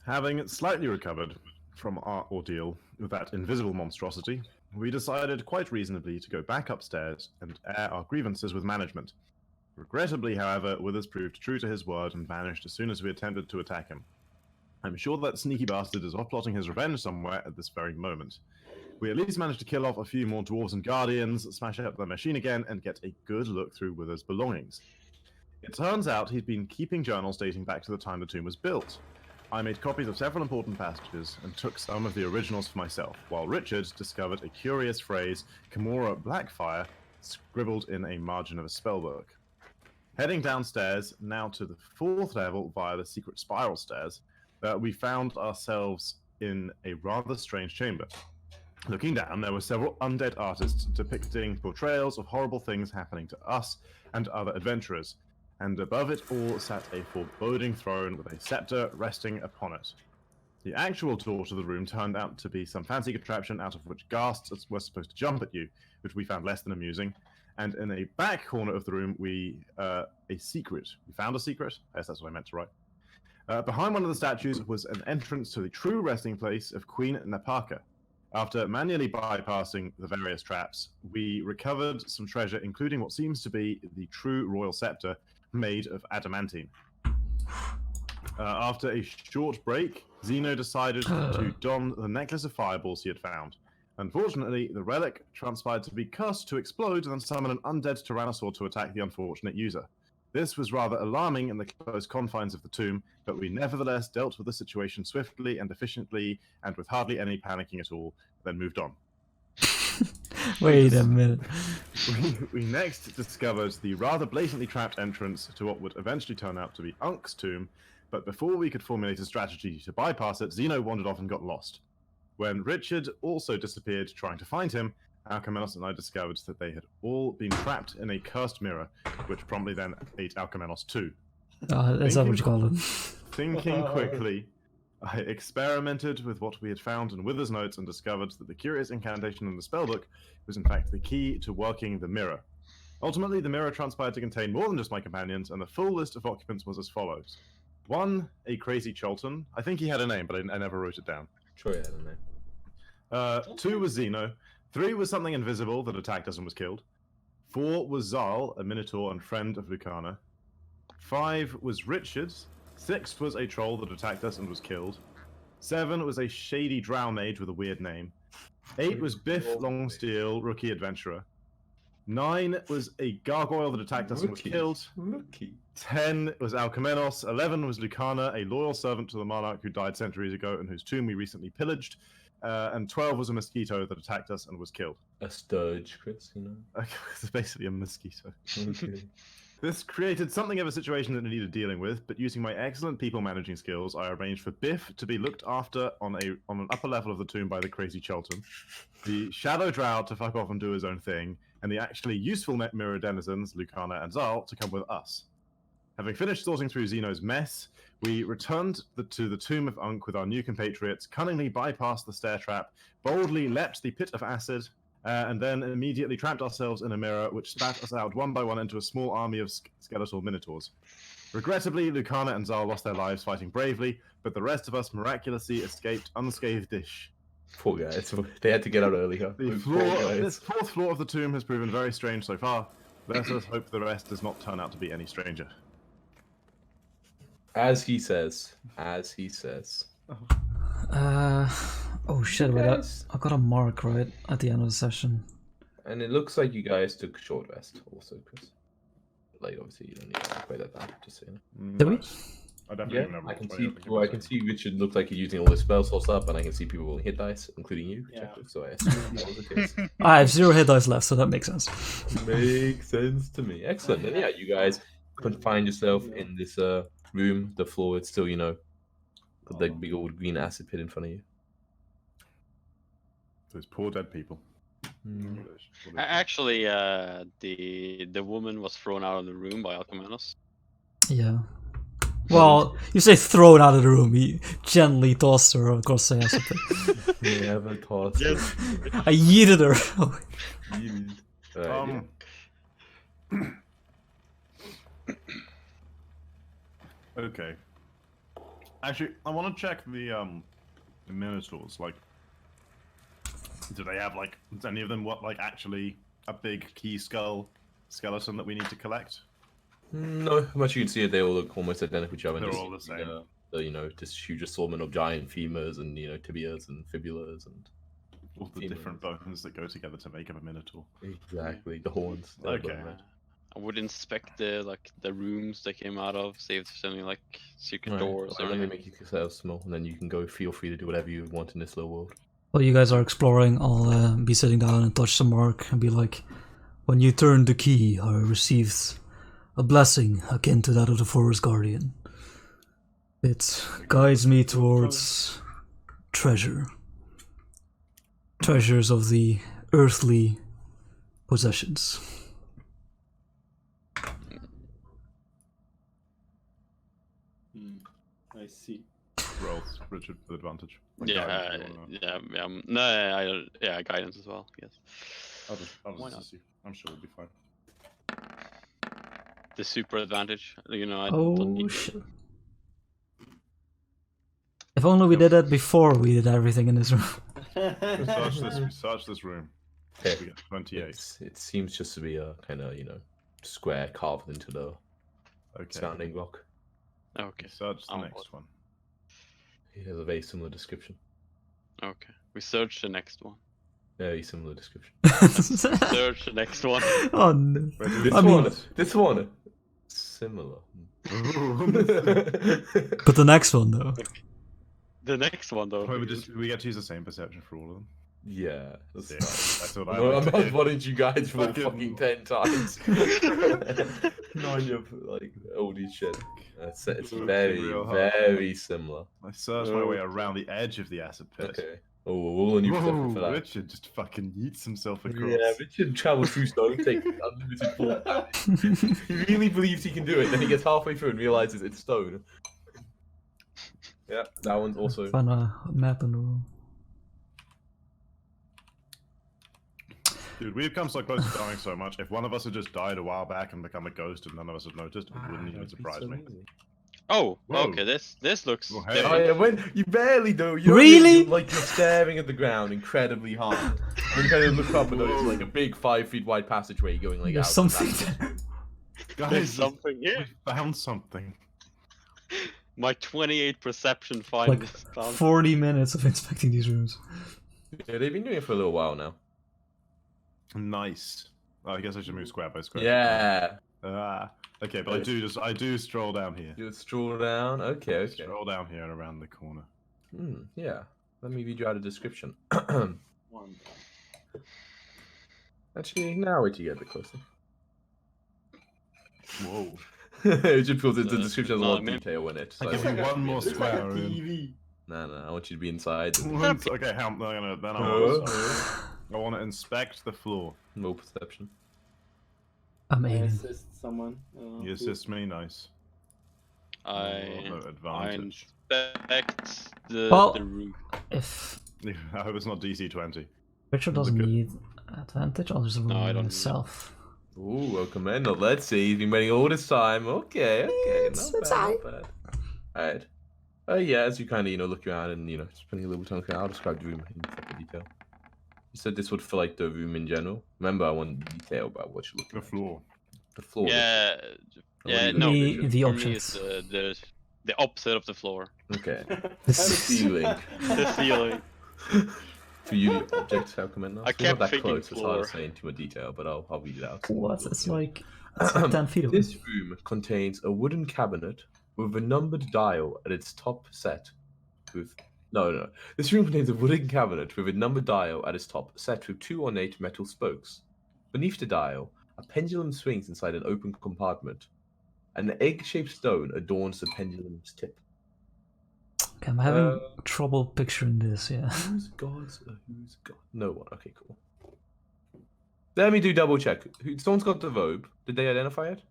Having slightly recovered from our ordeal with that invisible monstrosity, we decided quite reasonably to go back upstairs and air our grievances with management. Regrettably, however, Withers proved true to his word and vanished as soon as we attempted to attack him. I'm sure that sneaky bastard is off plotting his revenge somewhere at this very moment. We at least managed to kill off a few more dwarves and guardians, smash up the machine again, and get a good look through Withers' belongings. It turns out he'd been keeping journals dating back to the time the tomb was built. I made copies of several important passages and took some of the originals for myself, while Richard discovered a curious phrase, Kimura Blackfire, scribbled in a margin of a spellbook. Heading downstairs, now to the 4th level via the secret spiral stairs, we found ourselves in a rather strange chamber. Looking down, there were several undead artists depicting portrayals of horrible things happening to us and other adventurers, and above it all sat a foreboding throne with a scepter resting upon it. The actual door to the room turned out to be some fancy contraption out of which ghasts were supposed to jump at you, which we found less than amusing. And in a back corner of the room, we found a secret. Yes, that's what I meant to write. Behind one of the statues was an entrance to the true resting place of Queen Napaka. After manually bypassing the various traps, we recovered some treasure, including what seems to be the true royal scepter, made of adamantine. After a short break, Zeno decided to don the necklace of fireballs he had found. Unfortunately, the relic transpired to be cursed to explode and summon an undead tyrannosaur to attack the unfortunate user. This was rather alarming in the close confines of the tomb, but we nevertheless dealt with the situation swiftly and efficiently, and with hardly any panicking at all, then moved on. Wait a minute. We next discovered the rather blatantly trapped entrance to what would eventually turn out to be Unk's tomb, but before we could formulate a strategy to bypass it, Zeno wandered off and got lost. When Richard also disappeared trying to find him, Alcmenos and I discovered that they had all been trapped in a cursed mirror, which promptly then ate Alcmenos too. That's not what you call it. Thinking quickly, I experimented with what we had found in Wither's notes and discovered that the curious incantation in the spellbook was in fact the key to working the mirror. Ultimately, the mirror transpired to contain more than just my companions, and the full list of occupants was as follows. 1, a crazy Chultan. I think he had a name, but I never wrote it down. Sure, yeah, I don't know. 2 was Zeno. 3 was something invisible that attacked us and was killed. 4 was Zal, a minotaur and friend of Lucana. 5 was Richard. 6 was a troll that attacked us and was killed. 7 was a shady drow mage with a weird name. 8 was Biff Longsteel, rookie adventurer. 9 was a gargoyle that attacked us and was killed. 10 was Alcmenos. 11 was Lucana, a loyal servant to the monarch who died centuries ago and whose tomb we recently pillaged. And 12 was a mosquito that attacked us and was killed. A sturge, Chris, you know? It's basically a mosquito. Okay. This created something of a situation that I needed dealing with, but using my excellent people managing skills, I arranged for Biff to be looked after on an upper level of the tomb by the crazy Chultan, the shadow drow to fuck off and do his own thing, and the actually useful mirror denizens, Lucana and Zal, to come with us. Having finished sorting through Zeno's mess, we returned to the tomb of Unk with our new compatriots, cunningly bypassed the stair trap, boldly leapt the pit of acid, and then immediately trapped ourselves in a mirror which spat us out one by one into a small army of skeletal minotaurs. Regrettably, Lucana and Zal lost their lives fighting bravely, but the rest of us miraculously escaped unscathed-ish. Poor guys. They had to get out earlier. This 4th floor of the tomb has proven very strange so far. Let us hope the rest does not turn out to be any stranger. As he says. As he says. Oh shit, wait, I got a mark right at the end of the session. And it looks like you guys took short rest also, Chris. Like, obviously, you don't need to play that down, just so you know. Did we? I definitely remember. I can see Richard looked like he's using all his spell slots up, and I can see people rolling hit dice, including you, Jacob, so I assume that was the case. I have 0 hit dice left, so that makes sense. Makes sense to me. Excellent. And yeah, you guys confine yourself in this room. The floor, it's still, you know, got the big old green acid pit in front of you. Those poor dead people. Actually, the woman was thrown out of the room by Alcmenos. Yeah. Well, you say thrown out of the room. He gently tossed her across the acid pit. Never tossed. Yes. I yeeted her. Okay. Actually, I want to check the minotaurs. Like, do they have like? Does any of them actually a big key skull skeleton that we need to collect? No, much you can see it, they all look almost identical to each other. They're Just, all the same. this huge assortment of giant femurs and tibias and fibulas and All the different bones that go together to make up a minotaur. exactly the horns. they're Okay. bone red. I would inspect the rooms they came out of, see if there's any secret Right, doors well, or let me anything. make yourself small, and then you can go. Feel free to do whatever you want in this little world. While you guys are exploring, I'll be sitting down and touch the mark and be like, when you turned the key, I received a blessing akin to that of the Forest Guardian. It guides me towards treasure. Treasures of the earthly possessions. I see. Roll, Richard, with advantage. Yeah, Guidance, or, yeah, guidance as well. Yes. I'll Why just not? assume. I'm sure we'll be fine. The super advantage. I don't Oh need shit. If only we did that before we did everything in this room. We search this room. Okay. We get 28. It seems just to be a kind of square carved into the Okay. surrounding rock. Okay. Search the I'll- next one. It has a very similar description. Okay. We search the next one. Very similar description. Search the next one. Oh no. This I mean- this one, similar. But the next one though. The next one though. We get to use the same perception for all of them. Yeah, that's Yeah, fine. that's what I No, like I'm to not hear. wanted you guys for Fucking- fucking 10 times. Knowing you're oldie shit. It's very, real hard. very similar. I search my way around the edge of the acid pit. Okay. Oh, we'll all new perception Whoa, for that. Richard just fucking yeets himself across. Yeah, Richard travels through stone, takes unlimited fall. He really believes he can do it, then he gets halfway through and realizes it's stone. Yeah, that one's also. Find a map in the room. Dude, we've come so close to dying so much. If one of us had just died a while back and become a ghost and none of us had noticed, it wouldn't even surprise me. Oh, Whoa. okay. This looks. Well, hey. Oh, different. yeah, when you barely do. You're Really? You're staring at the ground incredibly hard. And you kind of look up and notice like a big 5 feet wide passageway going like There's out. something back. there. There's Guys, something here. we found something. My 28 perception Like found 40 minutes of inspecting these rooms. Yeah, they've been doing it for a little while now. Nice. Oh, I guess I should move square by square. Yeah. Okay, but I do stroll down here. You stroll down. Okay, okay. Stroll down here and around the corner. Yeah. Let me read you out a description. One. Actually, now wait till you get a bit closer. Whoa. It just feels the description has a no, lot of maybe- detail in it. I So give you one more It's like a square. and- TV. no, I want you to be inside. Okay, how am I gonna? Then I want to inspect the floor. No perception. I'm I aiming. assist someone. You assist me, nice. No I advantage. inspect the Well- room. If I hope it's not DC 20. Richard doesn't Look at- need advantage, I'll just roll I it don't need myself. Ooh, welcome in. Now, let's see. He's been waiting all this time. Okay, okay. It's Not bad. Alright. Yeah, as you kind of, look around and, spending a little time, I'll describe the room in proper detail. You said this would feel like the room in general. Remember, I want detail about what you're looking The floor. at. The floor. Yeah, What yeah. do you No, think, The for me it's objects. the opposite of the floor. Okay. This The is- ceiling. The ceiling. For you, objects have come in now. I So we're not kept that thinking close. It's hard to floor. say in too much detail, but I'll read it out. What? It's like 10 feet away. This room contains a wooden cabinet with a numbered dial at its top set with... No. This room contains a wooden cabinet with a numbered dial at its top set with 2 ornate metal spokes. Beneath the dial, a pendulum swings inside an open compartment. An egg-shaped stone adorns the pendulum's tip. Okay, I'm having trouble picturing this, yeah. Who's gods? Who's god? No one. Okay, cool. Let me do double check. Someone's got the robe. Did they identify it?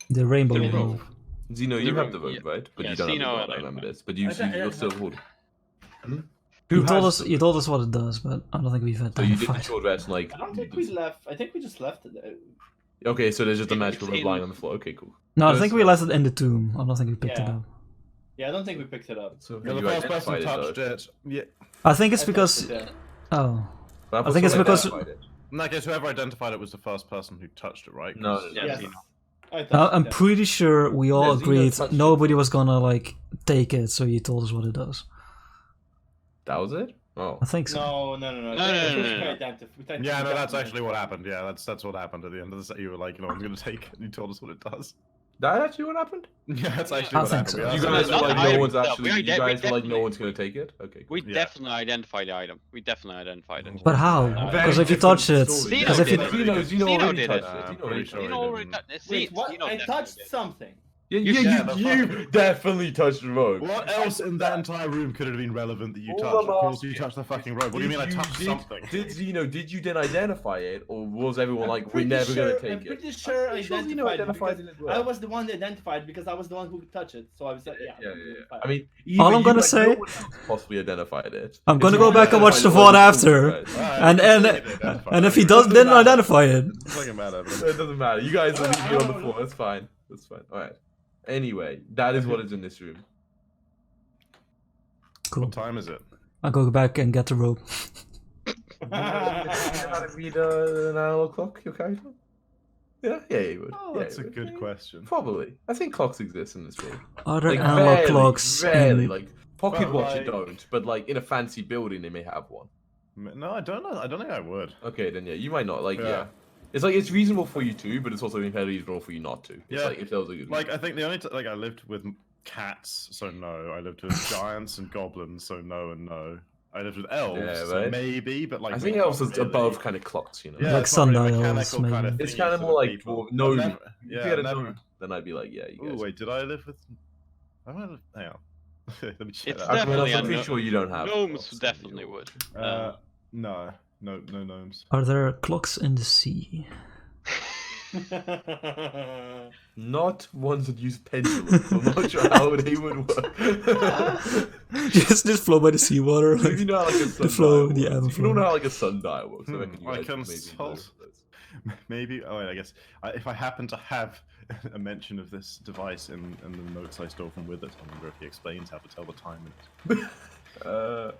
The rainbow The robe. robe. Zeno, you The have the robe, robe, right? But yeah, you don't Zeno have the god, and I I remember have this. But you're still holding. You told has us you told us what it does, but I don't think we've So you did the identified. short rest, like. I don't think we left. I think we just left it. Okay, so there's just a It's magical robe in- lying on the floor. Okay, cool. No, I Yes. think we left it in the tomb. I don't think we picked it Yeah. up. Yeah, I don't think we picked it up. So You're the you first person identified who touched though. it. Yeah. I think it's I touched because. it, yeah. Oh. But I think it's because- identified it. In that case, whoever identified it was the first person who touched it, right? No, 'Cause- no, Yeah, Yes. Zeno. I touched I'm it, yeah. pretty sure we all Yeah, Zeno agreed touched it. nobody was gonna like take it, so you told us what it does. That was it? Oh. I think so. No. No, I no, think no, we no. identified- Yeah, no, that's we actually what identified. happened. Yeah, that's what happened at the end of the set. You were like, I'm gonna take it, and you told us what it does. That actually what happened? Yeah, that's actually I what think happened. so. We You asked guys them- were not like, the no item one's itself. actually. We You guys were like, no definitely- one's gonna take it. Okay. Cool. We Yeah. definitely identified the item. We definitely identified it. But how? Very Because if you different touch it, story. because if you Zeno Zeno Zeno already did it. touched it. Zeno pretty already sure touched he Zeno didn't. already touched. Wait, what? Zeno I definitely touched did. something. Yeah, Yeah, the you fuck- definitely touched the rope. What else in that entire room could have been relevant that you All touched? I'm Of course, you asking touched the fucking rope. What do you mean I touched something? Did you then identify it, or was everyone like, we're Pretty never sure- gonna take I'm it? pretty sure I pretty sure Zeno identified it it as because I well. was the one that identified because I was the one who could touch it. So I was like, yeah. I mean, All either I'm you, gonna like, say- no one else possibly identified it. I'm If gonna you go back and watch the identified VOD it, after, Alright, and if he doesn't, didn't identify it. It doesn't matter. it doesn't matter. You guys are leaving me on the floor. That's fine. That's fine. All right. Anyway, that is what is in this room. Cool. What time is it? I'll go back and get the rope. You know how to read an analog clock, your character? Yeah, you would. Oh, Yeah, that's you a would. good question. Probably. I think clocks exist in this game. Are there Like analog rarely, clocks? rarely. in- Like pocket But, watch, like- you don't. But like in a fancy building, they may have one. No, I don't know. I don't think I would. Okay, then yeah, you might not. Like Yeah. yeah. It's like it's reasonable for you to, but it's also incredibly reasonable for you not to. It's Yeah. like if there was a good Like, I think the only like I lived with cats, so no. I lived with giants and goblins, so no and no. I lived with elves, Yeah, so right. maybe, but like I think not elves is really. above kind of clocks, you know. Yeah, Like it's not really sundials, mechanical kind of maybe. It's thing kind of for more the like people. well, no. I've never- If you Yeah, had a never. gnome, then I'd be like, yeah, you Oh guys. wait, did I live with? I might have. Hang on. Let me check. It's that. I'm definitely pretty a sure you don't have. Gnomes clocks, definitely you know. would. No gnomes. Are there clocks in the sea? Not ones that use pendulums. I'm not sure how they would work. just flow by the seawater. If you Like, know how like a sundial flow, the works. ebb and If you don't flow. know how like a sundial works, I reckon you I guys can maybe know solve- this. Maybe. Oh, wait, I guess if I happen to have a mention of this device in the notes I stole from with it, I wonder if he explains how to tell the time in it.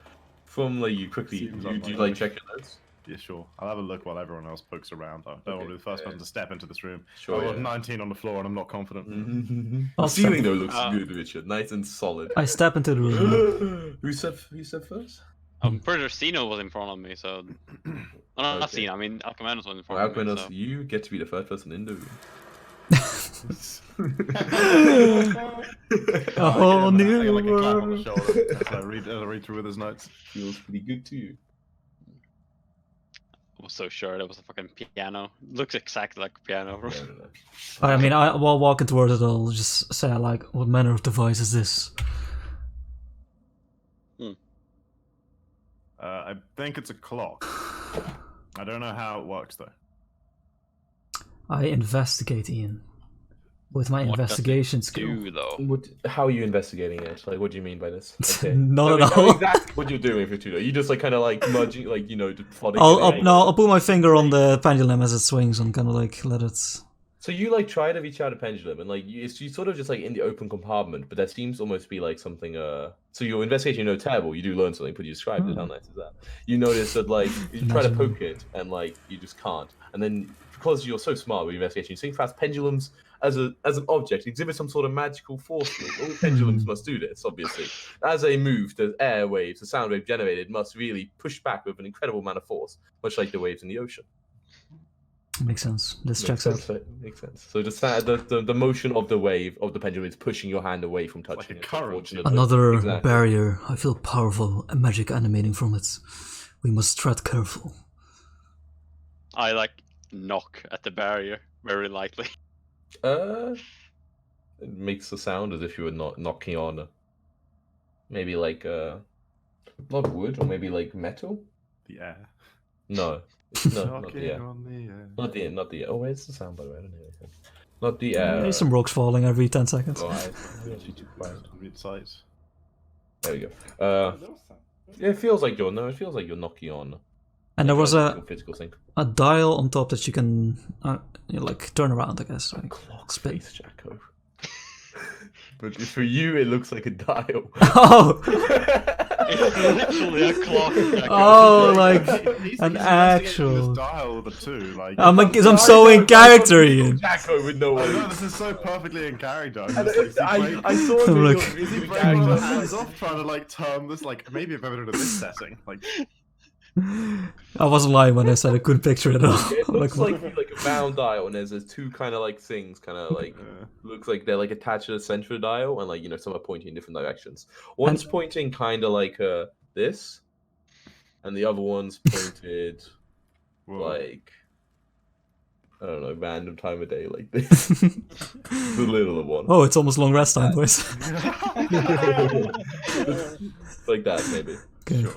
From like you quickly, Seems do you unlikely. like check your notes? Yeah, sure. I'll have a look while everyone else pokes around. I don't want to be the first person to step into this room. Sure. I got yeah. 19 on the floor and I'm not confident. The I'll ceiling step- though looks Uh, good, Richard. Nice and solid. I step into the room. Who said first? I'm pretty sure Zeno was in front of me, so. No, not Okay. Zeno. I mean, Alcamanos was in front Well, of me. Alquinos, So. you get to be the first person in the room. A whole I new get like a clap on the world. shoulder as I read through with his notes. Feels pretty good to you. I was so sure that was a fucking piano. Looks exactly like a piano. Yeah, no, no. I mean, while walking towards it, I'll just say, like, what manner of device is this? I think it's a clock. I don't know how it works though. I investigate, Ian. With my What does it investigation skill. Do though. How are you investigating it? Like, what do you mean by this? Okay. Not at Tell me all. exactly what you're doing for Tudor. You just like kind of like nudging, like just plodding. I'll put my finger on the pendulum as it swings and kind of like let it. So you like try to reach out a pendulum, and like you sort of just like in the open compartment, but that seems almost to be like something. So your investigation, you know, terrible. You do learn something, but you described it. How nice is that? You notice that like you try to Imagine. poke it, and like you just can't. And then because you're so smart with investigation, you think fast pendulums as an object exhibit some sort of magical force field. All pendulums must do this, obviously. As they move, the air waves, the sound wave generated must really push back with an incredible amount of force, much like the waves in the ocean. Makes sense. This Makes checks sense, out. right? Makes sense. So the motion of the wave of the pendulum is pushing your hand away from like touching a it. current. Unfortunately. Another Exactly. barrier. I feel powerful, a magic emanating from it. We must tread careful. I like knock at the barrier, very likely. It makes a sound as if you were not knocking on maybe like not wood or maybe like metal. The air. No, no, not Knocking the air. on the air. Not the air. Oh, where's the sound by the way? I don't hear anything. Not the There's air. some rocks falling every 10 seconds. Oh, I'm actually too quiet. Read sights. There we go. Yeah, it feels like you're knocking on. And there was a physical thing. dial on top that you can like turn around, I guess. Like, Clock spin. space, Jacko. But for you, it looks like a dial. Oh, It's literally a clock. Jacko. oh, like He's an investigating actual. this dial with the two. Like, I'm so in character, Ian. Jacko would know I what. know this is so perfectly in character. I'm And just, like, I saw it when Look. you were busy with breaking my characters. hands off trying to like turn this like maybe I've ever done this setting. Like I wasn't lying when I said I couldn't picture it at all. It looks Like, like a round dial, and there's two kind of like things, kind of like looks like they're like attached to the center of the dial, and like some are pointing in different directions. One's pointing kind of like this, and the other one's pointed like I don't know, random time of day like this. The littler one. oh, it's almost long rest time, boys. Like that, maybe. Okay. Sure.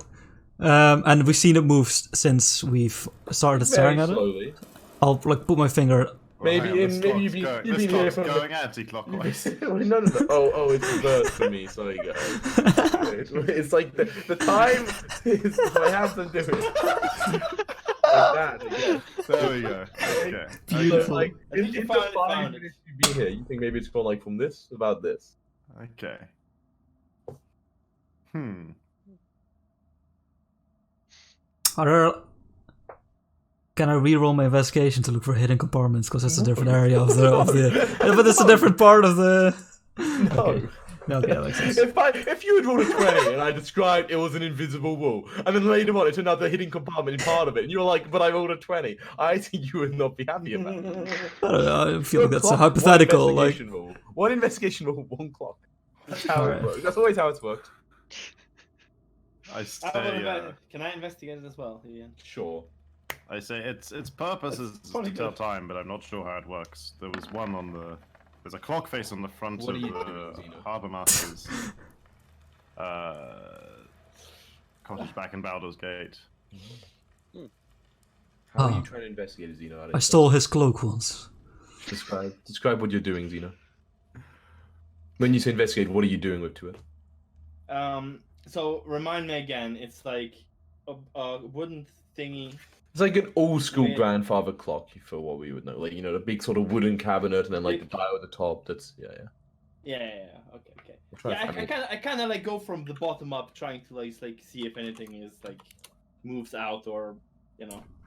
And we've seen it move since we've started staring Very at it. slowly. I'll like put my finger. Maybe Hang on, this maybe you've clock's been this here clock's for going anti-clockwise. no, no. Oh, it's reversed for me. Sorry, guys. It's like the time is. I have to do it like that. Again. There we go. Okay. Beautiful. Like I think you in finally the 5 found it. minutes you've been here, you think maybe it's gone like from this about this? Okay. Hmm. Are there? Can I re-roll my investigation to look for hidden compartments? Because it's a different area of the. Yeah, but it's a different part of the. No. Okay. No, okay, that makes sense. If you had rolled a 20 and I described it was an invisible wall, and then later on it turned out the hidden compartment in part of it, and you were like, but I rolled a 20, I think you would not be happy about it. I don't know. I feel like that's a Clock, hypothetical. Like, One investigation rule, one clock. That's how Alright. it works. That's always how it's worked. I I say, can I investigate it as well, Ian? Sure. I say its purpose is probably to tell good. time, but I'm not sure how it works. There was one on the. There's a clock face on the front What of are you the doing, Zeno? Harbour Master's cottage back in Baldur's Gate. How are Oh. you trying to investigate Xeno? I stole his cloak once. Describe what you're doing, Xeno. When you say investigate, what are you doing to it? So remind me again. It's like a wooden thingy. It's like an old school Yeah. grandfather clock for what we would know. Like, the big sort of wooden cabinet and then like the dial at the top. That's, yeah. Yeah. Okay. I'll try Yeah, to find it. I kind of like go from the bottom up, trying to like see if anything is like moves out or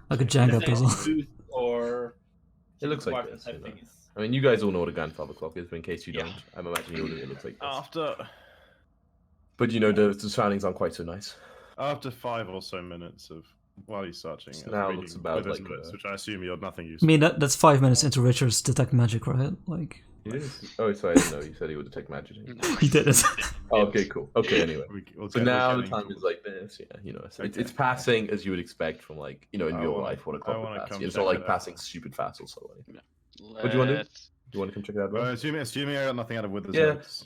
Like a Jenga if there's puzzle. loose or It looks like compartment this, type you know. thing is- I mean, you guys all know what a grandfather clock is, but in case you Yeah. don't, I'm imagining you all know it looks like this. After But the surroundings aren't quite so nice. 5 or so minutes of while he's searching, So and now it reading looks about Withers like, notes, which I assume you're nothing I useful. mean, that's 5 minutes into Richard's detect magic, right? Like, Oh, sorry, I didn't know. You said he would detect magic. he did it. Oh, okay, cool. Okay, anyway. We'll So get- now we're the getting time is like this, yeah. It's, Okay. it's passing as you would expect from like in I your wanna- life what a I clock wanna would pass. come It's check not like it out. passing stupid fast or so. Like. What do you wanna do? Do you want to come check it out, Well, bro? assuming I got nothing out of Withers Yeah. notes.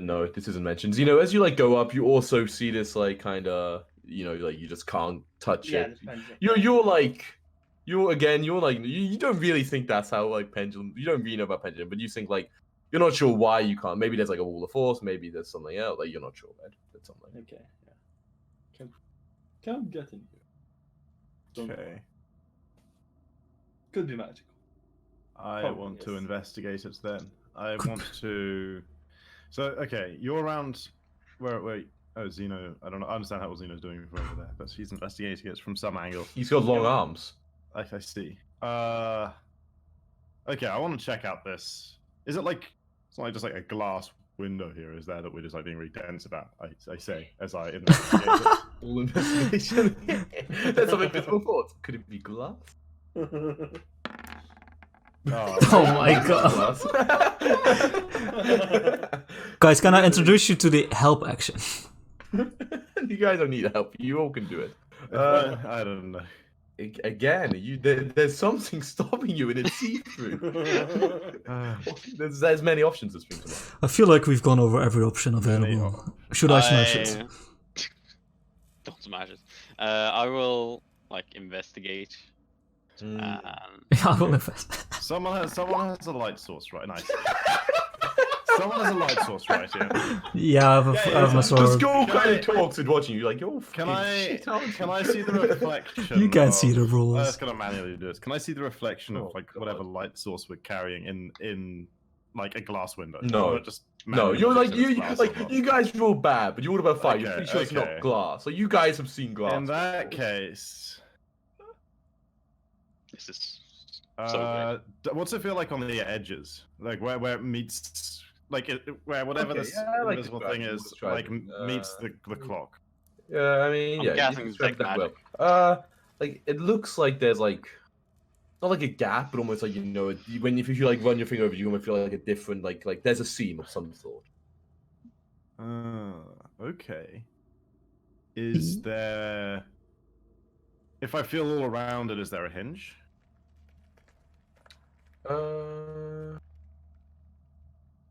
No, this isn't mentioned. As you like go up, you also see this like kind of like you just can't touch Yeah, it. it depends. You're like you don't really think that's how like pendulum. You don't really know about pendulum, but you think like you're not sure why you can't. Maybe there's like a wall of force. Maybe there's something else. Like you're not sure, right? That's something. Okay. Yeah. Can't get in here. Don't- Okay. Could be magical. I Probably want to is. investigate it then. I want to. So okay, you're around. Wait. Oh, Zeno. I don't know. I understand how what Zeno's doing from over there, but he's investigating it from some angle. He's got long arms. I see. Okay, I want to check out this. Is it like it's not like just like a glass window here? Is there that we're just like being really dense about? I say as I investigate it. All investigation. That's some invisible thoughts. Could it be glass? Oh, Oh my god. Guys, can I introduce you to the help action? You guys don't need help. You all can do it. I don't know. Again, there's something stopping you, and it's see-through. There's many options to spring to mind. I feel like we've gone over every option available. Many Should I smash it? Don't smash it. I will like investigate. Yeah, I will invest. Someone has a light source, right? Nice. Someone has a light source, right? Yeah. Yeah, I have, I have my The sword. school kind I- of talks and watching you like, you're Can I see the reflection? You can't see the of- rules. I was gonna manually do this. Can I see the reflection Oh, of like God. whatever light source we're carrying in like a glass window? No. Not just No, manually you're like fix it as you glass or like not? you guys roll bad, but you rolled about 5. You're Okay, pretty sure it's okay. not glass. So you guys have seen glass. In that before. case, This is so great. what's it feel like on the edges? Like where it meets, like where whatever Okay, this yeah, I like invisible the thing graphic. is, Let's try like it. meets the clock. Yeah, I mean, I'm yeah, you guessing can it's describe like that well. Like it looks like there's like not like a gap, but almost like if you like run your finger over, it, you're gonna feel like a different like there's a seam of some sort. Okay. Is there? If I feel all around it, is there a hinge?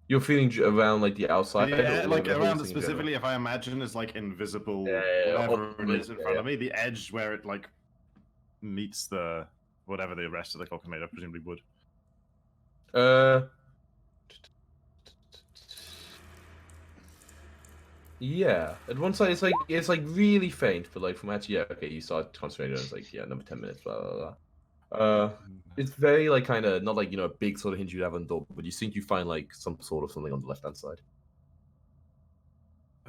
You're feeling around like the outside, Yeah, or like the whole around it thing in general? specifically. If I imagine is like invisible, Yeah, whatever oh, it is in yeah, front of me, the edge where it like meets the whatever the rest of the clock is made of, presumably wood. Yeah. At one side, it's like really faint, but like from actually, yeah, okay, you start concentrating on it's like another 10 minutes, blah blah blah. It's very like kind of not like a big sort of hinge you'd have on the door, but you think you find like some sort of something on the left hand side.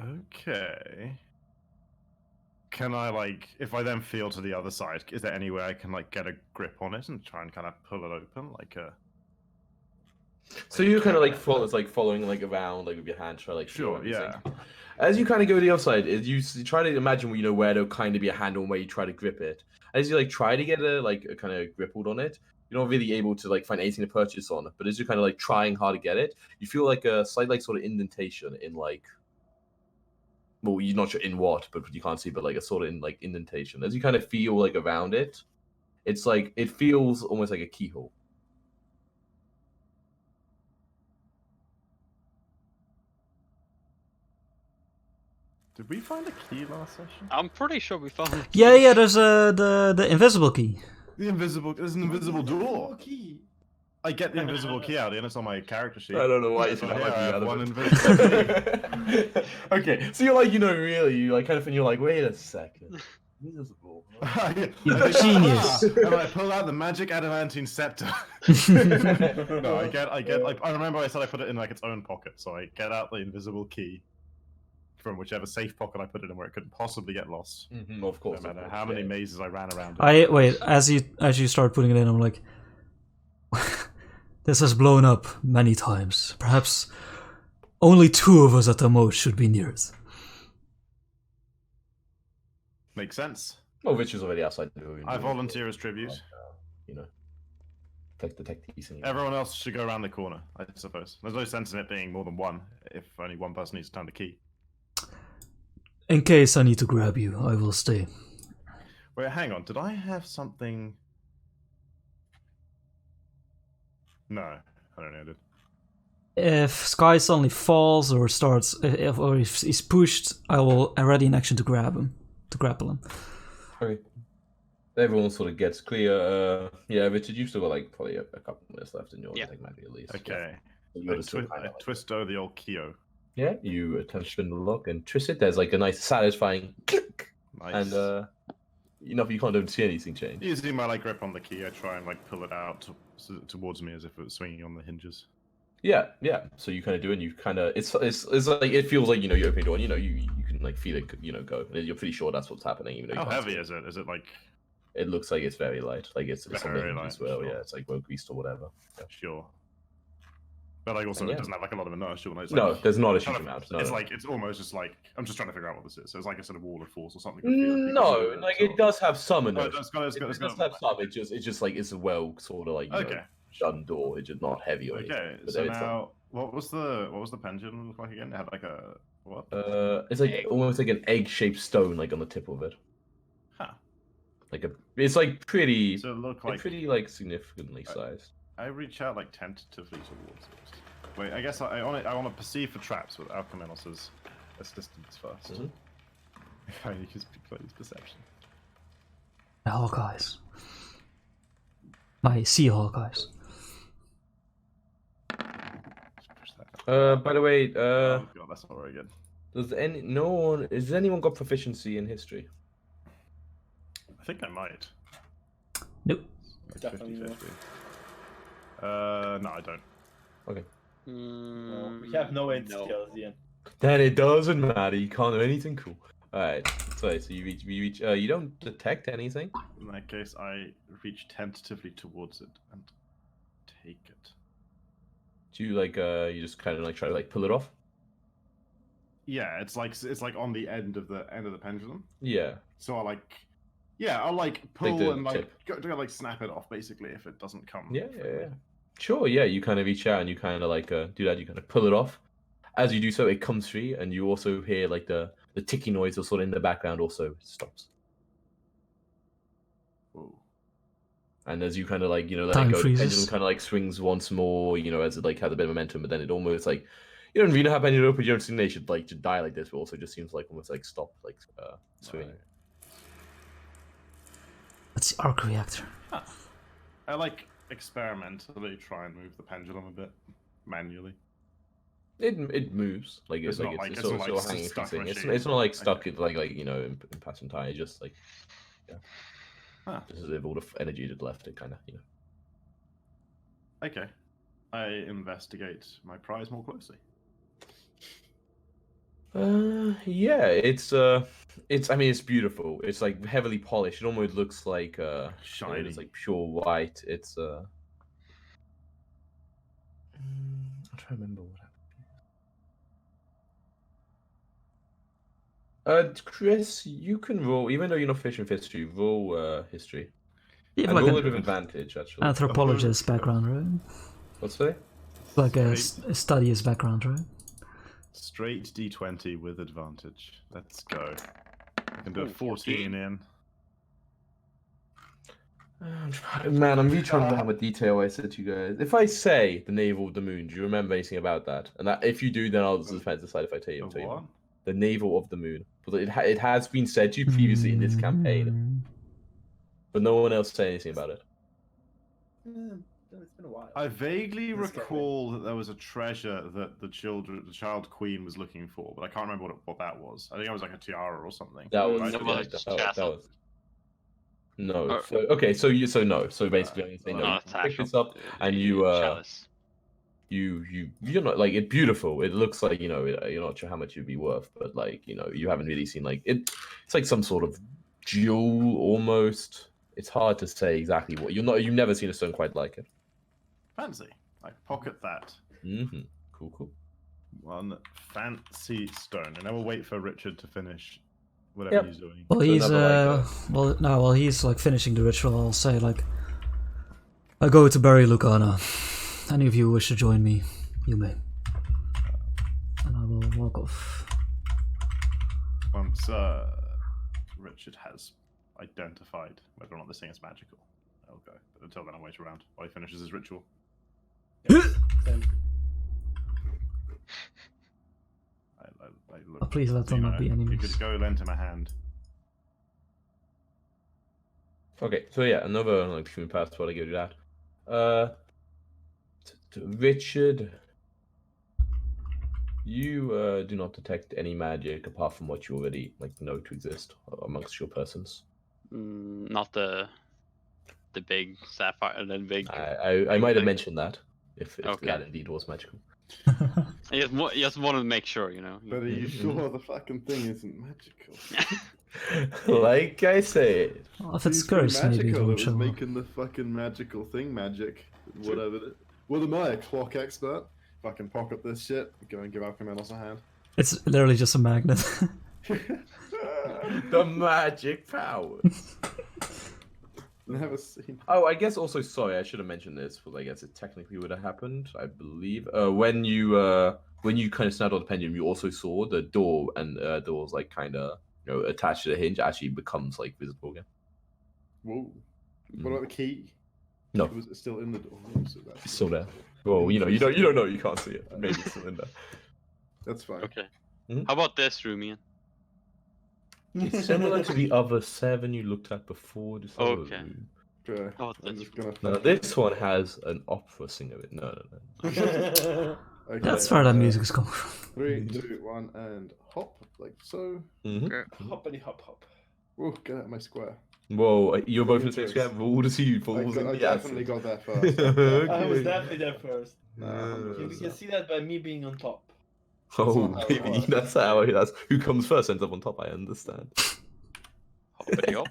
Okay. Can I like if I then feel to the other side? Is there any way I can like get a grip on it and try and kind of pull it open like a? So you kind of like following like around like with your hand, try like Sure, yeah. As you kind of go to the other side, you try to imagine where there'll kind of be a handle and where you try to grip it. As you like try to get a kind of grip hold on it, you're not really able to like find anything to purchase on it. But as you're kind of like trying hard to get it, you feel like a slight like sort of indentation in like. Well, you're not sure in what, but you can't see, but like a sort of indentation. As you kind of feel like around it, it's like it feels almost like a keyhole. Did we find a key last session? I'm pretty sure we found. Yeah. There's the invisible key. There's an invisible door. Key. I get the invisible key out, and it's on my character sheet. I don't know why you So think that here might I be have one relevant. invisible key. Okay, so you're like, really, you like kind of, and you're like, wait a second. Invisible. You're genius. And I pull out the magic adamantine scepter. No, I remember I said I put it in like its own pocket, so I get out the invisible key from whichever safe pocket I put it in, where it couldn't possibly get lost. Of course. No matter how many mazes I ran around. Wait, as you start putting it in, I'm like, this has blown up many times. Perhaps only 2 of us at the most should be near it. Makes sense. Oh, Rich is already outside the room. I volunteer as tribute. Detect these things. Everyone else should go around the corner, I suppose. There's no sense in it being more than one if only one person needs to turn the key. In case I need to grab you, I will stay. Wait, hang on. Did I have something? No, I don't know. I did. If Sky suddenly falls or starts, if he's pushed, I will ready in action to grapple him. Okay. Everyone sort of gets clear. Yeah, Richard, you've still got like probably a couple minutes left in your like maybe at least. Okay. Yeah. I twisto the old keo. Yeah, you attempt to spin the lock and twist it. There's like a nice satisfying click, Nice. and you can't see anything change. Using my like grip on the key, I try and like pull it out towards me as if it was swinging on the hinges. Yeah. So you kind of do, and you kind of it's like it feels like you open your door, and you can like feel it go. You're pretty sure that's what's happening. Even though you How can't heavy see is it? Is it like? It looks like it's very light, like it's on the Very hinge light, as well. sure. Yeah, it's like well greased or whatever. Yeah. Sure. But like also, Yeah. it doesn't have like a lot of inertia. It's No, like, there's not a kind huge of- amount. It's No. like it's almost just like I'm just trying to figure out what this is. So it's like a sort of wall of force or something. No, like it does have some Oh, inertia. it's got It does have some. It's just like it's a well sort of like Okay. done door. It's just not heavy or anything. Okay. But So there is some. now, what was the pendulum look like again? It had like a what? It's like almost like an egg-shaped stone, like on the tip of it. Huh. It's like pretty, So it looked like like pretty like significantly sized. I reach out like tentatively towards it. Wait, I guess I want to perceive for traps with Alcheminos' assistance first. Mhm. If I use Play's perception. My Hawkeyes. My sea Hawkeyes. Just push that. By the way, Oh god, that's not very good. has anyone got proficiency in history? I think I might. Nope. Like Definitely 50-50. No, I don't. Okay. No, we have no int No. skills, Ian. Then it doesn't matter. You can't do anything cool. All right. So you reach. You don't detect anything. In that case, I reach tentatively towards it and take it. Do you like? You just kind of like try to like pull it off. Yeah, it's like on the end of the pendulum. Yeah. So I'll like pull the and like tip. go like snap it off basically if it doesn't come. Yeah. freely. Sure. Yeah. You kind of reach out and you kind of like do that. You kind of pull it off. As you do so, it comes free, and you also hear like the ticking noise, or sort of in the background, also stops. Whoa. And as you kind of like, let Time it go, the freezes. pendulum kind of like swings once more, as it like has a bit of momentum, but then it almost like, you don't really know how pendulum open, you don't think they should like to die like this, but also just seems like almost like stop, like swinging. Right. That's the arc reactor. I like experimentally try and move the pendulum a bit manually. It moves like It's not like- it's it's sort not of like hanging stuck thing. It's machine. not like stuck Okay. in like in passing time. It's just like Huh. just as if all the energy had left it, kind of Okay. I investigate my prize more closely. Yeah, it's beautiful. It's like heavily polished. It almost looks like Shiny. it's like pure white. It's I'm trying to remember what happened. Chris, you can roll, even though you're not fishing with history, roll history. You have And like roll it an with advantage, actually. anthropologist background, right? What's that? Like a Straight. studious background, right? Straight D20 with advantage. Let's go. I can do a Ooh, 14 in. Man, I'm really trying to remember how much detail I said to you guys. If I say the navel of the moon, do you remember anything about that? And that, if you do, then I'll just decide if I tell you. Of Tell you what? more. The navel of the moon. But it has been said to you previously in this campaign, but no one else said anything about it. It's been a while. I vaguely This guy. recall that there was a treasure that the child queen was looking for, but I can't remember what that was. I think it was like a tiara or something. That was, Right? That yeah, was that was. No. Or- So, okay. So no. So basically, I'm saying no. Not You a pick tash this up, and you chalice. you're not like it's beautiful. It looks like you're not sure how much it'd be worth, but like you haven't really seen like it. It's like some sort of jewel almost. It's hard to say exactly what you've never seen a stone quite like it. Fancy. I pocket that. Mm-hmm. Cool. One fancy stone. And I will wait for Richard to finish whatever Yep. he's doing. Well, So he's another, while he's like finishing the ritual, I'll say like, I go to bury Lucana. Any of you wish to join me, you may. And I will walk off. Once Richard has identified whether or not this thing is magical, I'll go. But until then, I'll wait around while he finishes his ritual. Same. I look, Oh, please let them not be You enemies. could go lend him a hand. Okay, so yeah, another like human pass while I go do that. Richard, you do not detect any magic apart from what you already like know to exist amongst your persons. Not the big sapphire, the big. I might have mentioned that if Okay. that indeed was magical. I just wanted to make sure, But are you sure the fucking thing isn't magical? Like I said, Well, if it's cursed, maybe it magical. won't It was show up. making the fucking magical thing magic. Whatever. What am I, a clock expert? Fucking pocket this shit. Go and give Alchemanos a hand. It's literally just a magnet. the magic power. Never seen. Oh, I guess also sorry, I should have mentioned this, but I guess it technically would have happened. I believe when you kind of snapped on the pendulum, you also saw the door, and door was like kind of attached to the hinge actually becomes like visible again. Whoa. What about the key? No, Was it still in the door? So that's it's still there. Well, you don't know, you can't see it. Maybe it's still in there. That's fine. Okay. Mhm. How about this room, Ian? It's similar to the other 7 you looked at before. This other Okay. room. Okay. Oh, I'm that's- just gonna. No, this one has an opera singer. No. Okay, That's where that music's coming from. 3, 2, 1, and hop like so. Mm-hmm. Okay. Hoppity hop hop. Oh, get out of my square. Whoa, you're both in the same First. square. We'll just see who I, falls got, in I the definitely acid. got there first. I was Okay. definitely there first. Nah, You 100%. can see that by me being on top. Oh, not how it baby, works. that's how. That's who comes first ends up on top. I understand. Hoppity hop.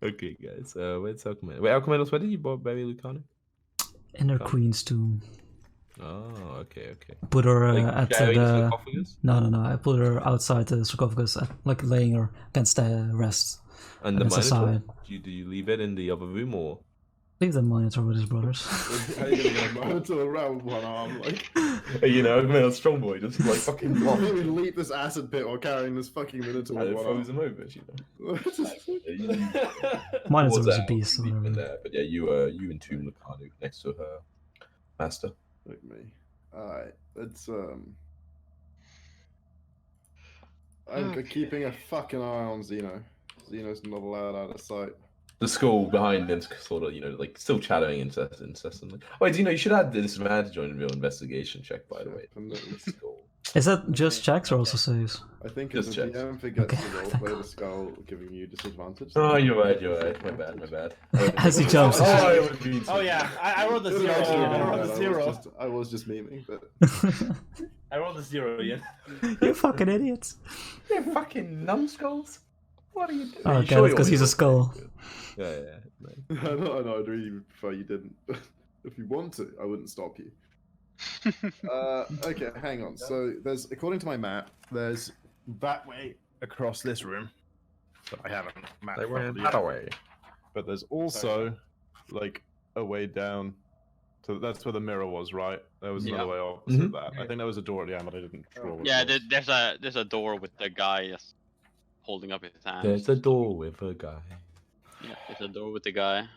Okay, guys. Where's Alchemanos? Wait, Alchemanos, where did you bury Lucano? In her Come. queen's tomb. Oh, okay. Put her Like at carrying the the. sarcophagus? No. I put her outside the sarcophagus, like laying her against the rest. And the Against the monitor? side. Do you leave it in the other room or? Leave the monitor with his brothers. How are you gonna get a monitor around with one arm? Like, You know, Alchemanos strong boy, just like fucking why block. don't we leap this acid pit while carrying this fucking minotaur And with it one throws arm? him over, you know. Monitor Towards was a out, beast. you or leave him whatever. there. But yeah, you entomb Lucano next to her master. Look me. Alright, let's I'm keeping a fucking eye on Zeno. Zeno's not allowed out of sight. The skull behind him, sort of, you know, like still chattering incessantly. Wait, you know, you should add the disadvantage on your investigation check, by the way. Definitely. The skull. Is that just checks or also saves? I think Just if the checks. DM forgets Okay, to thank roleplay the skull giving you disadvantage. Oh, you're right. My bad. As he jumps. Oh, it would've been Oh yeah, I rolled a It was zero. actually I not rolled bad, a zero. I was just memeing, but I rolled a zero, Ian. You fucking idiots. You fucking numbskulls. What are you doing? Oh, Are you okay, sure because you he's a want skull. to- Yeah. I know I'd really prefer you didn't. If you want to, I wouldn't stop you. Okay, hang on. So there's, according to my map, There's that way across this room. But I haven't mapped They went properly that yet. away. But there's also like a way down. So that's where the mirror was, right? There was another Yeah. way opposite Mhm. that. I think there was a door at the end, but I didn't draw. what it Yeah, was. there's a door with the guy just holding up his hand. There's a door with a guy. Yeah, there's a door with the guy.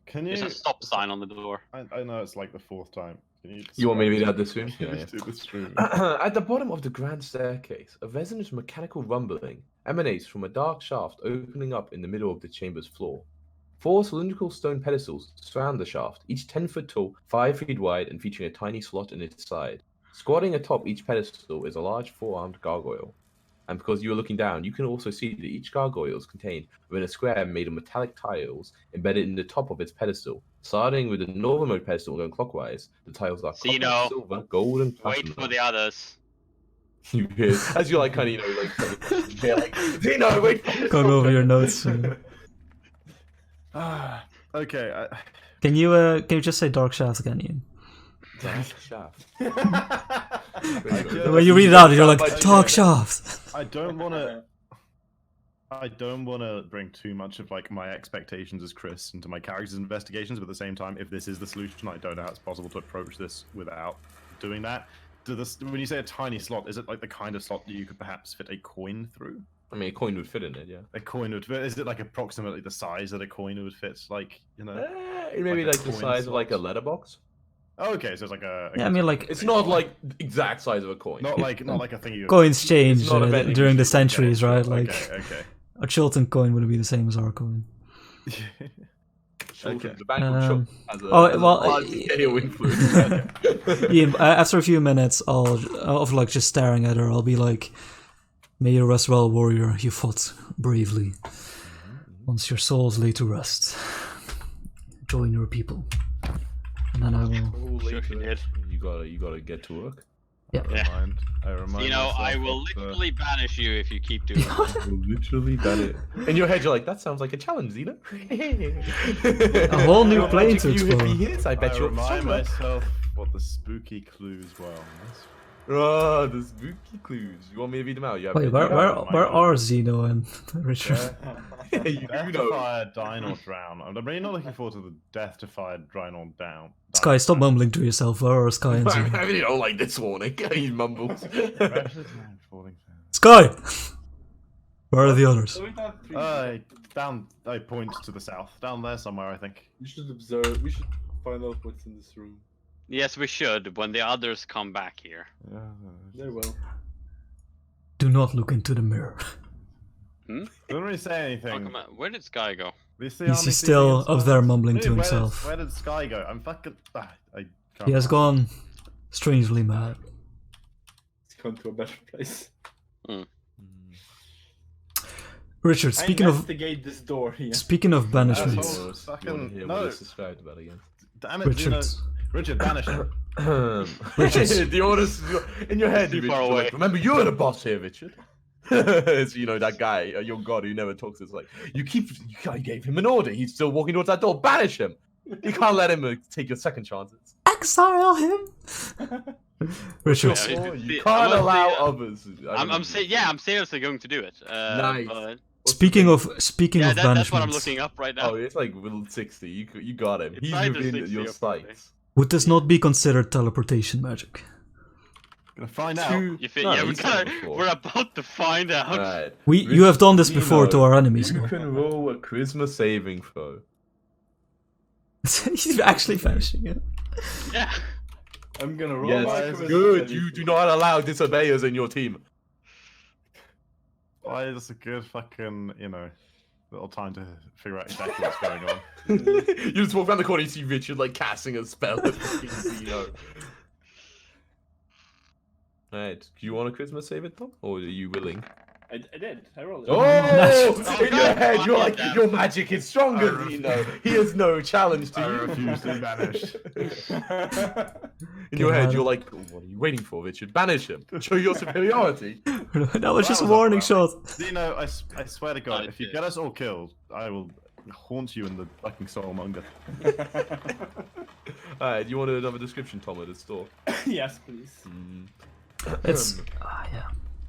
Can you? There's a stop sign on the door. I know it's like the fourth time. Can you? You want me to read describe out this room? Can Yeah, you yeah. do this room? At the bottom of the grand staircase, a resonant mechanical rumbling emanates from a dark shaft opening up in the middle of the chamber's floor. 4 cylindrical stone pedestals surround the shaft, each 10 foot tall, 5 feet wide, and featuring a tiny slot in its side. Squatting atop each pedestal is a large 4-armed gargoyle. And because you are looking down, you can also see that each gargoyle is contained within a square made of metallic tiles embedded in the top of its pedestal. Starting with the northernmost pedestal going clockwise, the tiles are See, copper, no. silver, gold, and Wait platinum. for the others. You hear, as you're like kind of, you know, like, yeah, like, Zeno, wait for this Going one." over your notes. Okay. Can you just say dark shaft again, Ian? Dark shaft. When you read it out, you're like But- dark shaft. I don't want to. I don't want to bring too much of like my expectations as Chris into my character's investigations, but at the same time, if this is the solution, I don't know how it's possible to approach this without doing that. When you say a tiny slot, is it like the kind of slot that you could perhaps fit a coin through? I mean, a coin would fit in it, yeah. A coin would fit. Is it like approximately the size that a coin would fit? Like, you know? Maybe Like a like the coin size of like a slot. letterbox. Oh, okay, so it's like a. Yeah, I mean like It's not like exact size of a coin. Not like a thing you. coins change not a vending during the machine, centuries, right? Like Okay. a Chilton coin wouldn't be the same as our coin. Chult, Okay. the bank of Um, Chult has a, oh, has a well, large scale influence. Ian, after a few minutes, of like just staring at her, I'll be like, "May you rest well, warrior. You fought bravely. Once your souls lay to rest, join your people." And then I will. Sure she did. You gotta get to work. Yeah. I remind You know, I myself will of the- literally banish you if you keep doing that. Literally done it. In your head, you're like, that sounds like a challenge, Zeno. A whole new How plane much to you hit explore. me hits, I bet I you're remind stronger. myself what the spooky clues were. Oh, the spooky clues. You want me to read them out? You have Wait, to- where are Zeno and Richard? Yeah, you Death do to know. fire, dine or drown. I'm really not looking forward to the death to fire, dine or down. Sky, stop mumbling to yourself. Where are Sky and I Zeno? really don't like this warning. He mumbles. Precious man falling down. Sky! Where are the others? So we have three. I point to the south. Down there somewhere, I think. We should observe. We should find out what's in this room. Yes, we should when the others come back here. Yeah. Very well. Do not look into the mirror. Don't really say Oh, anything. come on. Where did Sky go? He's He's still up there mumbling to himself. Where did Sky go? I'm fucking. I can't He has remember. gone strangely mad. Let's come to a better place. Richard, speaking of investigate this door here. banishments, Asshole. You want to Fucking hear no. what it's described about again? Damn it, Zeno. Richard. Richard, banish him. Richard, the orders in your head. Too Richard, far you're away. like, remember, you're the boss here, Richard. It's, you know, that guy, your god who never talks. It's like you gave him an order. He's still walking towards that door. Banish him. You can't let him take your second chances. Exile him. Richard, Yeah, You I can't must allow say, others. I'm seriously going to do it. Nice. But, speaking of that's banishments, what I'm looking up right now. Oh, it's like Will 60. You got him. It's He's either within 60 your or 40. sights. would this not be considered teleportation magic? Gonna find out. You think, No, yeah, he's done it before. we're about to find out. Right. You have done this before to our enemies. You No? can roll a charisma saving throw. He's actually vanishing it. Yeah. I'm gonna roll. Yes, my charisma good. saving You do throw. not allow disobeyers in your team. Why is this a good fucking, little time to figure out exactly what's going on? You just walk around the corner, you see Richard like casting a spell at fucking Zeno. Right, do you want a charisma save it, Tom? Or are you willing? I did. I rolled it. Oh! In your God, head, you're fuck like, that. your magic is stronger, I Zeno. He has no challenge to I you. refuse to banish. In your head, you're like, what are you waiting for, Richard? Banish him. Show your superiority. That was just a Wow, warning wow. shot. Zeno, I swear to God, I if you did. get us all killed, I will haunt you in the fucking soulmonger. Alright, do you want another description, Tom, of the store? Yes, please. It's yeah.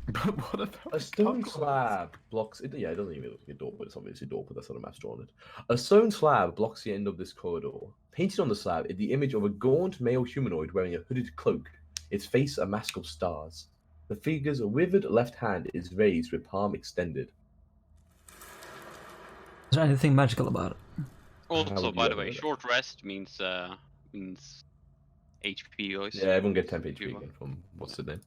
But what about A stone slab blocks it. Yeah, it doesn't even look like a door, but it's obviously a door, but that's not a map's drawn it. A stone slab blocks the end of this corridor. Painted on the slab is the image of a gaunt male humanoid wearing a hooded cloak, its face a mask of stars. The figure's withered left hand is raised with palm extended. Is there anything magical about it? How Also, would by you the way, evaluate it? short rest means HP goes. Yeah, everyone get 10 HP You- again from what's the name?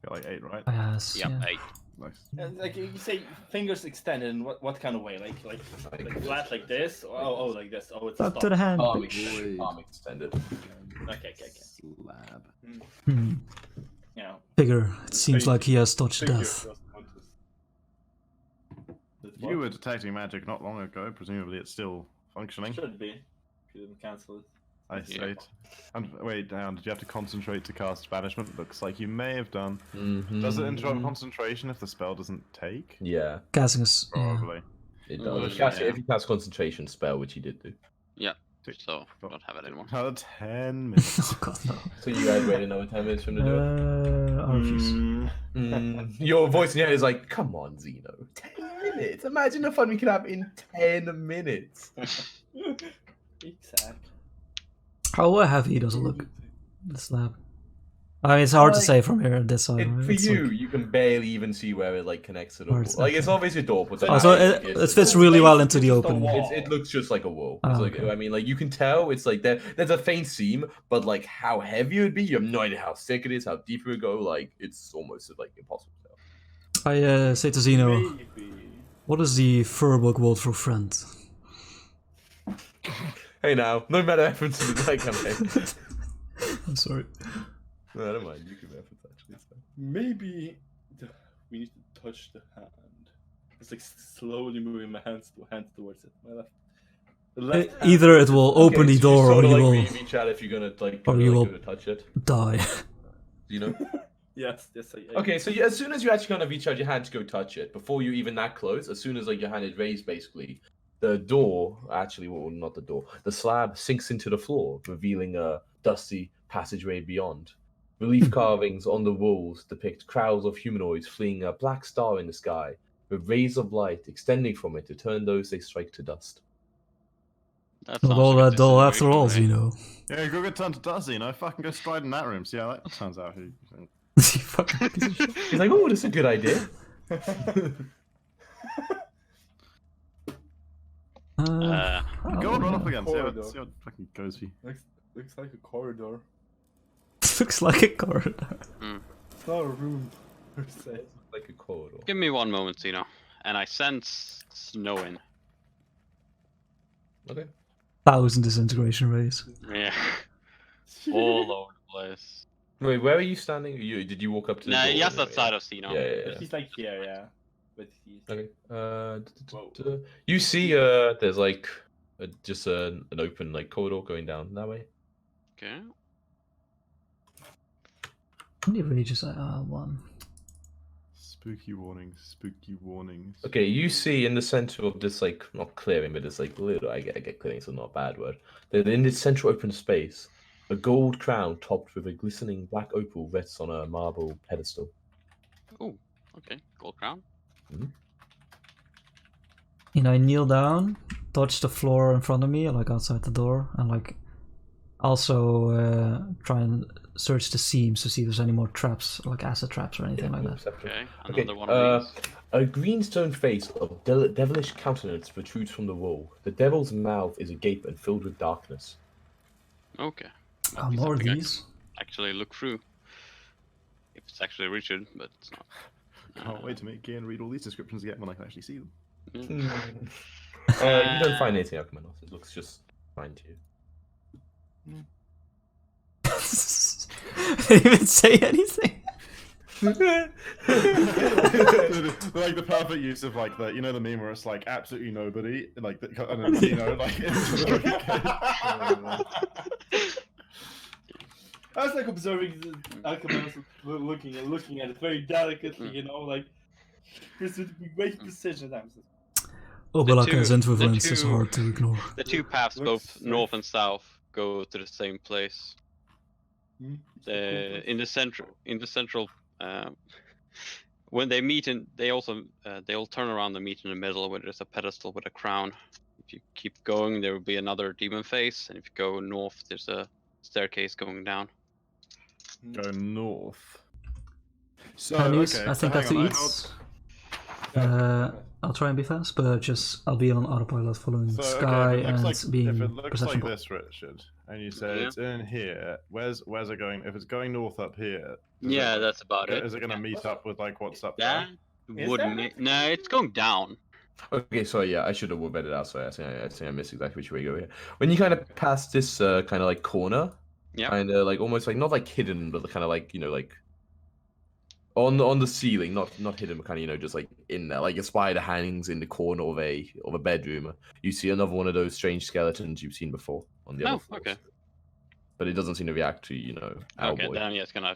got like 8, right? Yes. Yeah, Yeah. 8. Nice. Like you say, fingers extended. In what kind of way? Like flat like this? Oh, like this. Oh, it's a Up stop. to the hand. Palm, Wait. palm extended. Okay. Slab. Hmm. Yeah. Figure. It seems like he has touched death. You were detecting magic not long ago. Presumably it's still functioning. Should be. If you didn't cancel it. I state. And wait, down. Did you have to concentrate to cast banishment? Looks like you may have done. Does it interrupt concentration if the spell doesn't take? Yeah, Casting is. Yeah. Probably. it Oh, does. yeah. If you cast concentration spell, which he did do. So, don't have it anymore. Another 10 minutes. Oh god no. So you guys wait another 10 minutes for him to do it? I refuse. Your voice in your head is like, come on, Zeno. 10 minutes. Imagine the fun we could have in 10 minutes. Exactly. How heavy does it look? The slab. I mean, it's hard to Like, say from here at this side. right? For It's you, like- you can barely even see where it like connects to the Oh, wall. it's Like it's okay. obviously a door, but Oh, so it fits really well into the It's just a opening. wall. It looks just like a wall. Oh, It's like, okay. I mean, like you can tell it's like there's a faint seam, but like how heavy it would be, you have no idea how thick it is, how deep it would go. Like it's almost like impossible to tell. I say to Zeno, Maybe. what is the Furbolg word for friend? Hey now, no matter reference to the like campaign. I'm sorry. No, never mind. You can reference actually. It's fine. Maybe we need to touch the hand. It's like slowly moving my hands towards it. My left. The left hand Either it towards will it. open Okay, the so door or sorta you like will reach out if you're gonna like, or you like, will- go to touch it. die. You know. Yes. Okay, so as soon as you actually kind of reach out your hand to go touch it, before you even that close, as soon as like your hand is raised, basically, the door, actually, well, not the door, the slab sinks into the floor, revealing a dusty passageway beyond. Relief carvings on the walls depict crowds of humanoids fleeing a black star in the sky, with rays of light extending from it to turn those they strike to dust. That Not sounds all like a that dull after all, disintegration, Zeno. Yeah, go get turned to dust, fucking go stride in that room. See how that turns out. You fucking piece of shit. He's like, oh, that's a good idea. right? Go on, run up oh, again. Corridor. See how it fucking goes for you. Looks like a corridor. looks like a corridor. It's not a room per se. Like a corridor. Give me one moment, Zeno. And I sense snow in. Okay. 1,000 disintegration rays. Yeah. All over the place. Wait, where are you standing? Did you walk up to the Nah, door? yes, anyway? outside of Zeno. Yeah. He's like here, yeah. But he's Okay. Whoa. You see, there's like just an open like corridor going down that way. Okay. How many rages I one? Spooky warnings, spooky warnings. Okay, you see in the center of this like not clearing, but it's like little. I get clearing, so not a bad word. That in this central open space, a gold crown topped with a glistening black opal rests on a marble pedestal. Oh, okay. Gold crown. You know, I kneel down, touch the floor in front of me, like outside the door, and like also try and search the seams to see if there's any more traps, like acid traps or anything like that. Perception. Okay. Okay, Another one of these. a greenstone face of devilish countenance protrudes from the wall. The devil's mouth is agape and filled with darkness. Okay. Might Oh, be more of something I these. can actually look through. If it's actually Richard, but it's not. Can't wait to make Gian read all these descriptions again when I can actually see them. Yeah. You don't find anything, Alchemanos. It looks just fine to you. They didn't even say anything. Like the perfect use of like the the meme where it's like absolutely nobody like the, and then, like I was like observing the Alchemanos looking at it very delicately, like with great precision. Obelaka's two- influence the is two- hard to ignore. The two paths, both north and south, go to the same place. In the central, when they meet, they all turn around and meet in the middle, where there's a pedestal with a crown. If you keep going, there will be another demon face, and if you go north, there's a staircase going down. go north. So Pennies, okay, I think so that's hang the on, eats. I'll try and be fast, but I'll be on autopilot following So, Sky okay, if it looks and being if it looks perception. like this, Richard, and you say Yeah. it's in here, where's it going? If it's going north up here, Yeah, that's about it. is it going to meet up with like what's up That Is would that? no, it's going down. Okay, so yeah, I should have vetted out. Sorry, I think I missed exactly which way you go here. When you kind of pass this kind of like corner, Yep. kind of like almost like not like hidden, but kind of like like on the ceiling, not hidden, but kind of just like in there, like a spider hangs in the corner of a bedroom. You see another one of those strange skeletons you've seen before on the other Oh, floors. okay. But it doesn't seem to react to Okay, Owlboy. then yeah, it's gonna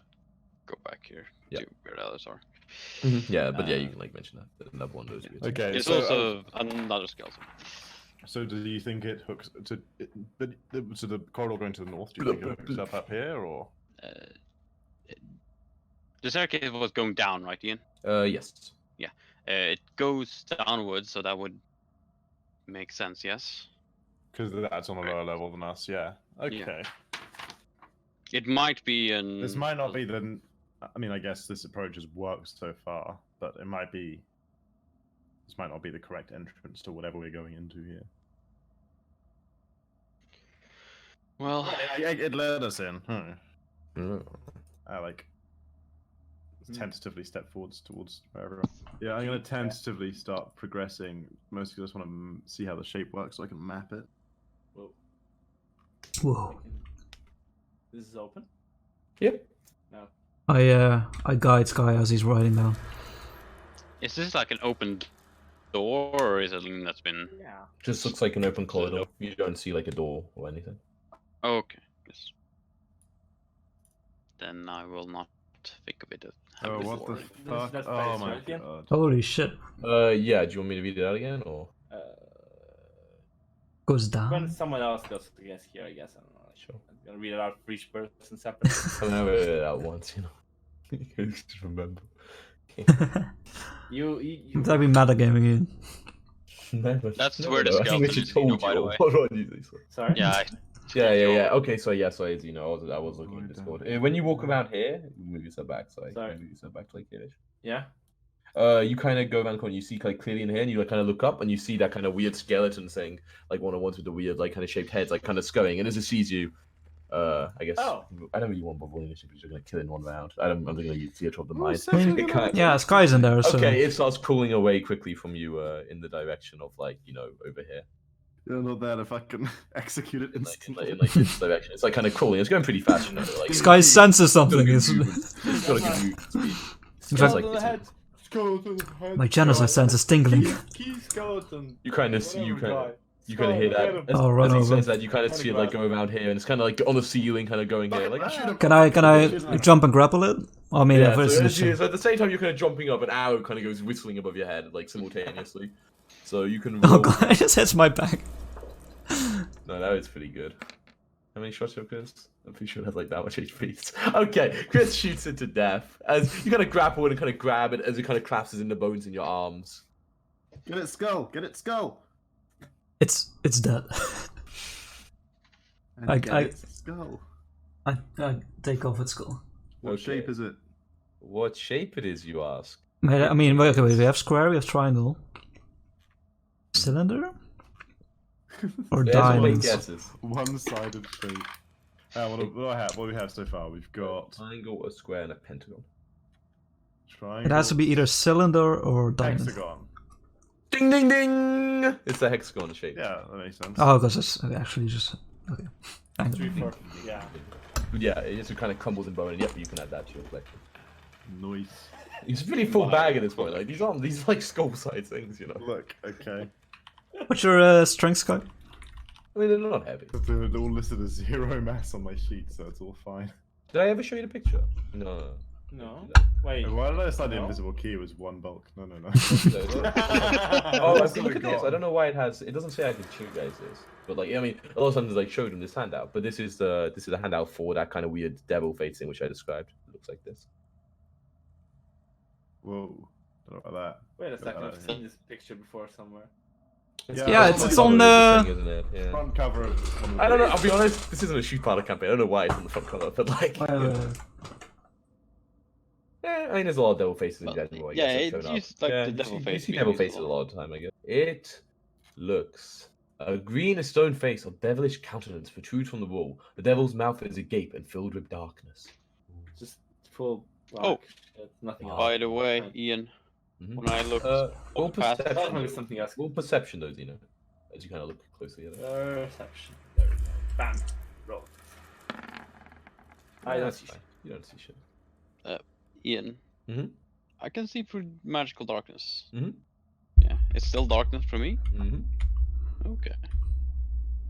go back here. Yeah. To where the others are. Yeah, but yeah, you can like mention that another one of those. weird things. Okay, It's so, also another skeleton. So do you think it hooks to the corridor going to the north? Do you think it hooks up here or? The staircase was going down, right, Ian? Yes. It goes downwards, so that would make sense, yes. Because that's on a lower level than us, yeah. Okay. It might be an. This might not be the. I mean, I guess this approach has worked so far, but it might be. This might not be the correct entrance to whatever we're going into here. Well, It led us in. Oh. I like tentatively step forwards towards wherever. Yeah, I'm gonna tentatively start progressing. Mostly, I just want to see how the shape works so I can map it. Whoa. Whoa. This is open? Yep. No. I guide Sky as he's riding down. is this like an open door, or is it something that's been? Yeah. Just looks like an open corridor. You don't see like a door or anything. Okay. Yes. Then I will not think of it as Oh, having a what door the or anything. fuck? That's Oh base, my right, Ian? god. Holy shit. Yeah. Do you want me to read it out again, or? Goes When down. someone else goes to guess here, I guess. I don't know. Sure. I'm gonna read it out for each person separately. I'm gonna read it out once, Just remember. you That'd be metagaming in. That's where the skeleton is, by the way. sorry? Yeah. Yeah. Okay, so yeah, so as you know, I was looking at Discord. When you walk around here, move yourself back. Sorry. Move yourself back to like here. Yeah. You kind of go around the corner. You see like clearly in here, and you like kind of look up, and you see that kind of weird skeleton thing, like one of ones with the weird like kind of shaped heads, like kind of scurrying. And as it sees you, I guess Oh. I don't really want bubble initiative because you're gonna kill in one round. I'm gonna use theater of the Oh, mind. so you're It kinda- Yeah, Sky's in there, so. Okay, it starts crawling away quickly from you in the direction of like over here. You're not there if I can execute it In instantly. like this direction. It's like kind of crawling. It's going pretty fast. Like Sky senses something. It's got a good movement speed. In It's fact- like Go ahead. skeleton head. My genocide sense is tingling. Key skeleton. You kind of Whatever, you guy. kind of hear Skull, that get him. as, Oh, run as he over. says that. You kind of see it like go around here, and it's kind of like on the ceiling, kind of going here. Like, Can I jump and grapple it? I mean, yeah. if So, it's so at the same time, you're kind of jumping up, an arrow kind of goes whistling above your head, like simultaneously. So you can. oh Roll. god, it just hits my back. No, that was pretty good. How many shots have Chris? I'm pretty sure it has like that much HP. Okay, Chris shoots it to death as you kind of grapple it and kind of grab it as it kind of collapses into bones in your arms. Get it, skull. Get it, skull. It's dead. And I- get I- its skull. I take off its skull. What Okay. shape is it? What shape it is, you ask? I mean, wait, okay, wait, we have square, we have triangle, cylinder, or There's all my diamond. guesses. One-sided shape. What do I have? What do we have so far? We've got Triangle, a square, and a pentagon. triangle. It has to be either cylinder or diamond. hexagon. Ding ding ding! It's the hexagon shape. Yeah, that makes sense. Oh, because it's actually just okay. Thank you. 3, 4. Yeah. Yeah, it just kind of crumbles in bone, and yep, you can add that to your collection. Nice. It's a pretty full bag at this point. Like these aren't these like skull-sized things, you know. Look, okay. What's your strength, Scott? I mean, they're not heavy. They're all listed as 0 mass on my sheet, so it's all fine. Did I ever show you the picture? No. No. Wait. Why did I decide the No? invisible key was 1 bulk? No. Oh, That's look at gone. this. I don't know why it has. It doesn't say I can show you guys this, but like, I mean, a lot of times I showed them this handout, but this is the handout for that kind of weird devil face thing which I described. It looks like this. Whoa. Don't know about Wait a second. I've Yeah. seen this picture before somewhere. Yeah, it's the on cover of the- thing, isn't it? that. Yeah. Front cover of one of the I don't know. books. I'll be honest. This isn't a shoot pilot campaign. I don't know why it's on the front cover, but like, I mean, there's a lot of devil faces in Well, general. I yeah, guess, it's that shown up. used, like, the you devil see- face You see being devil used a faces a lot. lot of the time, I guess. It looks a green stone face of devilish countenance protrudes from the wall. The devil's mouth is agape and filled with darkness. Just full. Oh. Shit, nothing else. By the way, Ian, Mhm. when I looked Roll past- I thought perception. maybe something else. Roll perception, though, Zeno, as you kind of look closely at it. Perception. There we go. Bam. Roll. I don't That's see fine. You don't see shit. Ian, Mhm. I can see through magical darkness. Mhm. Yeah, it's still darkness for me. Mm-hmm. Okay,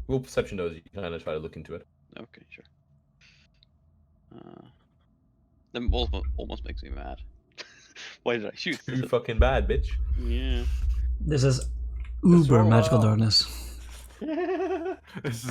Roll perception, though, as you kind of try to look into it. okay, sure. That almost makes me mad. Why did I shoot? Too fucking bad, bitch. Yeah. This is uber roll magical out. darkness. this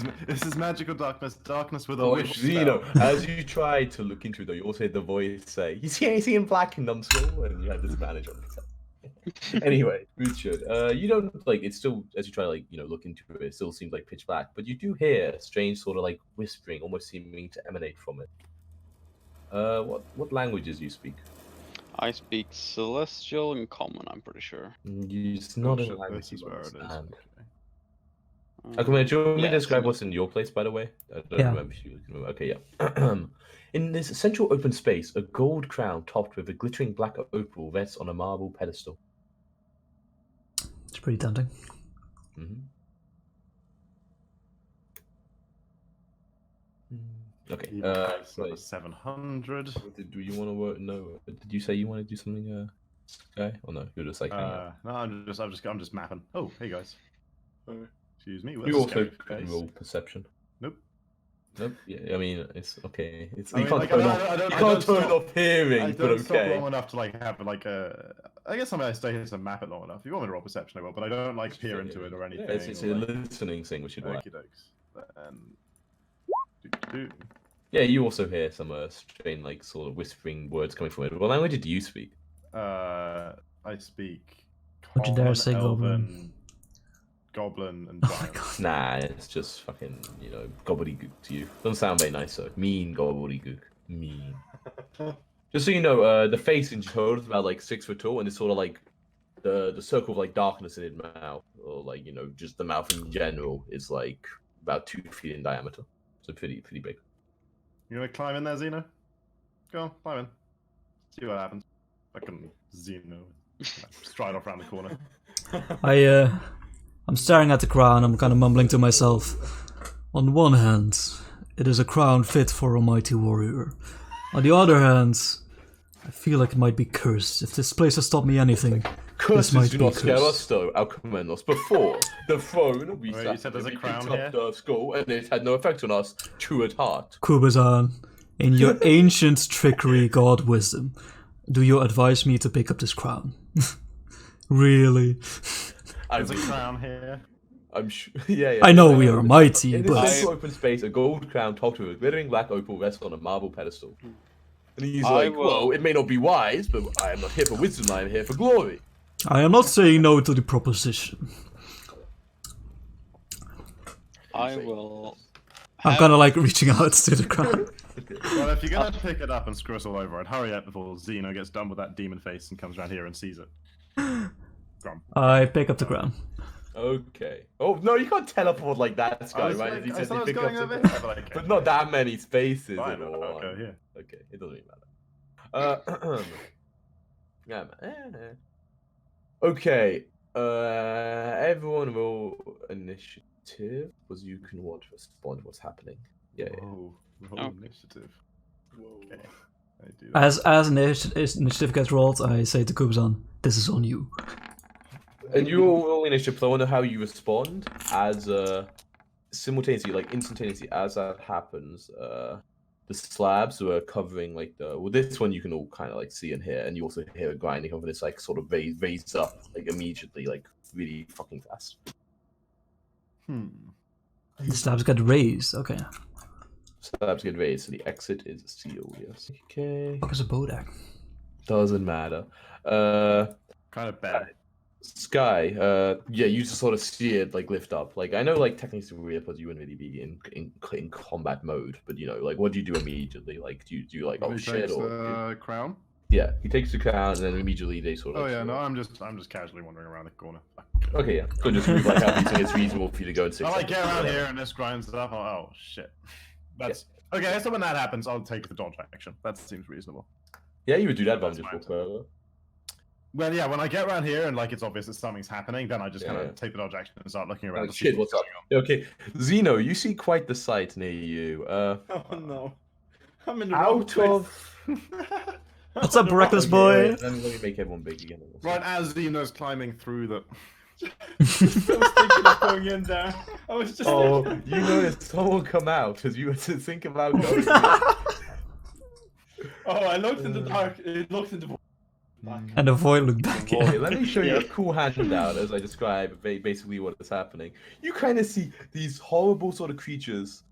is magical darkness. Darkness with a Oh, wish. Zeno, spell. as you try to look into it, though, you also hear the voice say, "You see in black, numbskull," and you have disadvantage on it. Anyway, Richard, you don't like. It's still, as you try to look into it, it still seems like pitch black, but you do hear a strange sort of like whispering, almost seeming to emanate from it. What languages do you speak? I speak Celestial and Common, I'm pretty sure. It's not a shit, language this is you where it is. understand. Uh, Okay, do you want me to yeah, describe so- what's in your place, by the way? I don't Yeah. remember if you can remember. Okay, yeah. In this central open space, a gold crown topped with a glittering black opal rests on a marble pedestal. It's pretty tempting. Mm-hmm. Okay. Evil face number Right. 700. Do you want to no? Did you say you want to do something, guy? Or no? You're just like hanging out. No, I'm just mapping. Oh, hey guys. Excuse me. You that's also scary can face. roll perception. Nope. Nope. Yeah, I mean, it's okay. It's I you mean, can't like, turn I off. don't- You I can't don't turn stop- off hearing, I but don't stop okay. long enough to like have like a. I guess somebody I stay here to map it long enough. If you want me to roll perception, I will, but I don't like peer into it or anything. Yeah, it's or, a like, listening thing, which is why. okey dokes. Then. Yeah, you also hear some strange, like, sort of whispering words coming from it. What language do you speak? I speak. Don't you dare Common, say Elven, Goblin, and Oh my Giant. god. Nah, it's just fucking, gobbledygook to you. Doesn't sound very nice, though. Mean gobbledygook. Mean. Just so you know, the face in total is about like 6 foot tall, and it's sort of like the circle of like darkness in its mouth, or like just the mouth in general is like about 2 feet in diameter. So pretty big. You want to climb in there, Xeno? Go on, climb in. See what happens. Fucking Xeno. Stride off around the corner. I'm staring at the crown. I'm kind of mumbling to myself. On one hand, it is a crown fit for a mighty warrior. On the other hand, I feel like it might be cursed. If this place has taught me anything, Curses might do be not scare cursed. us, though, Alcamenos. Before the throne, we Wait, sat you said there's a we crown picked up here? the skull, and it had no effect on us. True at heart. Kubazan, in your ancient trickery god wisdom, do you advise me to pick up this crown? Really? There's a crown here. I'm sure. Yeah, yeah. I know we yeah. are mighty, In this but central open space, a gold crown topped with a glittering black opal rests on a marble pedestal. And he's I like, will- well, it may not be wise, but I am not here for wisdom, I am here for glory. I am not saying no to the proposition. I will. I'm have- kind of like reaching out to the crown. Well, if you're gonna pick it up and screw us all over, I'd hurry up before Xeno gets done with that demon face and comes around here and sees it. Grom. I pick up the crown. Okay. Oh, no, you can't teleport like that, I Sky, was right? like- He I says said I he was picked going up over something. here, but okay. But not that many spaces Fine, at all. I'll go here. Okay, it doesn't really matter. Yeah, man. Okay. Everyone roll initiative, because you can want to respond to what's happening. Yeah. Whoa, roll Oh. initiative. Whoa. Okay. I do that. As initiative gets rolled, I say to Kubazan, "This is on you." And you all roll initiative, so I wonder how you respond as simultaneously, like instantaneously, as that happens. The slabs were covering like this one you can all kind of like see and hear, and you also hear a grinding of this like sort of raised up like immediately, like really fucking fast. The slabs get raised. Okay. Slabs get raised, so the exit is sealed. Yes. Okay. What is a bodak? Doesn't matter. Kind of bad. Sky, yeah, you just sort of see it like lift up. Like I know, like technically, you wouldn't really be in combat mode, but you know, like what do you do immediately? Like, do you like oh He shit? takes Or the crown. yeah, he takes the crown and then immediately they sort of. Oh yeah, no, I'm just casually wandering around the corner. Okay, yeah. So just move like how you think it's reasonable for you to go and 6 I like get seconds. around here and this grinds it up. Oh shit. That's okay. So when that happens, I'll take the dodge action. That seems reasonable. Yeah, you would do that, but I'm That's just fine. walk further. Well, yeah, when I get around here and like it's obvious that something's happening, then I just Yeah, kind of yeah. take the dodge action and start looking around. Like, to see shit, what's up? going Okay, Zeno, you see quite the sight near you. Oh no. I'm in the wrong Out place. of. What's up, reckless boy? Let me make everyone big again. on. Right as Xeno's climbing through the. I was thinking of going in there. I was just Oh, thinking. you noticed someone come out as you were to think about going. Oh, I looked in the dark. It looked in the back. And the void looked back. Boy, let me show you a cool handout as I describe basically what is happening. You kind of see these horrible sort of creatures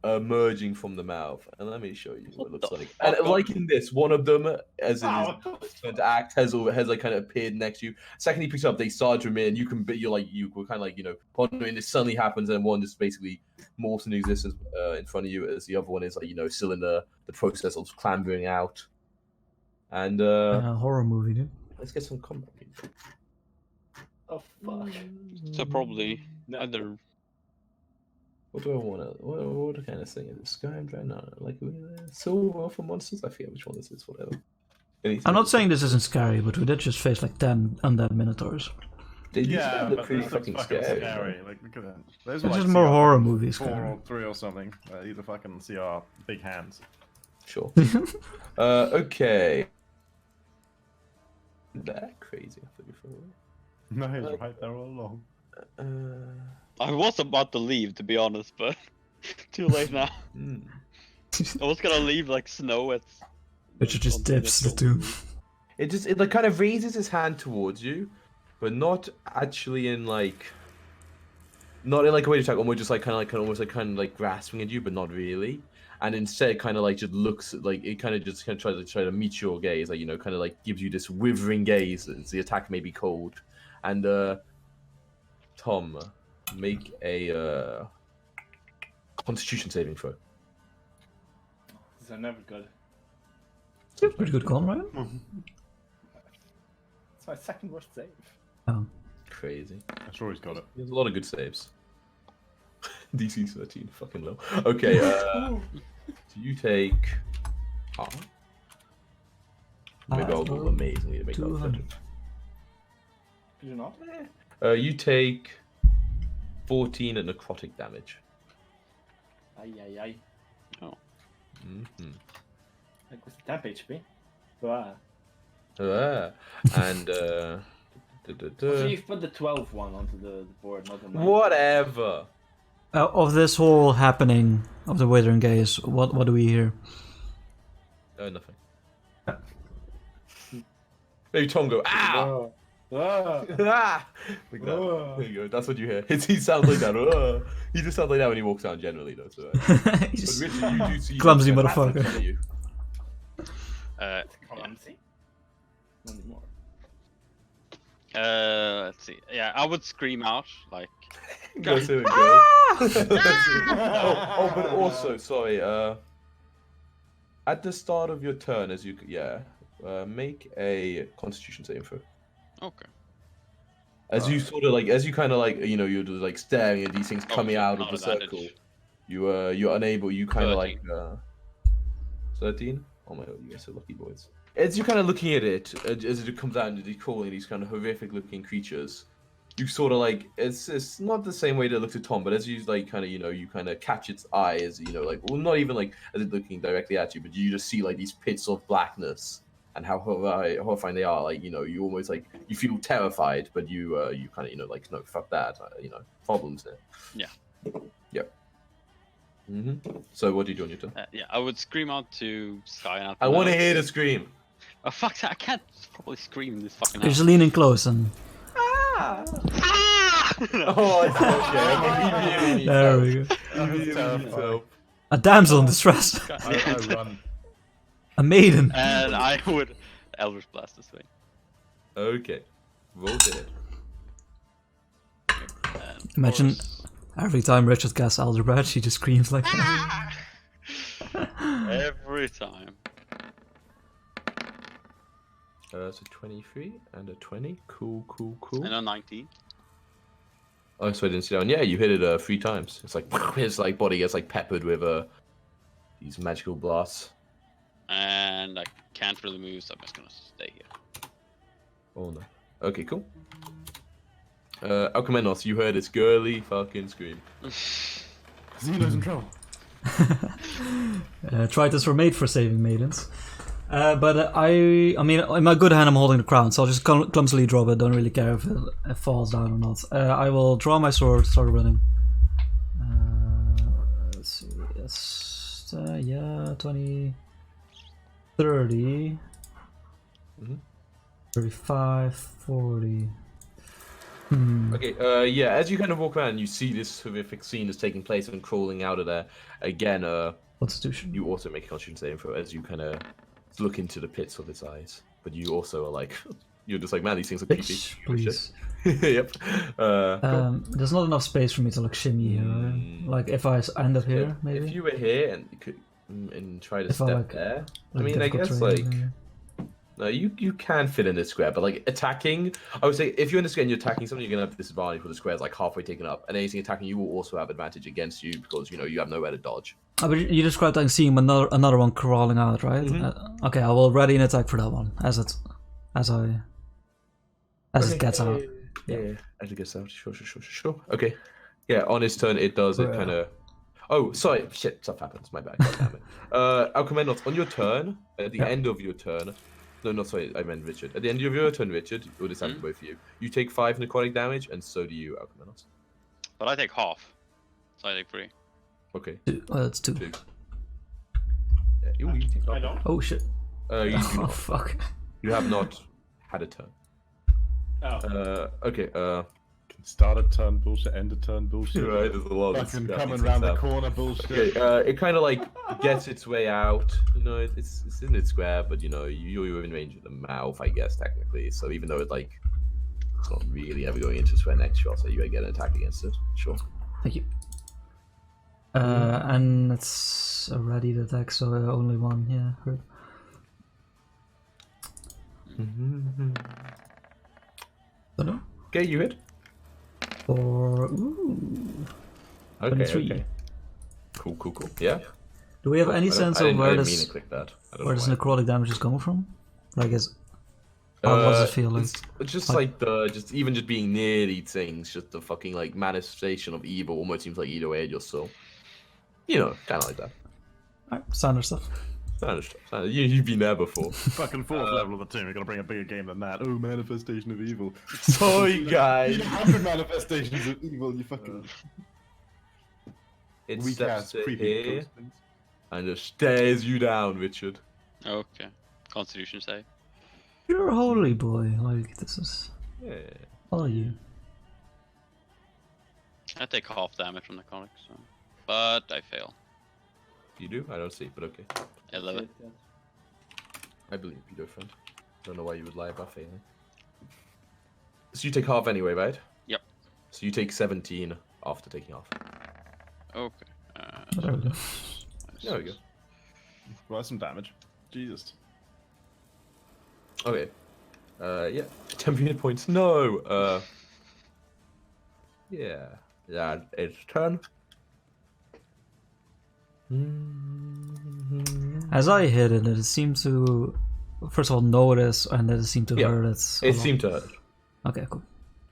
emerging from the mouth, and let me show you what it looks the like. And fuck? like in this, one of them, as it Oh, is turned to act, has like kind of appeared next to you. Second, he picks up, they start to in. You can, you're like you were kind of like pondering. This suddenly happens, and one just basically morphs into existence in front of you, as the other one is like still in the process of clambering out. And Horror movie, dude. let's get some combat music. oh fuck. So probably No. either. What do I want to? What kind of thing is it? Sky I'm trying to like silver for monsters. I forget which one this is. Whatever. Anything. I'm not saying this isn't scary, but we did just face like 10 undead minotaurs. They used to Yeah, look but pretty this looks fucking fucking scary. scary. Like look at that. Those It's are just like more CR horror movies, 4 kinda. or 3 or something. Either fucking CR big hands. Sure. Okay. That crazy. I thought before. No, he's right there all along. I was about to leave, to be honest, but too late now. I was gonna leave like snow at. Richard just on dips the initial. two. It like kind of raises his hand towards you, but not actually in like. Not in like a way to attack, almost just like kind of like grasping at you, but not really. And instead, kind of like just looks like it kind of just tries to meet your gaze, like kind of like gives you this withering gaze. As the attack may be cold, and Tom, make a Constitution saving throw. These are never good. Pretty good con, right? It's my second worst save. Oh. Crazy. I'm sure he's got it. There's a lot of good saves. DC 13, fucking low. Okay, do you take half? Maybe I'll roll amazingly to make that 200. better. Did you not? You take 14 at necrotic damage. Ay ay ay. Mm-hmm. Like with temp HP. Ah. And So you've put the 12 one onto the board, not the 9. whatever. Of this whole happening of the Withering Gaze, what do we hear? Nothing. Maybe Tom go, ah! Ah. Ah! Like that. Ah. There you go. That's what you hear. He sounds like that. Ah. He just sounds like that when he walks out generally, though. So, but He's Richard, you do see clumsy that. motherfucker. That's you. Clumsy? Not anymore. Let's see. Yeah, I would scream out like. Go to it, go. oh, but also, sorry. At the start of your turn, as you make a Constitution saving throw. Okay. As you sort of like, as you kind of like, you know, you're just like staring at these things coming so out of not the advantage. circle. You're unable. You kind of like 13. 13. Oh my god, you guys are lucky boys. As you're kind of looking at it, as it comes out and you're calling these kind of horrific-looking creatures, you sort of like it's not the same way that it looks at Tom, but as you like kind of you kind of catch its eye as like well not even like as it looking directly at you, but you just see like these pits of blackness and how horrifying they are. Like you almost like you feel terrified, but you kind of like no fuck that problems there. Yeah. Yep. So what do you do on your turn? Yeah, I would scream out to Sky. And I want to hear the scream. Oh fuck that! I can't probably scream this fucking. He's leaning close and Ah! Oh, it's okay. He there we go. really needs help. A damsel in distress. I run. A maiden. And I would Eldritch Blast this way. Okay, roll it. And of Imagine course- every time Richard casts Algebra, she just screams like that. Every time. So 23 and a 20. Cool. And a 19. Oh, so I didn't see that one. Yeah, you hit it 3 times. It's like his like body gets like peppered with these magical blasts. And I can't really move, so I'm just gonna stay here. Oh no. Okay, cool. Alcamenos, you heard its girly fucking scream. Xeno's in trouble. Tritons were made for saving maidens. But I mean, in my good hand, I'm holding the crown, so I'll just clumsily drop it. Don't really care if it falls down or not. I will draw my sword, start running. Let's see. Yes, yeah, 20, 30, 35, 40. Okay, yeah, as you kind of walk around and you see this horrific scene is taking place and crawling out of there, again, Constitution. you also make a constitution saving throw as you kind of look into the pits of its eyes. But you also are like, you're just like, man, these things are creepy. Bitch, Holy shit. please. Yep. Cool. There's not enough space for me to like shimmy here. Like if I end up here, maybe. If you were here and you could and try to If I, step like, there, I like mean, I difficult guess terrain, like maybe. no, you can fit in this square, but like attacking, I would say if you're in the square and you're attacking something, you're gonna have disadvantage when the square is like halfway taken up, and anything attacking you will also have advantage against you because you have nowhere to dodge. Oh, but you described like seeing another one crawling out, right? Okay, I will ready an attack for that one as it gets out. Yeah, as it gets out. Sure. Okay. Yeah, on his turn, it does. It Yeah. kind of. Oh, sorry. Shit, stuff happens. My bad. God damn it. Alcamenos, on your turn, at the end of your turn. No, not sorry. I meant Richard. At the end of your turn, Richard, or this happens to both of you. You take 5 necrotic damage, and so do you, Alcamenos. But I take half. So I take 3. Okay. That's 2. 2. Yeah, you take I half. don't. Oh shit. You do Oh not. fuck. You have not had a turn. Oh. Okay. Start a turn bullshit, end a turn bullshit. Right, there's a lot of Fucking stuff coming these round things the have. corner bullshit. Okay, it kind of like gets its way out. It's in its square, but you're in range of the mouth, I guess technically. So even though it's not really ever going into square next shot, so you get an attack against it. Sure. Thank you. And it's a ready attack, so only one. Yeah, hurt. Don't know. Okay, you hit. Or ooh. Okay. 23. Okay. Cool. Yeah. Do we have Cool. any I don't- sense I of didn't- I where didn't mean this to click that. I don't where know this why. necrotic damage is coming from? Like, how does it feel like? It's just Like- like just being near these things, just the fucking like manifestation of evil almost seems like eat away at your soul. Kind of like that. Alright, standard stuff. You've been there before. Fucking fourth level of the team. We're gonna bring a bigger game than that. Oh, manifestation of evil. Sorry, guys. 100 manifestations of evil. You fucking. It weak steps ass to creepy here ghost things. and just stares you down, Richard. Okay. Constitution save. You're a holy boy. Like, this is Yeah. all you. I take half damage from the conic, so. But I fail. You do? I don't see, but okay. 11. I believe you do, friend. Don't know why you would lie about failing. So you take half anyway, right? Yep. So you take 17 after taking half. Okay. There we go. There we go. Well, that's some damage. Jesus. Okay. Yeah. 10 unit points. No. Yeah. Yeah. It's turn. As I hit it, it seemed to, first of all, notice, and then it seemed to Yeah, hurt it. a It lot. seemed to hurt. Okay, cool.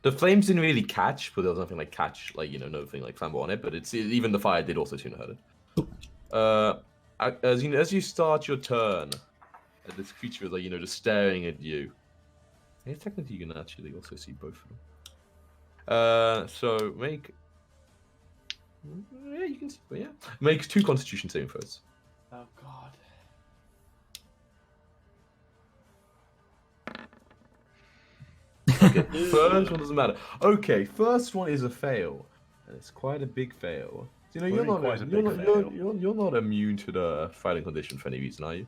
The flames didn't really catch, but there was nothing like catch, like, you know, nothing like flammable on it. But it's even the fire did also seem to hurt it. As you start your turn, this creature is like, you know, just staring at you. Yeah, technically, you can actually also see both of them. So make. Yeah, you can see, but yeah, make 2 Constitution saving throws. Oh god. Okay, first one doesn't matter. Okay, first one is a fail, and it's quite a big fail. You know, you're What do you not, mean quite a big fail? you're not immune to the fighting condition for any reason, are you?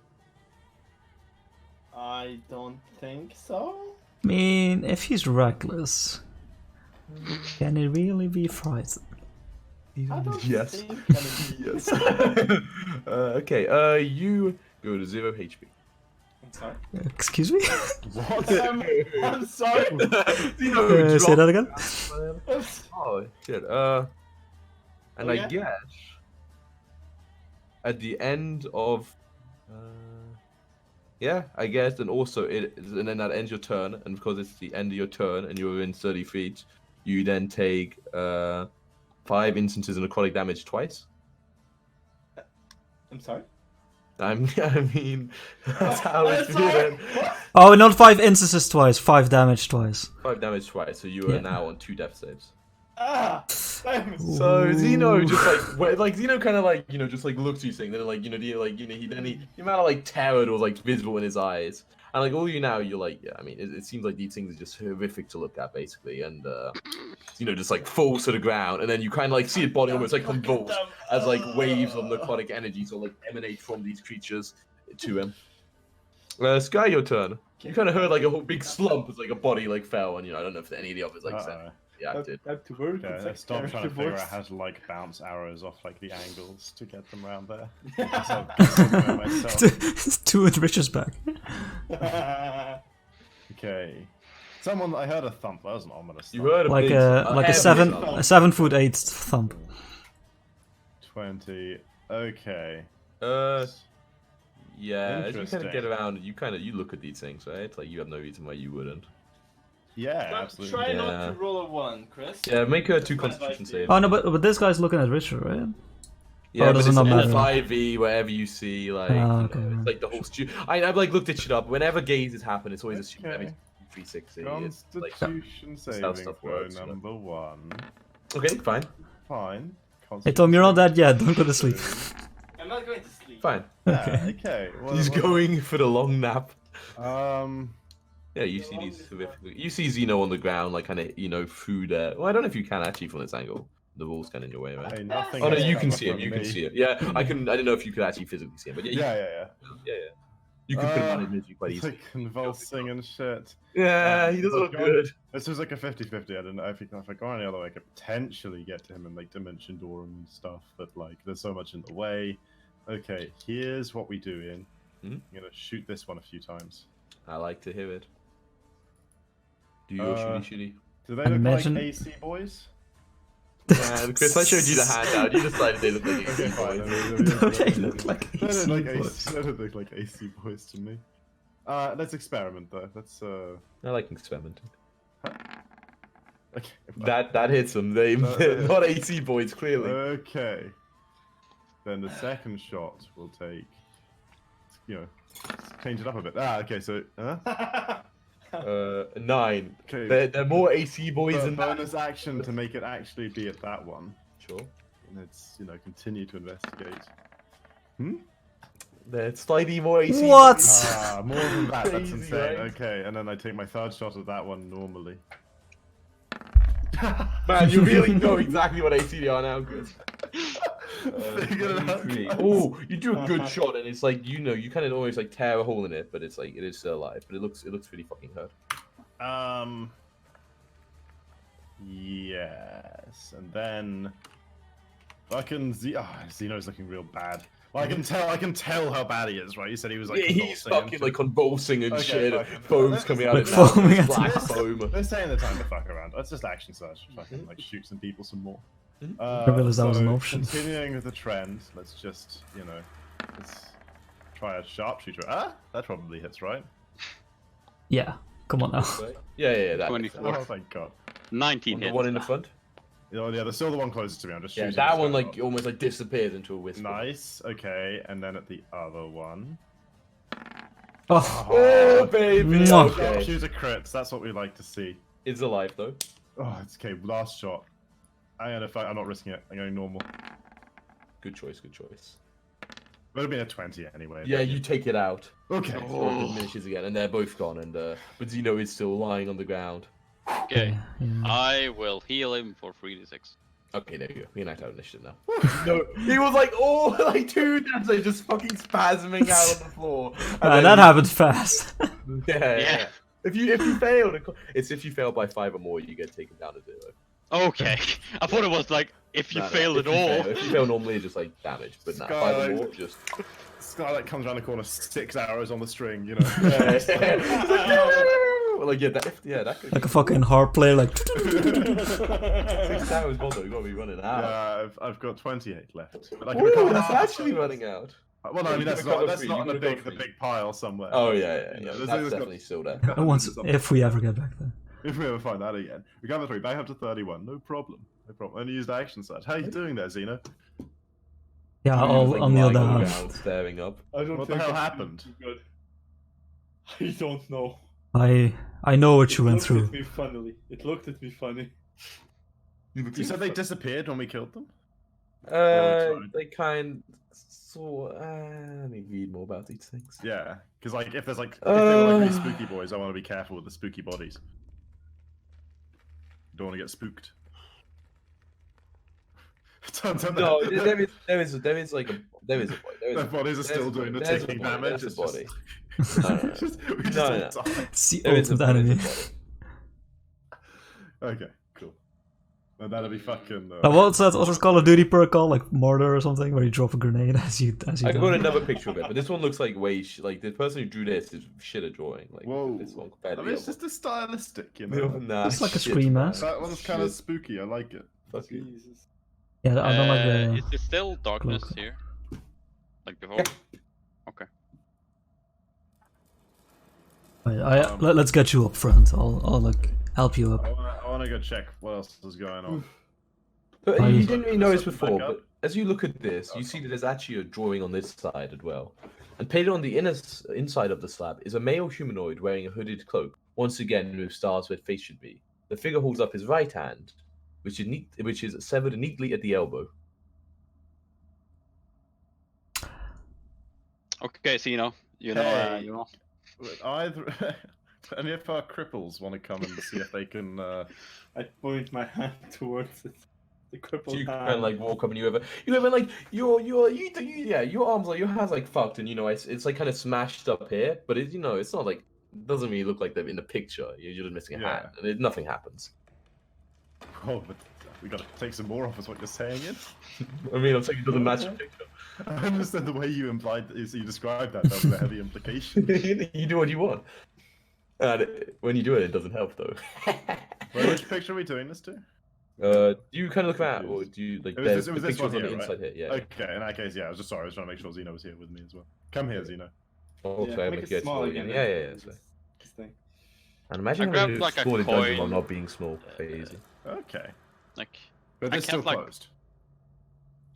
I don't think so. I mean, if he's reckless, can he really be frightened? I don't Yes. think Yes. Okay, you go to 0 HP. I'm sorry. Excuse me? I'm sorry. Say that again? Oh, shit. And I yeah? guess at the end of, yeah, I guess, and also and then that ends your turn, and because it's the end of your turn and you're within 30 feet, you then take 5 instances of necrotic damage twice. I'm sorry. I mean, that's how it's Sorry. feeling. Oh, not 5 instances twice, 5 damage twice. 5 damage twice, so you are Yeah. now on 2 death saves. Ah, damn it. So Zeno just like Zeno kind of like, you know, just like looks at you saying, then like, you know, the amount of like terror was like visible in his eyes, and like all you now, you're like, yeah, I mean, it seems like these things are just horrific to look at basically, and you know, just like falls to the ground, and then you kind of like see it body almost like convulse as like waves of necrotic energy sort of like emanate from these creatures to him. Sky, your turn. You kind of heard like a whole big slump as like a body like fell, and you know, I don't know if any of the others like said. Yeah, I did. Have to work. Okay, It's let's stop like trying to character figure out voice. how to like bounce arrows off like the angles to get them around there. Guess I'll know myself. 2 in Richard's back. Okay. Someone, I heard a thump. That was an ominous You thump. heard a Like big, a heavy 7 foot 8 thump. 20. Okay. Yeah, as you kind of Interesting. get around, you look at these things, right? Like you have no reason why you wouldn't. Yeah, Try absolutely. not Yeah. to roll a 1, Chris. Yeah, make a 2 That's my Constitution advice, save. Oh no, but this guy's looking at Richard, right? Yeah, Oh, but does it it's not in matter? 5e, wherever you see, like, Ah, you know, okay, it's right. like the whole I've like looked it shit up. Whenever gazes happen, it's always assumed Okay. every 360. It's like Constitution how saving stuff throw works, you know. number 1. okay, fine, Fine. Hey Tom, you're not dead yet, don't go to sleep. I'm not going to sleep. fine. Yeah, okay. Well, He's going for the long nap. Yeah, you see these. You see Zeno on the ground, like kind of, you know, through there. Well, I don't know if you can actually from this angle. The wall's kind of in your way, right? Hey, nothing Oh no, has you come can up see him. from You can me. see him. Yeah, I didn't know if you could actually physically see him, but yeah, yeah. You can put him on his misery quite It's easily. like convulsing and shit. Yeah, he doesn't look But good. This was like a 50-50. I didn't know if I go any other way, I could potentially get to him and like dimension door and stuff, but like there's so much in the way. Okay, here's what we do, Ian. Hmm? I'm gonna shoot this one a few times. I like to hear it. Do your shitty. Do they And look imagine- like AC boys? Man, Chris, I showed you the handout. You decided they look like Okay, AC fine. boys. No, they look like They don't AC look boys. they don't look like AC boys to me. Let's experiment though. Let's I like experimenting. okay. That hits them. They're not AC boys, clearly. Okay. Then the second shot will take. It's you know, change it up a bit. Ah, okay, so 9. okay. They're more AC boys than that. bonus action to make it actually be at that one. Sure. And it's continue to investigate. They're slightly more AC What? boys. Ah, more than that. That's Crazy, insane. right? Okay, and then I take my third shot at that one normally. Man, you really know exactly what AC they are now. Good. Figured it out. Oh, you do a good shot, and it's like you kind of always like tear a hole in it, but it's like it is still alive. But it looks really fucking hurt. Yes, and then fucking Xeno's looking real bad. Well, I can tell how bad he is, right? You said he was like He's convulsing and fucking shit. like convulsing and Okay, shit. fucking- Foam's let's- coming out Like of his mouth, foaming at black the- foam. Let's say in the time to fuck around. Let's just action search. Fucking like shoot some people some more. I realized that was an option. Continuing with the trend, let's just let's try a sharpshooter. Ah, that probably hits, right? Yeah, come on now. Yeah, that. 24. Oh thank God. 19 The hits. one in the front. Oh yeah, there's still the one closest to me. I'm just Yeah, shooting. that this one guy like up. almost like disappears into a whisper. Nice. Okay, and then at the other one. Oh, Oh baby. Mwah. Okay. Sharpshooter crits. That's what we like to see. It's alive though. Oh, it's okay. Last shot. I'm not risking it. I'm going normal. Good choice. Good choice. Would have been a 20 anyway. Yeah, you take it out. Okay. Before it diminishes again, and they're both gone. And but Zeno is still lying on the ground. Okay. yeah. I will heal him for 3d6. Okay, there you go. You're not out of initiative now. No, he was like, oh, like 2 times, like just fucking spasming out on the floor. And Man, then that he- happened fast. Yeah. If you fail, it's if you fail by 5 or more, you get taken down to 0. Okay. I thought it was like if you No, no, failed if at you all. fail- If you fail normally, it's just like damage, but now 5 or Skyline. more, just. Skylight comes around the corner, 6 arrows on the string, Like yeah, that could Like a fucking harp player, like. 6 hours gone though. You gotta be running out. Yeah, I've got 28 left. But I can Ooh, recover that's half. actually running out. Well, no, I mean You that's gotta not go free, in you the gotta go big free. pile somewhere. Oh yeah. There's That's got- definitely still there. Once, if we ever get back there. If we ever find that again, recover 3, back up to 31. No problem. No problem. Only used action search. How you doing there, Xeno? Yeah, He was, I'll like, kneel lying on the down. ground, staring up. I don't What the think hell I'm happened? too good. I don't know. I know what you went It through. looked at me funnily. It looked at me funny. You said they disappeared when we killed them? They kind let me read more about these things. Yeah, because like if they were like really spooky boys, I want to be careful with the spooky bodies. Don't want to get spooked. No, there is a boy. Their bodies are still doing the ticking damage. There's It's a body. just- No, no, no. we just No, all no. die. It's the There is a ultimate enemy. body. Okay, cool. And that'll be fucking. What's that other Call of Duty perk called? Like mortar or something, where you drop a grenade as you I die? got another picture of it, but this one looks like like the person who drew this is shit at drawing. Like Whoa. this one compared I to mean, the it's other just a stylistic, you one. know. Nah, It's like a shit, scream man. mask. That one's kind of Shit. spooky. I like it. Fuck you. Jesus. Yeah, I don't like the. Is there still darkness cloak. here? Like before? Okay. Let's get you up front. I'll like help you up. I want to go check what else is going on. But I- you didn't really notice Back before, up. but as you look at this, you see that there's actually a drawing on this side as well. And painted on the inside of the slab is a male humanoid wearing a hooded cloak, once again with stars where face should be. The figure holds up his right hand, which is severed neatly at the elbow. Okay, so you know, Hey. you know. Either any of our cripples want to come and see if they can. I point my hand towards it. The So crippled you hand. kind of like walk up and you have like your arms like your hands like fucked and it's like kind of smashed up here, but it's not like doesn't really look like they're in the picture. You're just missing a Yeah. hand and nothing happens. Oh, but we gotta take some more off. Is what you're saying? It. I mean, I'm saying it doesn't match the picture. I understand the way you you described that. That was a heavy implication. You do what you want. And when you do it, it doesn't help though. Wait, which picture are we doing this to? Do you kind of look at, or do you like? It was the this pictures one on the here, right? inside here. Yeah. Okay, in that case, yeah. I was just sorry. I was trying to make sure Xeno was here with me as well. Come here, Xeno. Oh, Yeah, sorry, make make it it small small again. again. Yeah. That's right. This thing. And imagine I grabbed, having like, to a explore the dungeon while coin. not being small. Crazy. Okay, Like but I it's still kept, like- closed.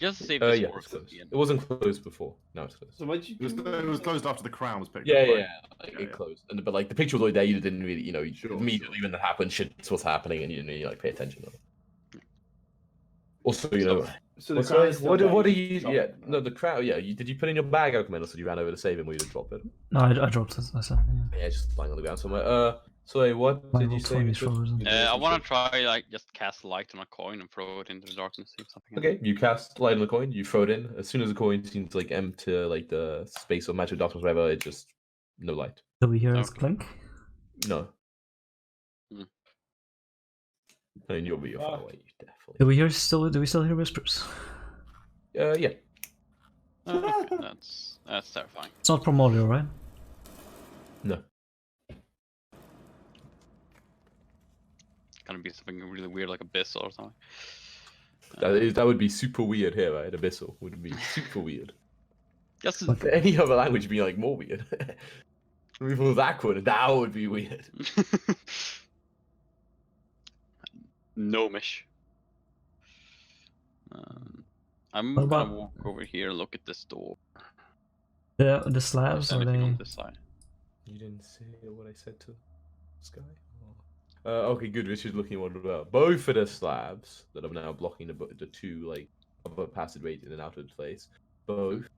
Just to see if this Yeah, works. it's at closed. the end. It wasn't closed before. Now it's closed. So what'd you It was, do? it was closed after the crown was picked Yeah, up. yeah, right? yeah. Like, Yeah, it yeah. closed, but like the picture was already there. You didn't really, Sure, immediately sure. when that happened, shit's what's happening, and you didn't really like pay attention. Also, you know, So the what's crown right? is still What there, are just you? drop Yeah, it, right? no, the crowd. Yeah, did you put in your bag, Alchemist, or did you ran over to save him, or you did drop it? No, I dropped it. I said, yeah. Yeah, it's just lying on the ground somewhere. So wait, what My did you roll say? 20 Richard? frozen. You did I some want shit? to try like just cast light on a coin and throw it into the darkness. See if something. happens. Okay, you cast light on the coin. You throw it in. As soon as the coin seems to like enter like the space of magic darkness, whatever, it just no light. Do we hear it Okay. clink? No. Hmm. I mean, you're far Ah. away. You definitely. Do we still hear whispers? Yeah. Okay, that's terrifying. It's not primordial, right? No. Gonna be something really weird like Abyssal or something. That would be super weird here, right? Abyssal would be super weird. Just Like- Any other language would be like more weird. If it was that would be weird. gnomish. I'm What gonna about- walk over here and look at this door. The Is slabs, are anything they... on this side? You didn't say what I said to Sky? Okay, good. Richard's looking at what about both of the slabs that are now blocking the two like other passageways in and out of the place. Both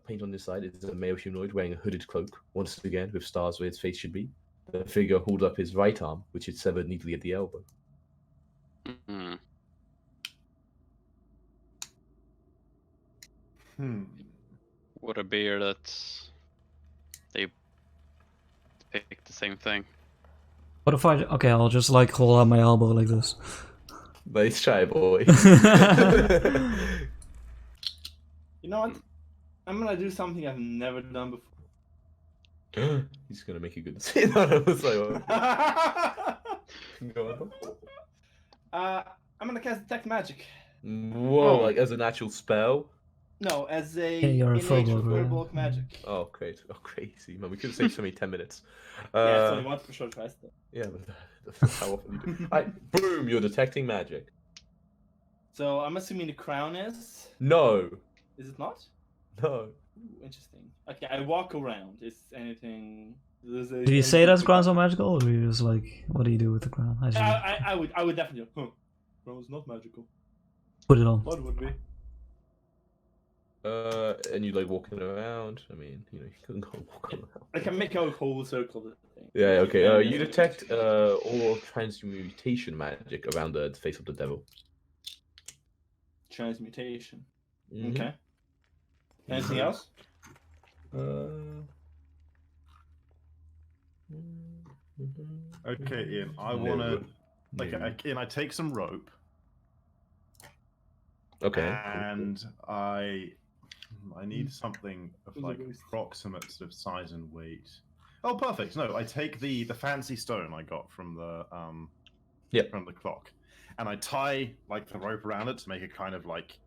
paint on this side is a male humanoid wearing a hooded cloak, once again with stars where his face should be. The figure holds up his right arm, which is severed neatly at the elbow. Hmm. Would it be that they picked the same thing? What if I... Okay, I'll just like hold out my elbow like this. Nice try, boy. You know what? I'm gonna do something I've never done before. He's gonna make a good decision. I was like, go on. I'm gonna cast Detect Magic. Whoa, Oh. like as an actual spell? No, as a Yeah, you're a innate full-blood, right? verbal magic. Oh, great. Oh, crazy. Man, we could have saved so many 10 minutes. Yeah, it's only once per short rest. Though. Yeah, but that's how often you do. Boom, you're detecting magic. So I'm assuming the crown is. No. Is it not? No. Ooh, interesting. Okay, I walk around. Is anything? Do you say that's grounds are magical, or do you just like... What do you do with the crown? I just I would definitely. Huh. Crown's not magical. put it on. What would be? And you like walking around. I mean, you couldn't go walk around. I can make a whole circle of the thing. Yeah, okay. You detect all transmutation magic around the face of the devil. Transmutation. Mhm. Okay. Anything else? Okay, Ian, I No. want to... Like, No. Ian, I take some rope, Okay. and I need something of Those are like very- approximate sort of size and weight. Oh, perfect. No, I take the fancy stone I got from the from the clock, and I tie like the rope around it to make it kind of like,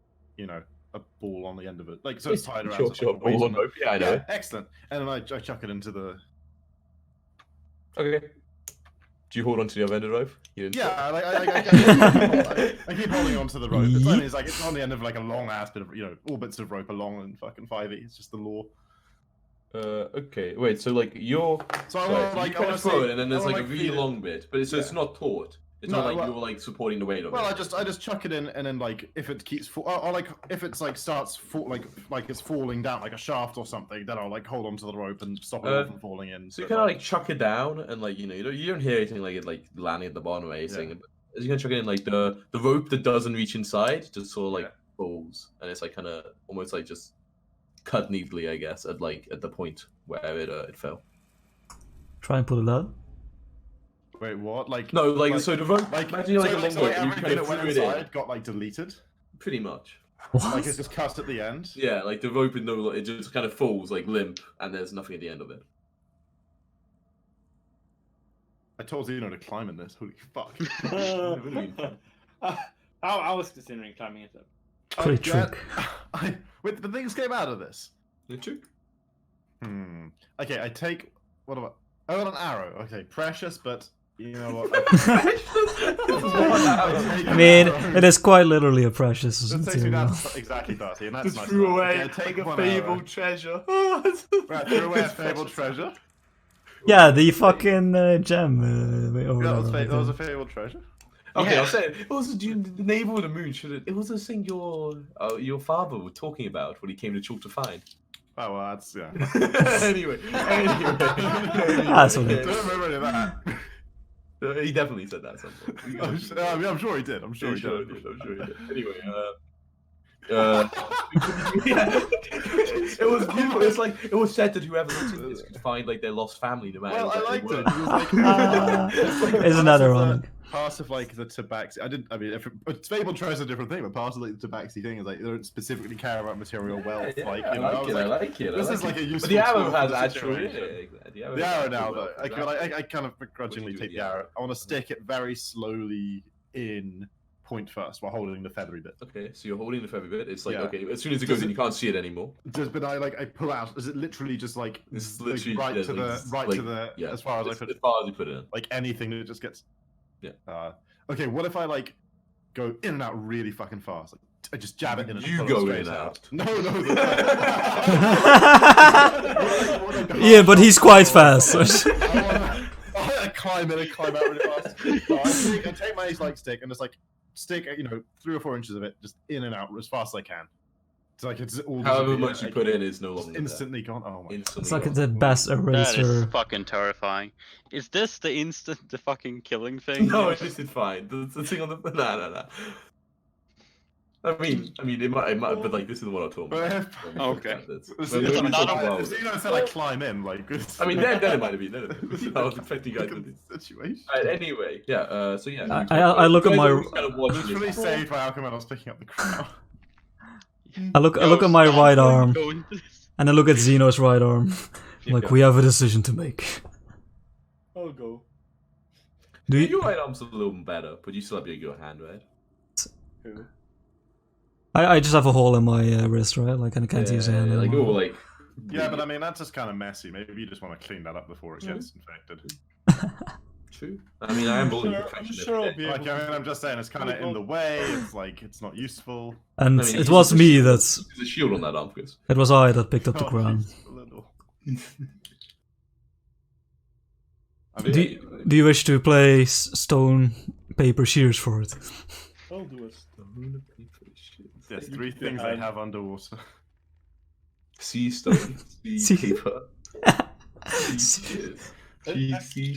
a ball on the end of it, like so it's tied around. Sure, so it's like a weight Ball on on it. rope. Yeah, I know. Yeah, excellent. And then I chuck it into the. Okay. Do you hold on to the other end of the rope? You didn't Yeah, I keep holding on to the rope. It's like it's on the end of like a long ass bit of all bits of rope are long and fucking 5e. It's just the law. Okay. Wait. So like you're. So I Sorry, want so like you kind I of wanna throw see- it, and then there's I like wanna, a really feel it. long bit, but it's Yeah. not taut. It's No, not like well- you're like supporting the weight of Well, it. I just chuck it in, and then like if it keeps or like if it's like starts like it's falling down like a shaft or something, then I'll like hold onto the rope and stop it all from falling in. So you but, kind of like chuck it down, and like you don't hear anything like it like landing at the bottom or anything. Yeah. As you kind of chuck it in, like the rope that doesn't reach inside just sort of like Yeah. falls, and it's like kind of almost like just cut neatly, I guess, at the point where it fell. Try and pull it out. Wait, what? Like No, like so the rope. like imagine you're like so, a long so rope, and you everything kind of that went threw it in. inside got like deleted. Pretty much. What? Like it's just cast at the end. Yeah, like the rope it just kind of falls like limp, and there's nothing at the end of it. I told Zeno to climb in this. Holy fuck. I was considering climbing it. Great Yeah, trick. Wait, the things came out of this. True. Okay, I take what about? I got an arrow. Okay, precious, but You know what? I mean, it is quite literally a precious That takes me down material. to exactly 30, and that's Just nice. threw enough. away Yeah, take a one fabled arrow. treasure. Right, threw away a fabled treasure. Yeah, the fucking gem. Or That whatever, was, like that was a the- fabled treasure. Okay, Yeah. I'll say it was the navel of the moon. It was the thing your father was talking about when he came to Chult to find. Oh, well, that's, yeah. anyway. That's what I it- don't remember any of that. He definitely said that at some point. I'm sure he did. I'm sure he did. I'm sure he did. Anyway, it was beautiful. It's like it was said that whoever looked into this could find like their lost family no matter. Well, I where they liked were. it. It was like, Isn't that ironic? Part of like the tabaxi. I mean, if fabled treasure is a different thing, but part of like the tabaxi thing is like they don't specifically care about material wealth. Yeah, like, I you know, like it. I like it. This I is like a useful. But the arrow tool for has the actual. situation. The The arrow has now, actual though, wealth, I kind of begrudgingly do take with the the arrow. I want to stick it very slowly in point first while holding the feathery bit. Okay, so you're holding the feather bit. It's like Yeah. okay, as soon as it goes in, you can't see it anymore. But I pull out. Is it literally just like This is like, literally right yeah, to the like, like, to the yeah, as far as I as put far as you put it in. like anything that just gets Yeah. Okay, what if I like go in and out really fucking fast? Like, I just jab it in and You pull it go straight in and out. No. Yeah, but he's quite fast. so- I climb in and climb out really fast. No, I take my like stick and just like stick 3 or 4 inches of it just in and out as fast as I can. It's like it's all However disappear, much you like, put in is no just longer instantly gone. Oh my! Instantly It's like gone. the best That is eraser. fucking terrifying. Is this the fucking killing thing? No, this is fine. The thing on the no. I mean, it might, but like this is the one I'm talking about. Okay. Xeno said I climb in, like. I mean, then it might have been. I was expecting you guys to do this. Situation. Anyway, yeah. So yeah. I look at my Literally saved by alchemy when I was picking up the crown. I look at my right arm and I look at Xeno's right arm. Like we have a decision to make. I'll go. Do you? Your right arm's a little better, but you still have your hand, right? Who? I just have a hole in my wrist, right? Like I can't use a hand. like anymore. like. Yeah, but I mean that's just kind of messy. Maybe you just want to clean that up before it gets infected. True. I mean, I am bullying I'm perfection. sure I'll be Like, able I to. mean, I'm just saying it's kind of in the way. It's like it's not useful. And I mean, it he's was just a me shield. that's. There's a shield on that arm, Chris. It was I that picked up the Oh, crown. just a little. I Do mean, do you wish to play stone, paper, shears for it? I'll do it. there's 3 things they have underwater. Sea stone, sea Sea- paper, sea.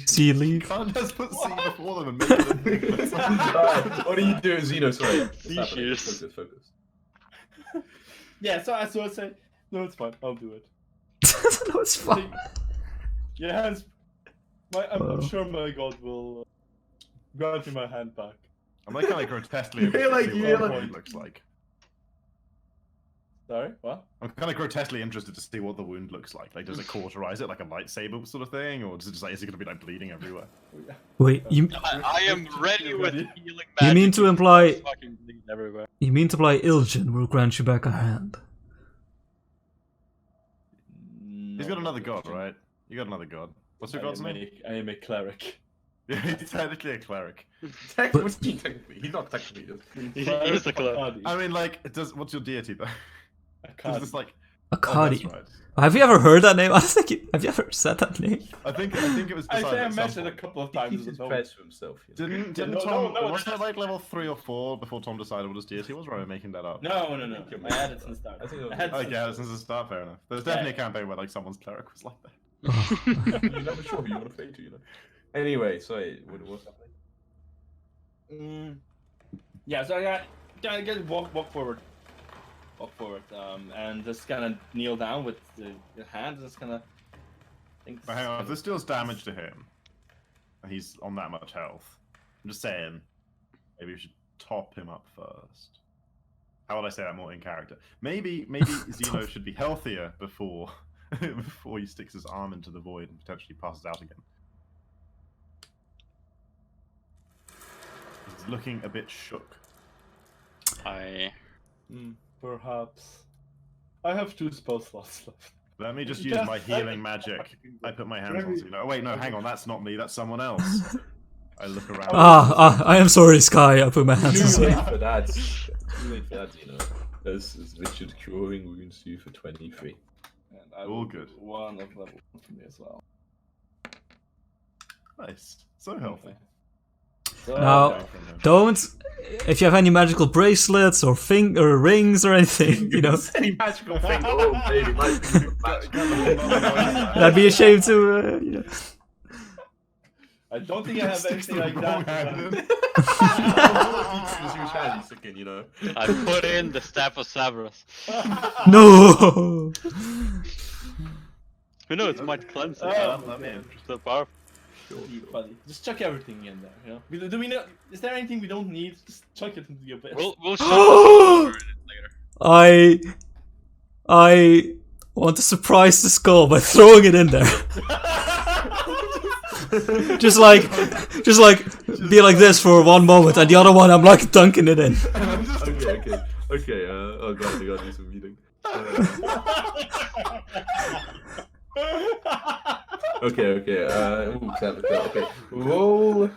Sea leaf. Can't just put C before them and make it a thing. Alright, what are you doing, Xeno? Sorry. Sea shears. Focus. Yeah, so I say, no, it's fine. I'll do it. No, it's fine. Your hands. I'm Wow. sure my god will grant me my hand back. I'm like kind of grotesquely You're like- interested to see you're what the like- wound looks like. Sorry, what? I'm kind of grotesquely interested to see what the wound looks like. Like, does it cauterize it like a lightsaber sort of thing, or does it just like is it going to be like bleeding everywhere? Wait, you I am ready with Ready? healing You magic. mean to imply- Fucking bleed everywhere. mean to imply Ilgen will grant you back a hand? He's got another god, right? You got another god. What's your god's name? I am a cleric. Yeah, he's technically a cleric. Technically, he's not technically. He is the cleric. I mean, like, it does. What's your deity though? Is this like? Oh, Akadi. that's right. Have you ever heard that name? I think have you ever said that name? I think it was. I decided think I at some mentioned a point. couple of He times. keeps in the his film. prayers for himself. You know? Didn't no, Tom? no, wasn't that's- it like level 3 or 4 before Tom decided what his deity was? Or am I making that up? No. I had it since the start. I think it was- I had it Oh since yeah, the since the start, fair enough. There's Yeah. definitely a campaign where like someone's cleric was like that. You're never sure who you want to play to, you know. Anyway, sorry, what's happening? Yeah, so I got walk forward, and just kind of kneel down with the hand, just kind of. But hang on, if this deals damage to him, and he's on that much health, I'm just saying, maybe we should top him up first. How would I say that more in character? Maybe Xeno should be healthier before before he sticks his arm into the void and potentially passes out again. He's looking a bit shook. Perhaps. I have 2 spell slots left. Let me just You use just my said healing it. magic. I put my hands on Very- Xeno. Oh wait, no, hang on, that's not me, that's someone else. I look around. I am sorry, Sky. I put my hands Too inside. late for that. Too late for that, you know. As Richard curing wounds you for 23. And I All will good. do one of level 1 for me as well. Nice. So healthy. So, Now, don't. If you have any magical bracelets or rings or anything, you know, Any magical thing. Oh, baby, my I'd be ashamed to. You know. I don't think I have anything like that. You know. I put in the Staff of Severus. No. Who knows? It might cleanse it. Oh, So powerful. Buddy. Just chuck everything in there, you know? Do we know? Is there anything we don't need? Just chuck it into the abyss. We'll show it later. I want to surprise the skull by throwing it in there. just like be like this for one moment, and the other one I'm like dunking it in. Okay. Oh god, I gotta do some meeting. Okay. Okay. Roll.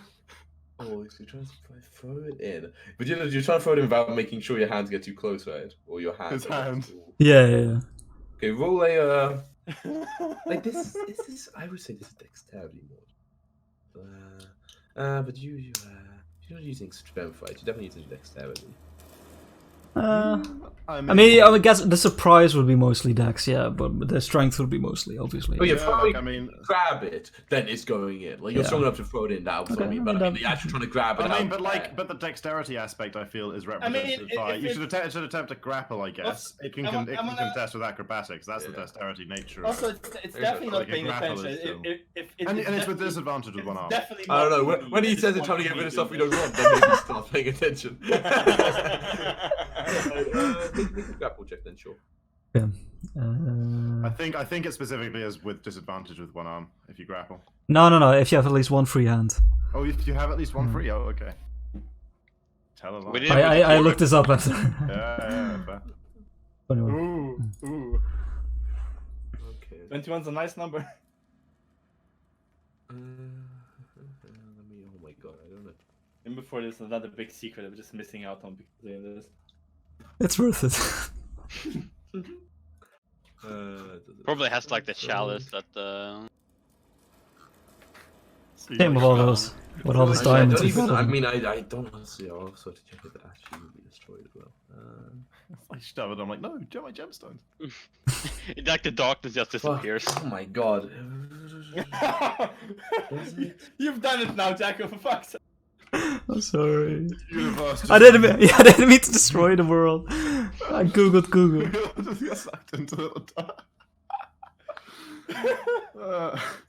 Oh, so you're trying to throw it in, but you're trying to throw it in without making sure your hands get too close, right? Or your hands. His hand. Yeah. Okay, roll a. Like this is. I would say this is dexterity mode. But you're not using strength, right? You're definitely using dexterity. I mean, I guess the surprise would be mostly Dex, yeah, but the strength would be mostly, obviously. Oh yeah, Yeah, probably I mean- grab it, then it's going in. Like you're Yeah. strong enough to throw it in. That was what I Okay, mean. I But mean, I mean, the actual trying to grab it. I mean, out but the dexterity aspect I feel is mean, represented by. if You it- should attempt to grapple, I guess. It can I'm it gonna- can contest with acrobatics. That's the Yeah. dexterity nature. of Also, it. it's There's definitely like not a paying grapple is attention. still- and it's with disadvantage with one arm. Definitely. I don't know. not When he needed. says it's trying to get rid of stuff we don't want, then maybe start paying attention. Make a grapple check then, sure. Yeah. I think it specifically is with disadvantage with one arm if you grapple. No. If you have at least one free hand. Oh, if you have at least one free. Oh, okay. Tell a lie. We did- I looked this up after. Yeah, fair. Anyway. Ooh. Okay. 21's a nice number. Let me. Oh my god, I don't know. And before there's another big secret I'm just missing out on because of this. It's worth it. Probably has like the chalice that Same with all those. With all those diamonds. I mean, I don't honestly. I also have to check if it actually will be destroyed as well. I shove it. I'm like, no, get my gemstones. like the darkness just disappears. Oh my god. You've done it now, Jacko, for fuck's sake. I'm sorry. Universe I didn't mean to destroy the world. I googled Google. just get sucked into the dark.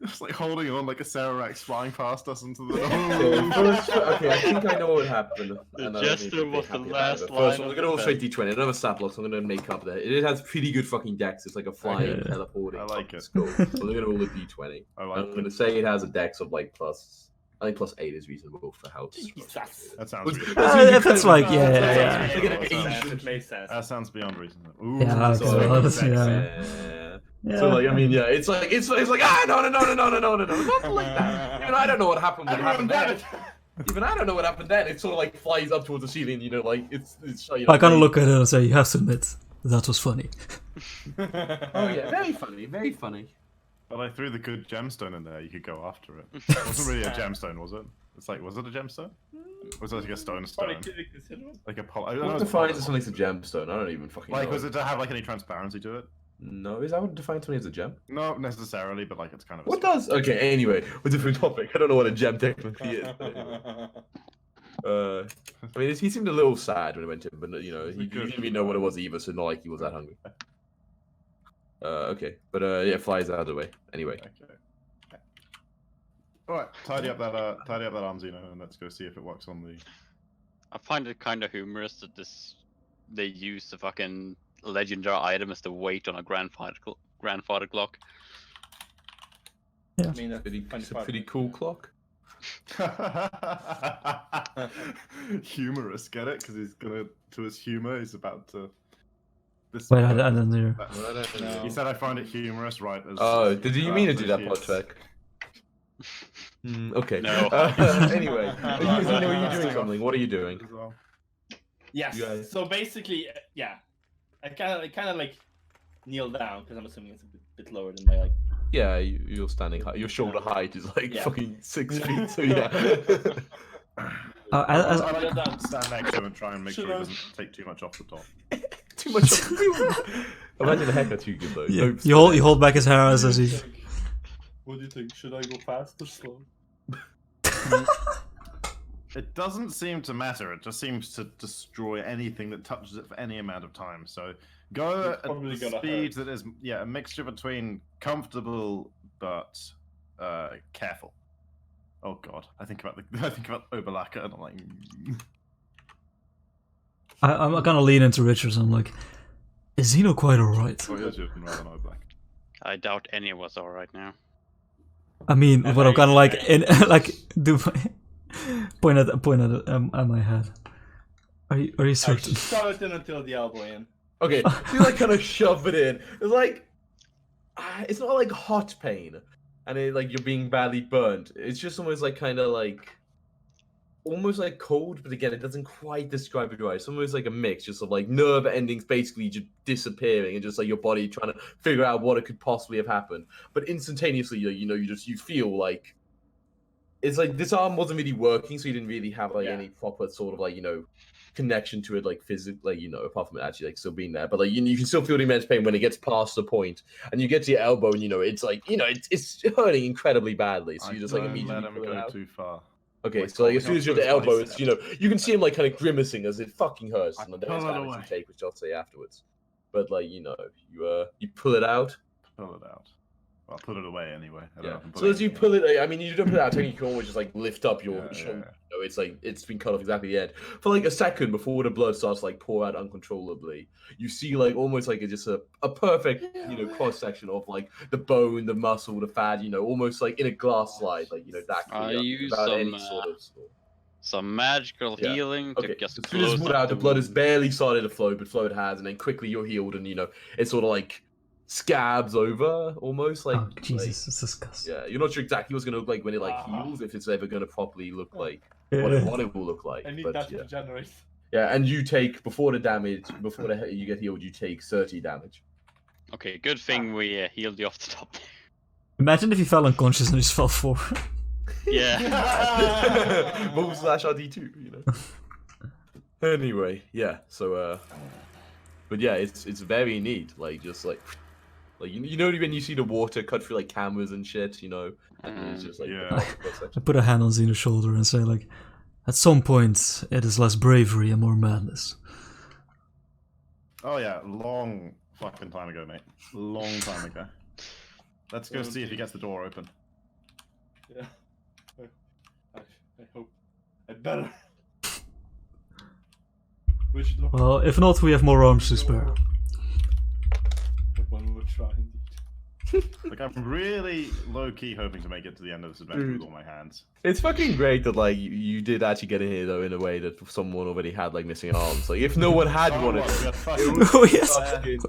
Just like holding on like a Sarax flying past us into the Okay, I think I know what happened. The And I don't jester need to be was the happy about last it. line First, of I'm gonna roll straight defense. D20. Another stat block, so I'm gonna make up there. It has pretty good fucking dex. It's like a flying, Okay. teleporting. I like fucking it. skull. So I'm gonna roll a D20. I I'm like gonna it. say it has a dex of like plus. I think plus 8 is reasonable for how it's Jesus. structured. That sounds Which- reasonable. that's That's like, yeah. Like an It makes sense, ancient- it makes sense. That sounds beyond reasonable. Ooh, Yeah, so okay, well, that's- sexy. yeah. Yeah. So like I mean it's like no not like that. Even I don't know what happened when it happened then. Even I don't know what happened then. It sort of like flies up towards the ceiling, you know, like it's you know, I kind of look at it and say, you have to admit, that was funny. Oh yeah, very funny, very funny. But I threw the good gemstone in there. You could go after it. It wasn't really a gemstone, was it? It's like, was it a gemstone? Or was it like a stone? Probably could be considered. Like a poly? I don't know. What it's defines poly- something as a gemstone? I don't even fucking Like, know. was it to have like any transparency to it? No, is that what defines something as a gem? Not necessarily, but like it's kind of. A What does? Okay, anyway, a different topic. I don't know what a gem technically is. But anyway. I mean, he seemed a little sad when he went in, but you know, he didn't even know what it was either, so not like he was that hungry. Okay, but yeah, flies out of the way. Anyway, Okay. All right, tidy up that arm, Zeno, and let's go see if it works on the. I find it kind of humorous that they use the fucking legendary item as the weight on a grandfather clock. I mean, that's it's a pretty cool clock. Humorous, get it? Because he's gonna, to his humor, he's about to. This Wait, I didn't hear. He said I find it humorous, right? As, Oh, did you mean to do that yes. pod track? Okay. No. Anyway, Zeno, are you doing something? What are you doing? As well. Yes. You guys- So basically, yeah, I kind of like kneel down because I'm assuming it's a bit lower than my like. Yeah, you're standing high. Your shoulder height is like Yeah. fucking 6 feet. So yeah. Uh, as, I Yeah, like that- to stand next to him and try and make sure he Should I- doesn't take too much off the top. Too much. Imagine a haircut too good though. yeah, No, you hold back his hair as he. What do you think? Should I go fast or slow? It doesn't seem to matter. It just seems to destroy anything that touches it for any amount of time. So go It's at probably the gonna speed hurt. that is, yeah, a mixture between comfortable but careful. Oh god, I think about Oberlacher and I'm like, I'm gonna lean into Richards. I'm like, is Zeno quite alright? oh, yours would rather than Oberlacher. I doubt any of us are right now. I mean, I'm what I'm very kind of like excited. in like do point at my head. Are you I certain? shove it in until the elbow in. Okay, you like kind of shove it in. It's like it's not like hot pain, and it, like you're being badly burnt. It's just almost like kind of like almost like cold, but again, it doesn't quite describe it right. It's almost like a mix, just of like nerve endings basically just disappearing, and just like your body trying to figure out what it could possibly have happened. But instantaneously, you feel like it's like this arm wasn't really working, so you didn't really have like Yeah. any proper sort of like connection to it, like physically, apart from it actually like still being there. But like you can still feel the immense pain when it gets past the point, and you get to your elbow, and it's like it's hurting incredibly badly. So you just like Don't immediately let him pull it go out. too far. Okay, Like, so like oh, as soon my as you're at the God, elbow, it's it's you can see him like kind of grimacing as it fucking hurts, I and then there's pull it damage you away. take, which I'll say afterwards. But like you pull it out. Pull it out. Well, put it away anyway. I don't know Yeah. if I'm So putting as you it- pull it, I mean, you don't put it out. Technically, you can always just like lift up your Yeah, shoulder. yeah. It's like it's been cut off exactly the end for like a second before the blood starts to like pour out uncontrollably. You see like almost like just a perfect cross section of like the bone, the muscle, the fat. Almost like in a glass slide, like that I clear use without some, any sort of. Some magical Yeah. healing Okay, to just as soon as close it's put up out, the blood has wound. barely started to flow, but flowed has, and then quickly you're healed, and it sort of like scabs over almost like. Oh Jesus, it's disgusting. Yeah, you're not sure exactly what's gonna look like when it like Ah. heals, if it's ever gonna properly look like Yeah. what it will look like. I need But that to yeah, regenerate. yeah, and you take before you get healed, you take 30 damage. Okay, good thing we healed you off the top. Imagine if he fell unconscious and just fell forward. Yeah. Move /RD2, Anyway, yeah. So, but yeah, it's very neat. Like just like when you see the water cut through like cameras and shit, and it's just like Yeah. I put a hand on Zeno's shoulder and say like, at some point it is less bravery and more madness. Oh yeah, long fucking time ago, mate. Long time ago. Let's go Oh, see if he geez. gets the door open. Yeah. I hope. I better. Which door? Well, if not, we have more arms to spare. One more try indeed. Like I'm really low key hoping to make it to the end of this adventure with all my hands. It's fucking great that like you did actually get in here though in a way that someone already had like missing arms. Like if no one had Oh, one, what, we got it fucking- would Oh, yes.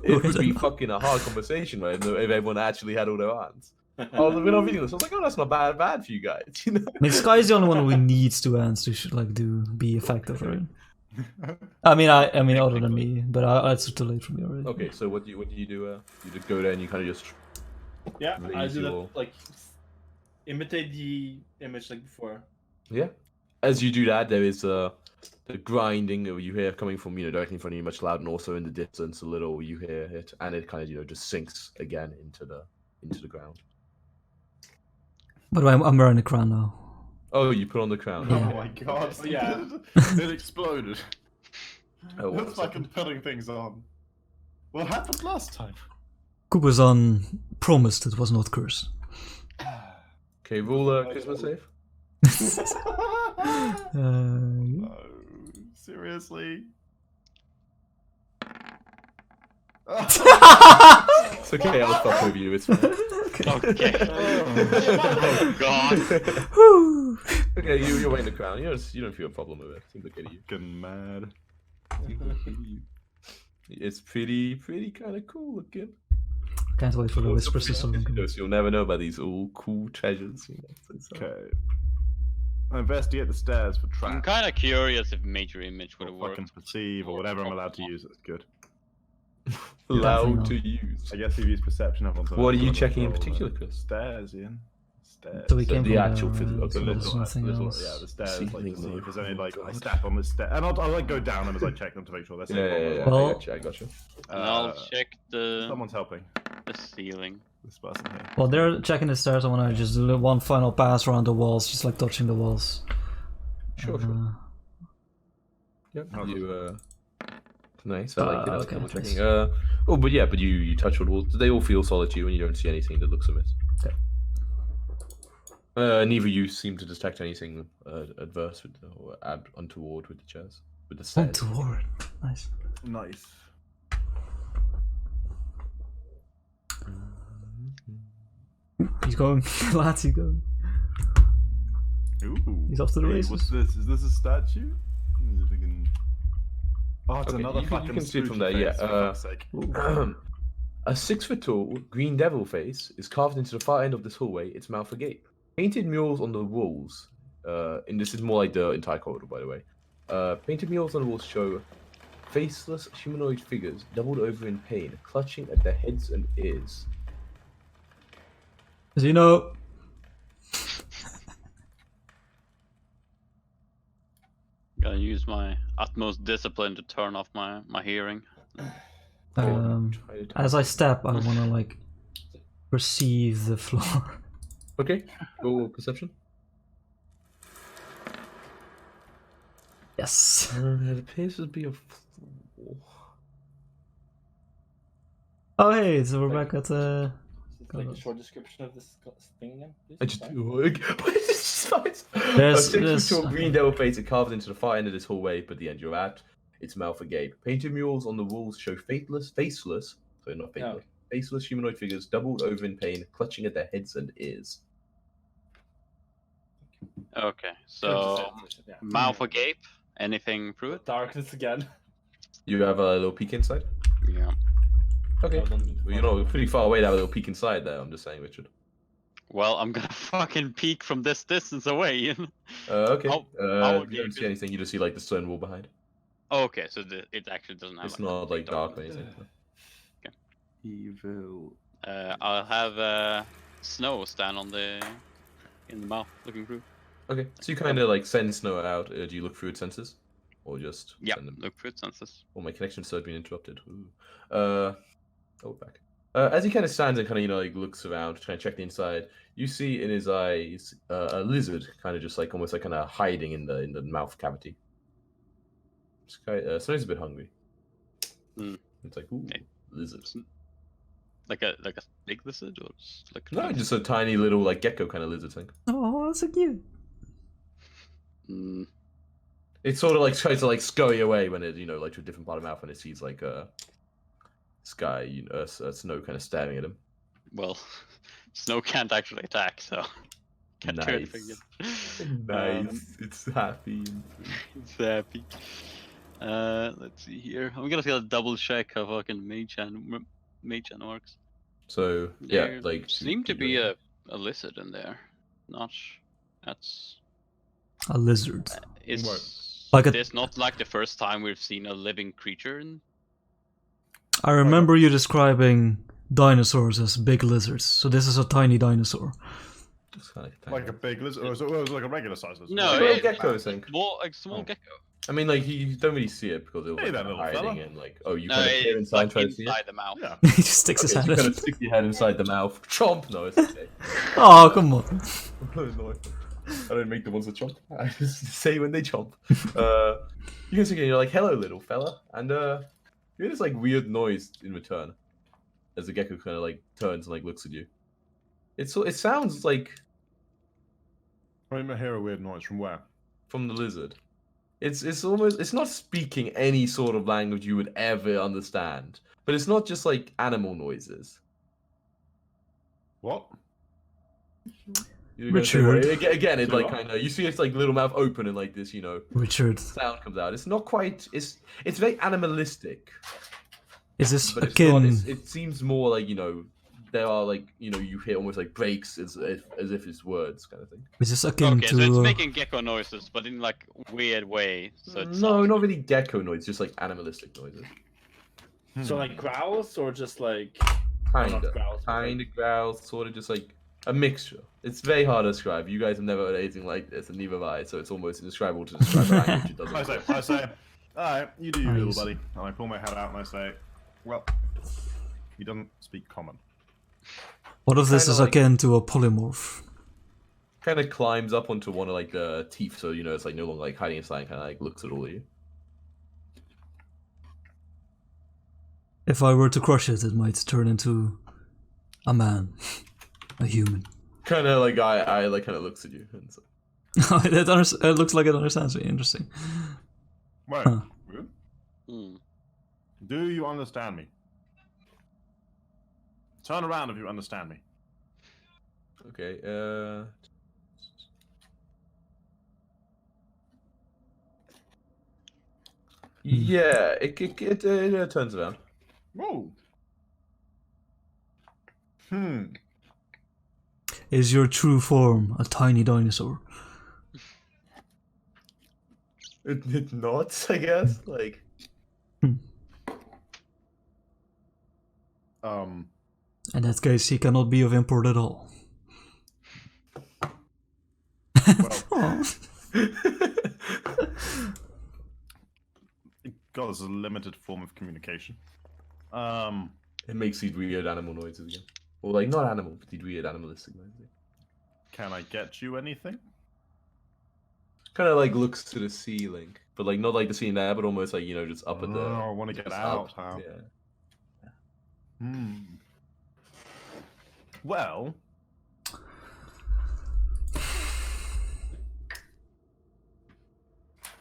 it would be fucking a hard conversation, right? If everyone actually had all their hands. Oh, we're not reading this. I was like, oh, that's not bad for you guys. I mean, Sky is the only one who needs to answer to like be effective, right? I mean, other than me, but it's too late for me already. Okay, so what do you do? You just go there and you kind of just Yeah, I Raise do your- that, like, imitate the image like before. yeah. As you do that, there is the grinding that you hear coming from directly in front of you, much louder, and also in the distance a little you hear it, and it kind of just sinks again into the ground. By the way, I'm wearing a crown now. Oh, you put on the crown. Yeah. Oh my god. Oh, yeah. It exploded. Oh, what It's was fucking that? putting things on. What happened last time? Kubazan promised it was not cursed. Okay, roll Christmas save. Oh, seriously? It's okay, I'll fuck with you. It's fine. Okay. Oh god. Whew. Okay, you're wearing the crown. You don't feel a problem with it. Seems okay to you. Fucking mad. It's pretty kind of cool looking. Can't wait for the whispers to start. You'll never know about these all cool treasures. You know, so- Okay. I investigate the stairs for traps. I'm kind of curious if Major Image would have Or fucking worked. perceive, or whatever I'm allowed to use. That's good. Allowed Definitely to use. I guess you've used perception up onto. What are you checking in particular, Chris? Stairs, Ian. Stairs. So we So came the from actual the, physical- The okay, there's little, nothing little, else. yeah, the stairs. Like, to see if there's only like I God. step on this stair, and I'll like go down them as I check them to make sure they're Yeah. safe. Well- I got you. And I'll check the Someone's helping. ceiling. This person here. Well, they're checking the stairs. I want to just do one final pass around the walls, just like touching the walls. Sure. Yep. You nice. I like it. I was okay, double thanks. checking. But you touch all the walls. They all feel solid to you, and you don't see anything that looks amiss. Okay. Neither of you seem to detect anything adverse or untoward with the chairs, with the stairs. Untoward. Nice. Nice. He's going. Lads, he's going. Ooh. He's off to the Hey, races. what's this? Is this a statue? Oh, it's Okay, another you can- fucking you can see it from spooky there, face, yeah, for fuck's sake. A 6-foot-tall green devil face is carved into the far end of this hallway, its mouth agape. Painted murals on the walls, and this is more like the entire corridor, by the way. Painted murals on the walls show faceless humanoid figures doubled over in pain, clutching at their heads and ears. As you know, Gotta use my utmost discipline to turn off my hearing. as I step, I want to like perceive the floor. Okay, roll perception. Yes. It appears to be a floor. Oh hey, so we're back at the. Is it like a short description of this thing again, please? I just Fine. There's- a there's- 6-foot-tall green devil face is carved into the far end of this hallway, but the end you're at, its mouth agape. Painted murals on the walls show faceless, so not faceless, faceless humanoid figures doubled over in pain, clutching at their heads and ears. Okay, so Yeah. mouth agape. Anything through it? Darkness again. You have a little peek inside? Yeah. Okay. Oh, don't mean to Well, you know, we're pretty far away to have a little peek inside there, I'm just saying, Richard. Well, I'm gonna fucking peek from this distance away. Okay. How You agape don't see is- anything, you just see like the stone wall behind. Okay, so it actually doesn't have. It's like, a not like big dark or darkness. anything. Evil. I'll have Snow stand in the mouth, looking through. Okay, so you kind of like send Snow out. Do you look through its senses? Or just Yeah, send them? look through its senses. Oh, my connection's still being interrupted. Ooh. We're back. As he kind of stands and kind of, you know, like looks around, trying to check the inside, you see in his eyes a lizard kind of just like almost like kind of hiding in the mouth cavity. Snow's a bit hungry. Hmm. It's like, ooh, Okay. lizard. Like a big lizard or just like No, just a tiny little like gecko kind of lizard thing. Oh, that's so cute. Mm, It sort of like tries to like scurry away when it, you know, like to a different part of the mouth when it sees like Sky, you know, Snow kind of staring at him. well, Snow can't actually attack, so can't do anything yet. It's happy. It's happy. Let's see here. I'm gonna get a double check how fucking mage and works. So yeah, There like seem to be a lizard in there. Not that's A lizard. is Like a- this not like the first time we've seen a living creature in I remember you describing dinosaurs as big lizards, so this is a tiny dinosaur. It's kind of Like a big lizard, or is it like a regular size lizard? No, Like a little it- gecko, I think. small Oh. gecko. I mean, like you don't really see it because it was Hey, like, that kinda little hiding fella. and like, oh, you No, kind of peer it's inside like and try to see it. inside the mouth. Yeah. He just sticks his Okay, so head you kind in. of stick your head inside the mouth. Chomp! No, it's okay. Oh, come on. No, I don't make the ones that chomp. I just say when they chomp. You can see, you're like, "Hello, little fella," and you hear this like weird noise in return as the gecko kind of like turns and like looks at you. It sounds like I hear a weird noise from where? from the lizard. It's almost, it's not speaking any sort of language you would ever understand, but it's not just like animal noises. What? You're gonna say, Richard. well, again, it Say like what? kind of, you see its like little mouth open and like this, you know, Richard, sound comes out. It's not quite. It's very animalistic, is this but it's not. akin? It seems more like, you know, there are like you hear almost like breaks as if it's words kind of thing. Which is akin Okay, to. so it's making gecko noises, but in like weird way. So it's No, not really gecko noise, just like animalistic noises. So like growls or just like Kind not of growls, but, like- growls, sort of just like a mixture. It's very hard to describe. You guys have never heard anything like this, and neither have I, so it's almost indescribable to describe a language. It doesn't. I say, alright, you do you, little Nice. buddy. And I pull my head out and I say, well, he doesn't speak common. What if this Kinda is like- akin to a polymorph? Kind of climbs up onto one of like the teeth, so it's like no longer like hiding inside. Kind of like looks at all of you. If I were to crush it, it might turn into a man, a human. Kind of like I like kind of looks at you and so, It looks like it understands me. Interesting. Right. Huh. Good. Hmm. Do you understand me? Turn around if you understand me. okay. Yeah, it turns around. Whoa. Is your true form a tiny dinosaur? It nods, I guess. Like In that case, he cannot be of import at all. well, Aw. God, this is a limited form of communication. it makes these weird animal noises again. Or like not animal, but these weird animalistic noises. Can I get you anything? Kind of like looks to the ceiling, but like not like the ceiling there, but almost like just up at the. Oh, I want to get just out. up, Huh? Yeah. Well,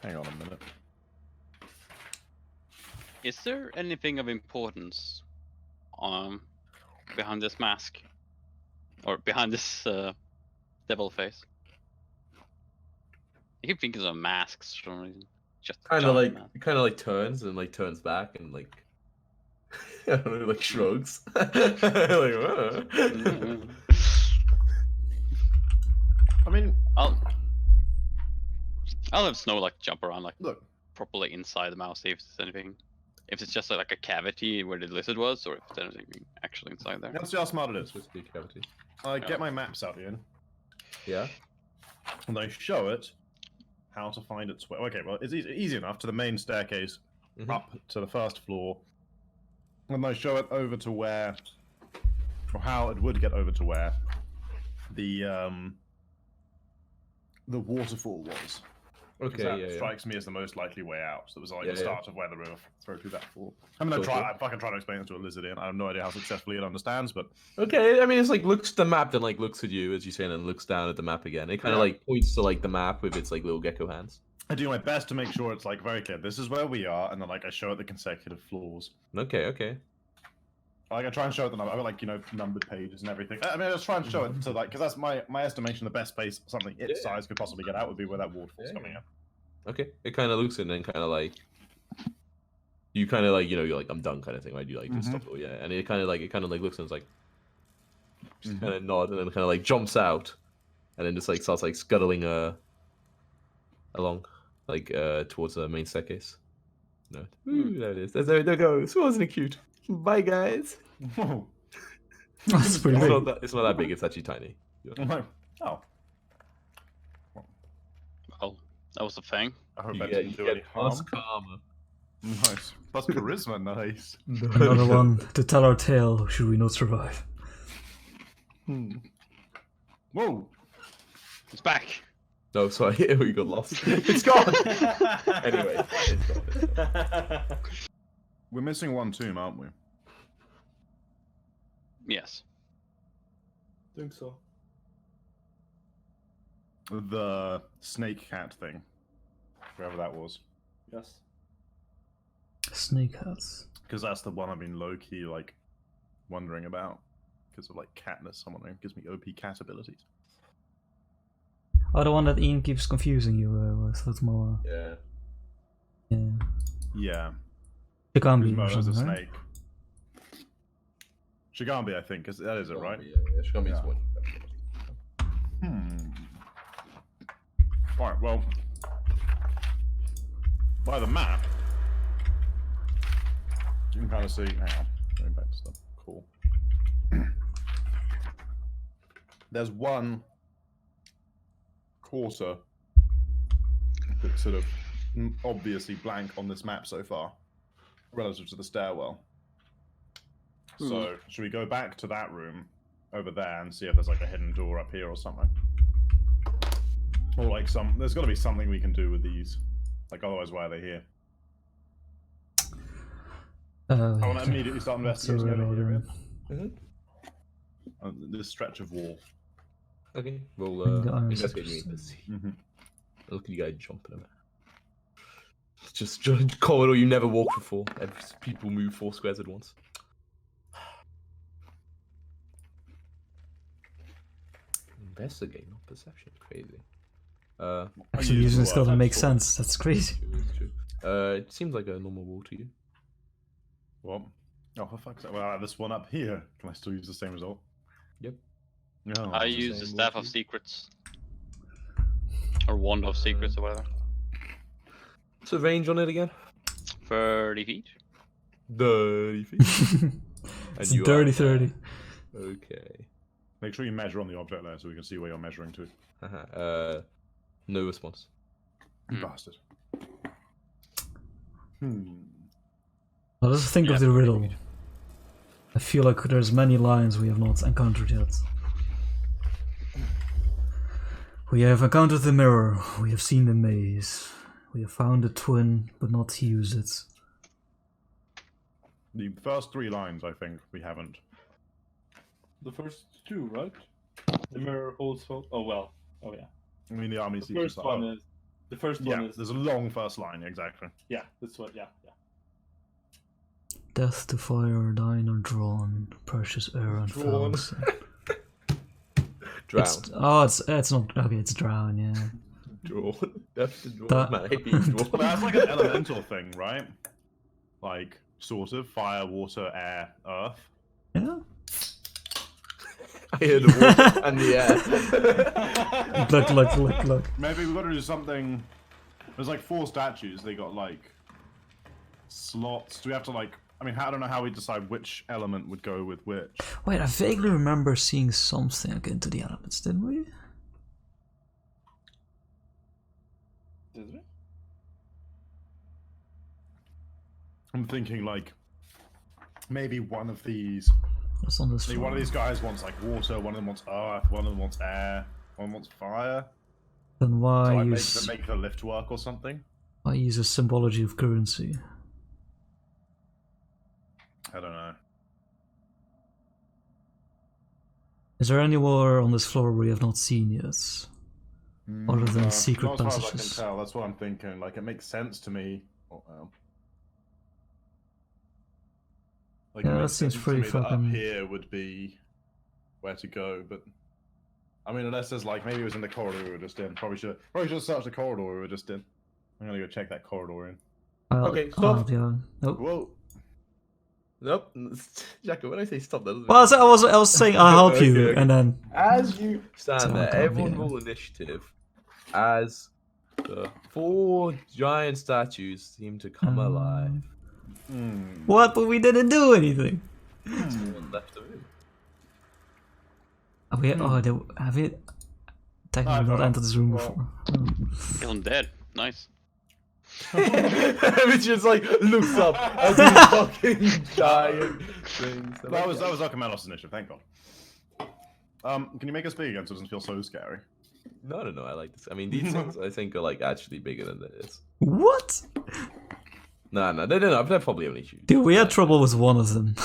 hang on a minute. Is there anything of importance behind this mask? Or behind this devil face? I keep thinking of masks for some reason. Just Kind of giant like mask. turns and like turns back and like I don't know, like shrugs. like, "Whoa." I mean, I'll have Snow like jump around like look. properly inside the mouse, see if there's anything. If it's just like a cavity where the lizard was, or if there's anything actually inside there. Let's see how smart it It's is. supposed to be a cavity. I get my maps out, Ian, Yeah. and I show it how to find its way. Okay, well, it's easy enough to the main staircase Mhm. up to the first floor, and I show it over to where, or how it would get over to where the waterfall was. Because Okay. that Yeah. strikes me as the most likely way out. So it was like Yeah, the yeah. start of where the river through that fall. I'm Cool, cool. I fucking try to explain it to a lizard, Ian. I have no idea how successfully it understands, but Okay. I mean, it's like looks at the map, then like looks at you as you say, and then looks down at the map again. It kind of Yeah. like points to like the map with its like little gecko hands. I do my best to make sure it's like very clear. This is where we are, and then like I show it the consecutive floors. Okay. Okay. Like I try and show it the number, like numbered pages and everything. I mean, I just try and show it to like because that's my estimation. The best place something its Yeah. size could possibly get out would be where that waterfall's Yeah, coming in. Okay. It kind of looks and then kind of like you kind of like you're like I'm done kind of thing, right? You like just Mhm. stop. Yeah. And it kind of like looks and it's like just Mhm. kind of nod and then kind of like jumps out and then just like starts like scuttling along like towards the main staircase. No. Ooh, there it is. There it goes. Wasn't it cute? Bye guys. Whoa. That's pretty It's big. not that, it's not that big. It's actually tiny. I'm like, oh, Oh, that was a thing. I hope You that get, didn't you do any get harm. plus karma. Nice. Plus charisma, nice. Another one to tell our tale should we not survive. Whoa. It's back. No, sorry, we got lost. It's gone. Anyway, it's gone. We're missing one tomb, aren't we? Yes. think so. The snake cat thing. Whoever that was. Yes. Snake hats. Because that's the one I've been low-key, like, wondering about. Because of, like, catness. Someone who gives me OP cat abilities. Oh, the one that Ian keeps confusing you with. That's more. Yeah. Yeah. Yeah. Chikambi or Gizmo is a something, right? snake. Shigambi, I think. That is it, right? Yeah, Shigambi is Yeah. one. Right, well, by the map, you can kind of see. Hang on, going back to stuff. Cool. There's one quarter that's sort of obviously blank on this map so far, relative to the stairwell. So, should we go back to that room over there and see if there's like a hidden door up here or something? Or like there's got to be something we can do with these. Like, otherwise, why are they here? I want to immediately start investigating over here. This stretch of wall. Okay, we'll I'm investigate me. Look at you guys jumping about. Just corridor you never walked before. People move 4 squares at once. Investigate, not perception. Crazy. Actually, using this doesn't make sense. That's crazy. True. It seems like a normal wall to you. What? Oh, for fuck's sake. Well, I have this one up here. Can I still use the same result? Yep. No. I use the Staff of Secrets. Or Wand of Secrets or whatever. What's the range on it again? 30 feet. 30 feet. It's dirty 30. Okay. Make sure you measure on the object there so we can see where you're measuring to. No response. You bastard. Now let's think of the riddle. I feel like there's many lines we have not encountered yet. We have encountered the mirror, we have seen the maze, we have found the twin, but not used it. The first 3 lines, I think, we haven't. The first 2, right? The mirror also. Oh well. Oh yeah. I mean, the army The first one is. The first one is. There's a long first line, exactly. Yeah, that's what. Yeah. Death to fire, thine are drawn, precious air and Drawn. foul. Drown. It's not okay. It's drown. Yeah. Drawn. Death to drawn. That- Man, I hate being drawn. But that's like an elemental thing, right? Like, sort of. Fire, water, air, earth. Yeah. I hear the water and the air. Look. Maybe we've got to do something. There's like 4 statues. They got like slots. Do we have to like? I mean, I don't know how we decide which element would go with which. Wait, I vaguely remember seeing something akin to the elements, didn't we? Did we? I'm thinking like maybe one of these. What's on this Maybe floor? one of these guys wants like water. One of them wants earth. One of them wants air. One wants fire. Then So why like use make the lift work or something. why use a symbology of currency? I don't know. Is there anywhere on this floor we have not seen yet? Other than secret not as far passages. as I can tell. That's what I'm thinking. Like it makes sense to me. Oh, well. Like, it Yeah, that makes seems sense to pretty me that fucking- Up here would be where to go, but I mean, unless there's like maybe it was in the corridor we were just in. Probably should have searched the corridor we were just in. I'm gonna go check that corridor in. Okay, stop. Yeah. Nope. Whoa. Nope. Jacko, when I say stop, that doesn't Well, I was saying I'll help you, Okay. and then As you stand So I there, can't everyone be- roll initiative as the 4 giant statues seem to come alive. what? But we didn't do anything. Someone left the room. Have we technically not no. entered this room Well- before? Undead. Nice. Richard's like looks up at these fucking giant things. That was Archimelos' initiative. Thank God. Can you make us big again so it doesn't feel so scary? No, I like this. I mean, these things I think are like actually bigger than this. What? No, they're probably only huge. Dude, we had trouble with one of them. I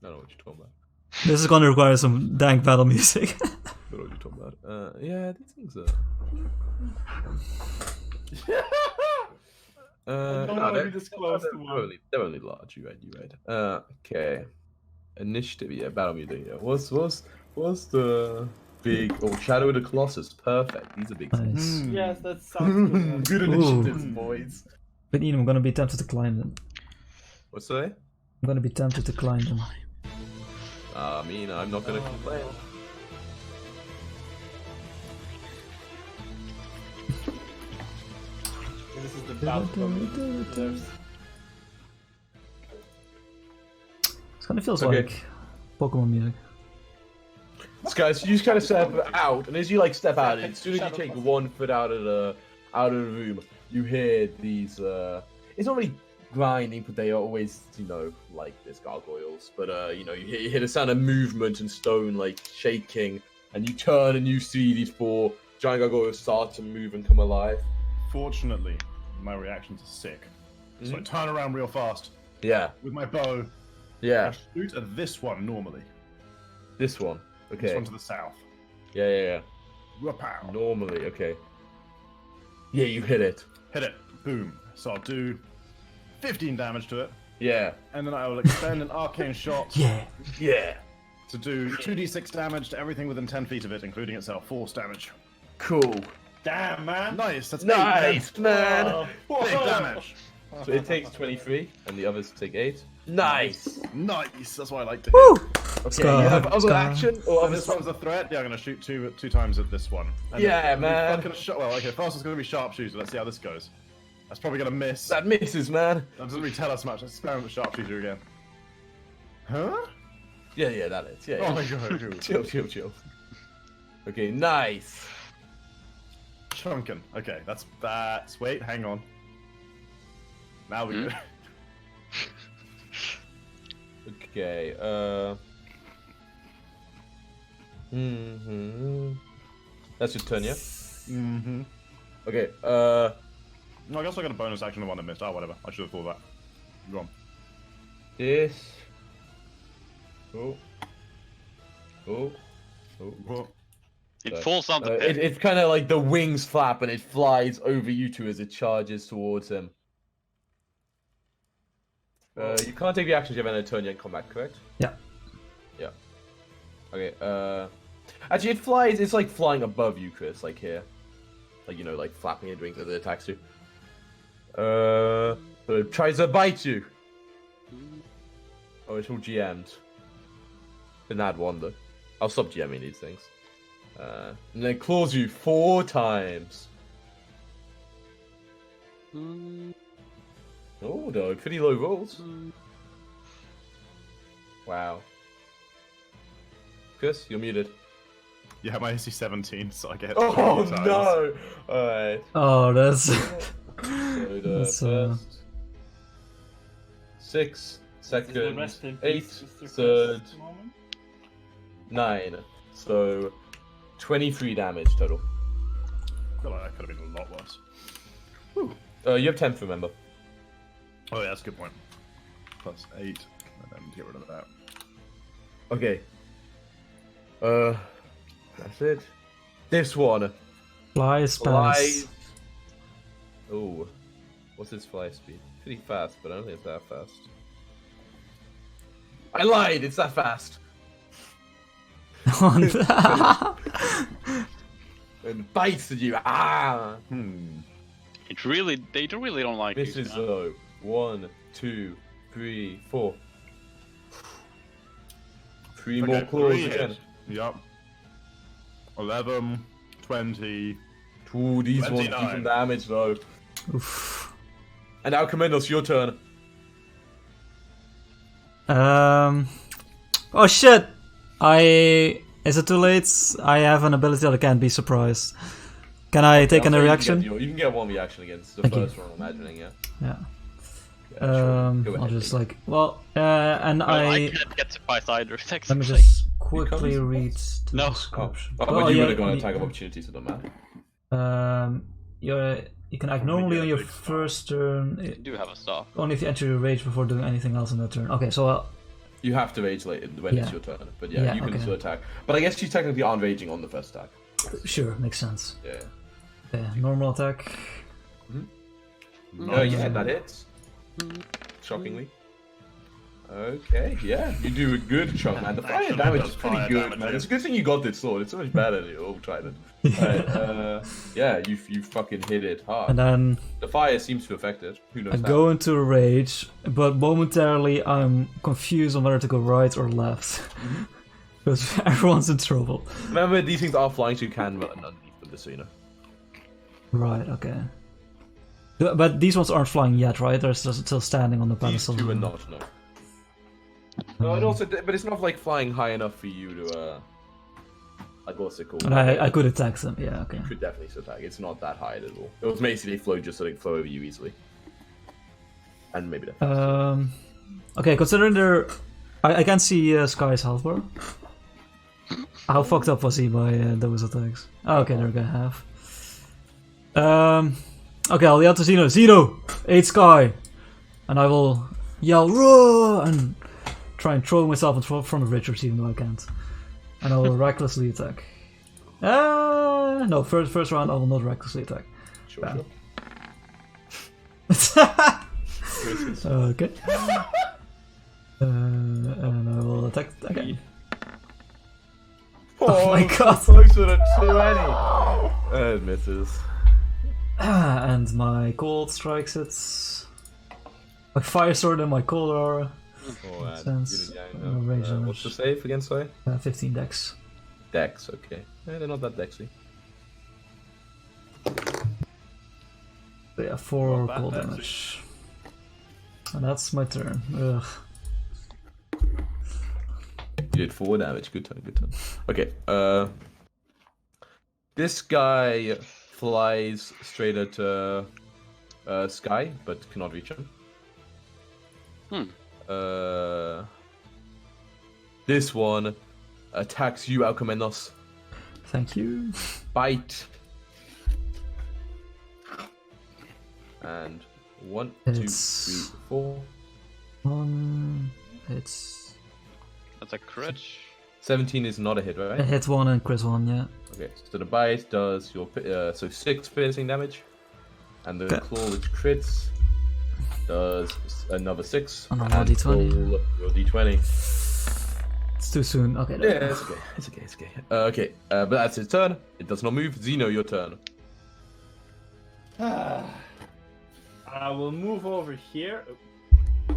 don't know what you're talking about. This is gonna require some dank battle music. I don't know what you're talking about. Yeah, these things are. don't no, wanna they're, be this close to one. they're only large. You're right. Okay. Initiative. Yeah, battle music. Yeah. What's the big? Oh, Shadow of the Colossus. Perfect. These are big things. Nice. Yes, that sounds good. Good Ooh. initiatives, boys. But Ian, I'm gonna be tempted to climb them. What's that? I'm gonna be tempted to climb them. I mean, I'm not gonna complain. This is the battle of It kind of feels Okay. like Pokemon music. Guys, you just kind of step out, and as you like step out, as soon as you take 1 foot out of the room, you hear these. It's not really grinding, but they are always, like this gargoyles. But you hear the sound of movement and stone like shaking, and you turn and you see these 4 giant gargoyles start to move and come alive. Fortunately, my reactions are sick. So I turn around real fast Yeah, with my bow. yeah. I shoot at this one normally. This one. This Okay. one to the south. Yeah. Whoop-ow. Normally, okay. Yeah, you hit it. Hit it. Boom. So I'll do 15 damage to it, Yeah. and then I will expend an arcane shot Yeah. Yeah. to do 2d6 damage to everything within 10 feet of it, including itself. Force damage. Cool. Damn, man. Nice. That's Nice, man. Oh, Big damage. So it takes 23, and the others take 8. Nice. Nice. That's what I like to Woo! hear. Okay, Scar, you have other Scar. action or So other this one's a threat. Yeah, I'm gonna shoot two times at this one. And Yeah, then man. Well, okay. First one's gonna be sharpshooter. Let's see how this goes. That's probably gonna miss. That misses, man. That doesn't really tell us much. Let's experiment with sharpshooter again. Huh? Yeah, that is. Yeah. Oh my god. Chill. Okay, nice. Chunkin. Okay, that's. Wait, hang on. Now we go. Okay, That's your turn, yeah? Mm-hmm. Okay, No, I guess I got a bonus action on one that missed. Oh, whatever. I should have thought of that. Go on. this. Oh. Whoa. It falls on the pit. It's kind of like the wings flap and it flies over you two as it charges towards him. You can't take the actions you have in a turn yet in combat, correct? Yeah. Yeah. Okay, actually it flies, it's like flying above you, Chris, like here. Like, like flapping its wings as it attacks you. So it tries to bite you. Oh, it's all GM'd. Didn't add one though. I'll stop GMing these things. And then it claws you 4 times. Oh no, pretty low rolls. Wow. Chris, you're muted. Yeah, my AC 17, so I get. Oh 20 times. no! Alright. Oh, that's. So the That's, first 6, second, Rest in 8, peace, Mr. third, Chris, moment. 9. So 23 damage total. I feel like that could have been a lot worse. You have 10th, remember. Oh, yeah, that's a good point. Plus 8, and then get rid of that. Okay. That's it. This one. Fly spells. Flies. Oh. What's his fly speed? Pretty fast, but I don't think it's that fast. I lied! It's that fast! And bites at you. Ah! They really don't like This these, is man. low. 1, 2, 3, 4. 3 more Okay, claws 3 again. hits. Yup. 11, 20. Ooh, these ones do 29. some damage though. Oof. And now, Commendos, your turn. Oh shit! Is it too late? I have an ability that I can't be surprised. Can I take I'll a say reaction? You can get 1 reaction against the Thank you. first one, I'm imagining, yeah. Yeah. Yeah, sure. Go I'll ahead, just Nick. and Well, I I can't get surprised either. let me Technically. just quickly comes- read the No. description. Oh, but you would have gone attack of opportunity, so it don't matter. You can act normally on your first turn, You do have a staff. only if you enter your rage before doing anything else on that turn. Okay, so You have to rage later when it's Yeah. your turn, but yeah, Yeah, you can okay. still attack. But I guess you technically aren't raging on the first attack. sure, makes sense. Yeah. Okay, normal attack. Yeah, that hits. Shockingly. Okay, yeah, you do a good chunk, man. The fire Actually damage does is pretty fire good, damage, man. yeah. It's a good thing you got this sword. It's so much better than your old trident. Alright, yeah, you fucking hit it hard. And then The fire seems to affect it. Who knows I how? go into a rage, but momentarily I'm confused on whether to go right or left. Because everyone's in trouble. Remember, these things are flying, so you can run underneath them, just so you know. Right, okay. But these ones aren't flying yet, right? They're still standing on the These pedestal. two are not, no. No, it also, but it's not like flying high enough for you to, like, what's it called? And I could attack them, yeah, okay. You could definitely still attack. It's not that high at all. It was basically flow just so they flow over you easily. And maybe that. Okay, considering they're... I can't see Sky's health bar. How fucked up was he by those attacks? Oh, okay, they're gonna have. Okay, I'll yell to Zeno. Zeno! Aid Sky! And I will yell, roar! And try and throw myself in front of Richards, even though I can't. And I will recklessly attack. No, first round I will not recklessly attack. Sure, Bam. sure. Okay. And I will attack again. Oh my god! Close with a 20! It misses. And my cold strikes it. My fire sword and my cold aura. Oh, man. Sense. Good, No range damage. what's the save again, sorry? 15 dex. Dex, okay. Yeah, they're not that dexy. So yeah, 4 Not that cold dexy. damage. And that's my turn. Ugh. You did 4 damage. Good turn, good turn. Okay, this guy flies straight at Sky, but cannot reach him. This one attacks you, Alcamenos. Thank you. Bite. And 1, 2, 3, It's- 4. It's... That's a crit. 17 is not a hit, I right? hit 1 and crit 1, yeah. Okay, so the bite does your so 6 piercing damage, and the Okay. claw which crits does another 6. Another and D20. roll your D20. It's too soon. Okay, there we Yeah, go. it's okay. It's okay. It's okay. Okay, but that's his turn. It does not move. Zeno, your turn. I will move over here.